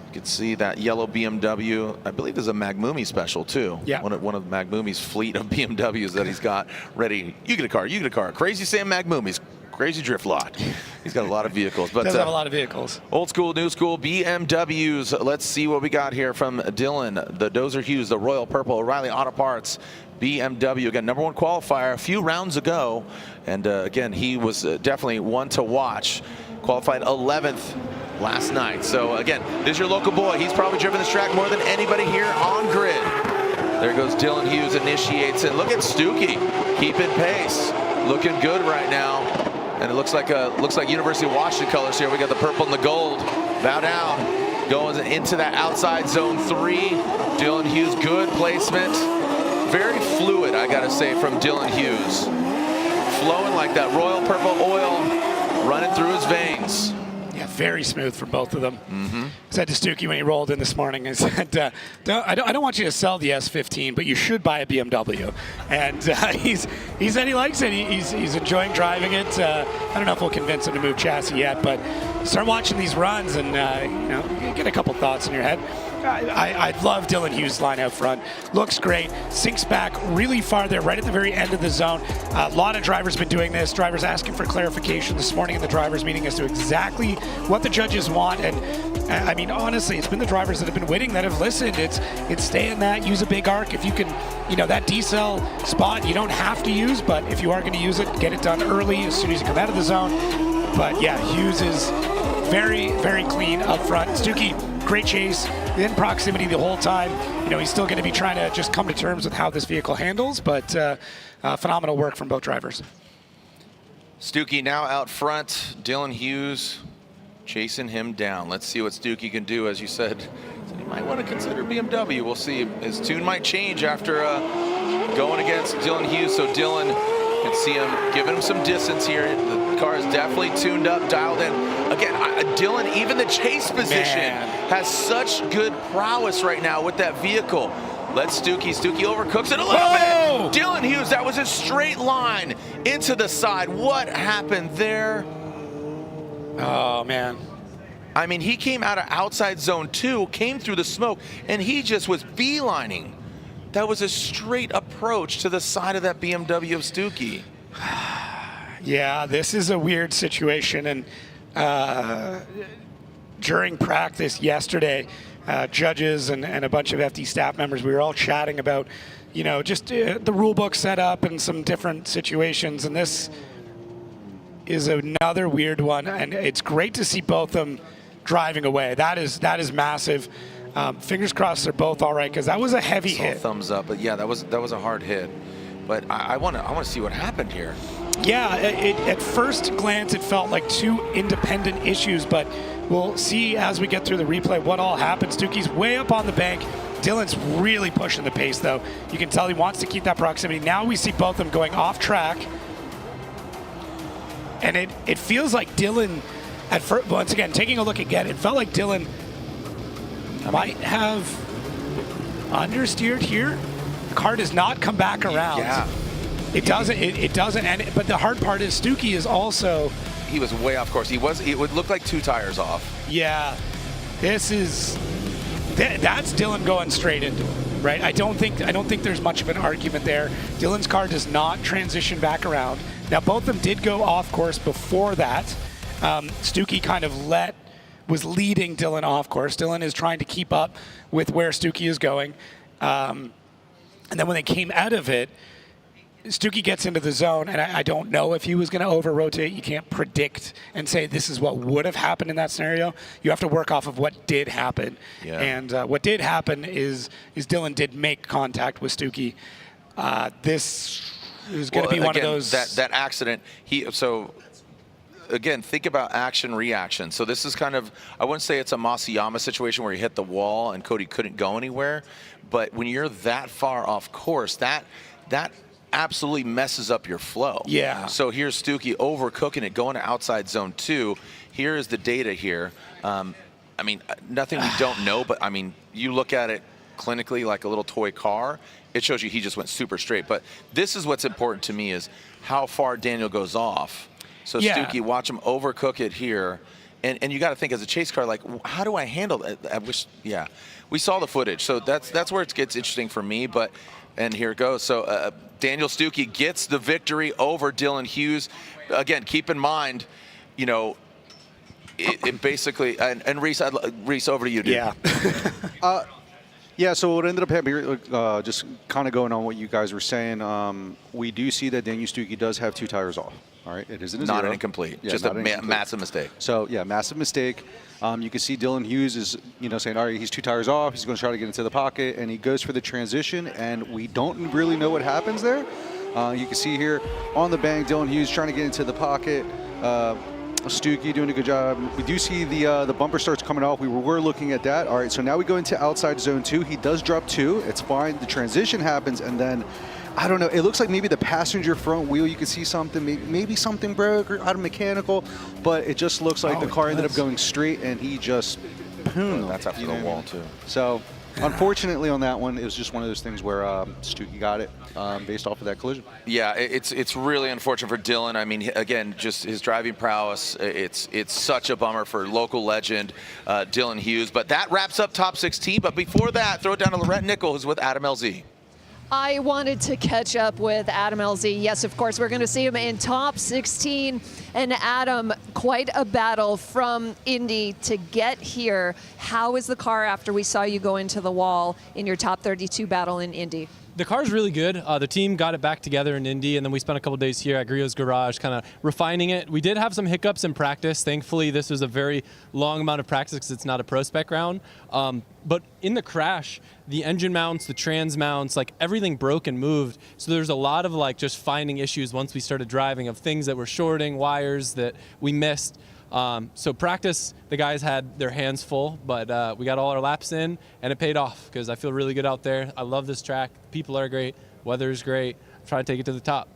you can see that yellow BMW. I believe there's a Magmumi special too. Yeah. One of Magmumi's fleet of BMWs that he's got ready. You get a car. You get a car. Crazy Sam Magmumi's crazy drift lot. He's got a lot of vehicles. But does have a lot of vehicles. Old school, new school BMWs. Let's see what we got here from Dylan, the Dozer Hughes, the Royal Purple, O'Reilly Auto Parts, BMW. Again, #1 qualifier a few rounds ago. And again, he was definitely one to watch. Qualified 11th last night. So again, this is your local boy. He's probably driven this track more than anybody here on grid. There goes Dylan Hughes, initiates it. Look at Stuckey, keeping pace, looking good right now. And it looks like University of Washington colors here. We got the purple and the gold. Bow down, going into that outside zone 3. Dylan Hughes, good placement. Very fluid, I gotta say, from Dylan Hughes. Flowing like that royal purple oil running through his veins. Yeah, very smooth for both of them. Mm-hmm. I said to Stuckey when he rolled in this morning, I said, I don't want you to sell the S15, but you should buy a BMW. And he said he likes it. He's enjoying driving it. I don't know if we'll convince him to move chassis yet, but start watching these runs and you get a couple thoughts in your head. I love Dylan Hughes' line out front. Looks great. Sinks back really far there, right at the very end of the zone. A lot of drivers been doing this. Drivers asking for clarification this morning in the drivers' meeting as to exactly what the judges want. And I mean, honestly, it's been the drivers that have been winning that have listened. It's stay in that, use a big arc. If you can, that decel spot you don't have to use, but if you are going to use it, get it done early as soon as you come out of the zone. But yeah, Hughes is very, very clean up front. Stuckey, great chase, in proximity the whole time. He's still going to be trying to just come to terms with how this vehicle handles, but phenomenal work from both drivers. Stuckey now out front. Dylan Hughes chasing him down. Let's see what Stuckey can do. As you said, he might want to consider BMW. We'll see. His tune might change after going against Dylan Hughes. So Dylan can see him giving him some distance here. The car is definitely tuned up, dialed in. Again, Dylan, even the chase position has such good prowess right now with that vehicle. Let's Stuckey overcooks it a little bit. Dylan Hughes, that was a straight line into the side. What happened there? Oh, man. I mean, he came out of outside zone 2, came through the smoke, and he just was beelining. That was a straight approach to the side of that BMW of Stuckey. Yeah, this is a weird situation. And during practice yesterday, judges and a bunch of FD staff members, we were all chatting about, just the rule book setup and some different situations. And this is another weird one. And it's great to see both of them driving away. That is massive. Fingers crossed they're both all right, because that was a heavy hit. Thumbs up, but yeah, that was a hard hit. But I want to see what happened here. Yeah, at first glance it felt like two independent issues, but we'll see as we get through the replay what all happens. Stuckey's way up on the bank. Dylan's really pushing the pace, though. You can tell he wants to keep that proximity. Now we see both of them going off track, and it feels like Dylan, at first, once again, taking a look again, it felt like Dylan might have understeered here. The car does not come back around. Yeah. It doesn't. But the hard part is Stuckey is also. He was way off course. It would look like 2 tires off. Yeah. That's Dylan going straight into it, right? I don't think there's much of an argument there. Dylan's car does not transition back around. Now both of them did go off course before that. Stuckey kind of was leading Dylan off course. Dylan is trying to keep up with where Stuckey is going. And then when they came out of it, Stuckey gets into the zone, and I don't know if he was going to over-rotate. You can't predict and say this is what would have happened in that scenario. You have to work off of what did happen. Yeah. And what did happen is Dylan did make contact with Stuckey. This is going to be one of those. That accident, again, think about action reaction. So this is kind of, I wouldn't say it's a Masayama situation where he hit the wall and Cody couldn't go anywhere, but when you're that far off course, that absolutely messes up your flow. Yeah. So here's Stuckey overcooking it, going to outside zone 2. Here is the data here. I mean, nothing we don't know, but I mean, you look at it clinically like a little toy car, it shows you he just went super straight. But this is what's important to me is how far Daniel goes off. So Stuckey, watch him overcook it here. And you got to think as a chase car, like, how do I handle it? We saw the footage. So that's where it gets interesting for me. And here it goes. So Daniel Stuckey gets the victory over Dylan Hughes. Again, keep in mind, it basically, and Reese, over to you, dude. Yeah. Yeah, so what ended up happening, just kind of going on what you guys were saying, we do see that Daniel Stuckey does have 2 tires off. All right, it isn't a not zero. an incomplete, Yeah, just a massive mistake. So yeah, massive mistake. You can see Dylan Hughes is, saying, all right, he's 2 tires off. He's going to try to get into the pocket, and he goes for the transition, and we don't really know what happens there. You can see here on the bank, Dylan Hughes trying to get into the pocket. Stuckey doing a good job. We do see the bumper starts coming off. We were looking at that. All right, so now we go into outside zone 2. He does drop 2. It's fine. The transition happens, and then I don't know. It looks like maybe the passenger front wheel, you could see something, maybe something broke or out of mechanical, but it just looks like the car ended up going straight and he just boom. That's after the wall too. So unfortunately on that one, it was just one of those things where Stuckey got it based off of that collision. Yeah, it's really unfortunate for Dylan. I mean, again, just his driving prowess. It's such a bummer for local legend Dylan Hughes. But that wraps up top 16. But before that, throw it down to Lorette Nickel, who's with Adam LZ. I wanted to catch up with Adam LZ. Yes, of course, we're going to see him in top 16. And Adam, quite a battle from Indy to get here. How is the car after we saw you go into the wall in your top 32 battle in Indy? The car's really good. The team got it back together in Indy, and then we spent a couple days here at Grillo's garage kind of refining it. We did have some hiccups in practice. Thankfully, this was a very long amount of practice because it's not a pro spec round. But in the crash, the engine mounts, the trans mounts, like everything broke and moved. So there's a lot of like just finding issues once we started driving of things that were shorting, wires that we missed. So practice, the guys had their hands full, but we got all our laps in, and it paid off because I feel really good out there. I love this track. People are great. Weather's great. I'm trying to take it to the top.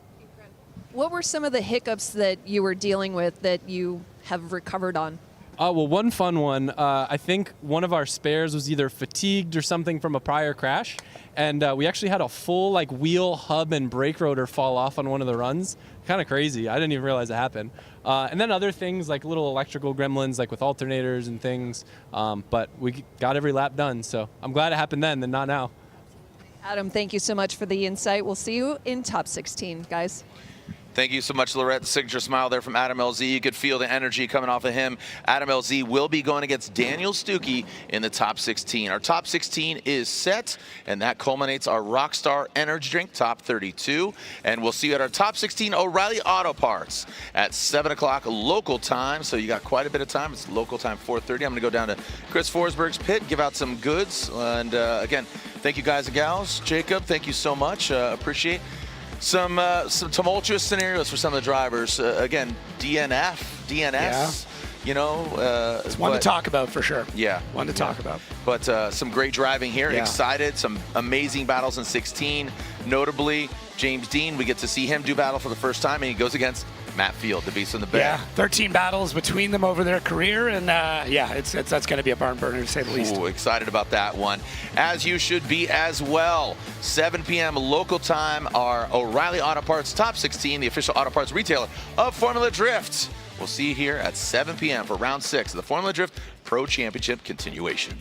What were some of the hiccups that you were dealing with that you have recovered on? Well, one fun one, I think one of our spares was either fatigued or something from a prior crash, and we actually had a full like wheel, hub, and brake rotor fall off on one of the runs. Kind of crazy. I didn't even realize it happened. And then other things like little electrical gremlins, like with alternators and things. But we got every lap done, so I'm glad it happened then, not now. Adam, thank you so much for the insight. We'll see you in top 16, guys. Thank you so much, Lorette. The signature smile there from Adam LZ. You could feel the energy coming off of him. Adam LZ will be going against Daniel Stuckey in the top 16. Our top 16 is set, and that culminates our Rockstar Energy Drink top 32. And we'll see you at our top 16 O'Reilly Auto Parts at 7 o'clock local time. So you got quite a bit of time. It's local time, 4:30. I'm going to go down to Chris Forsberg's pit, give out some goods. And again, thank you guys and gals. Jacob, thank you so much. Appreciate some tumultuous scenarios for some of the drivers. Again, DNS, Yeah. you know. It's one to talk about for sure. Yeah. One to talk about. But some great driving here. Yeah. Excited. Some amazing battles in 16. Notably, James Dean, we get to see him do battle for the first time, and he goes against Matt Field, the beast in the bay. Yeah, 13 battles between them over their career, and yeah, that's going to be a barn burner to say the least. Ooh, excited about that one, as you should be as well. 7 p.m. local time, our O'Reilly Auto Parts Top 16, the official auto parts retailer of Formula Drift. We'll see you here at 7 p.m. for round 6 of the Formula Drift Pro Championship continuation.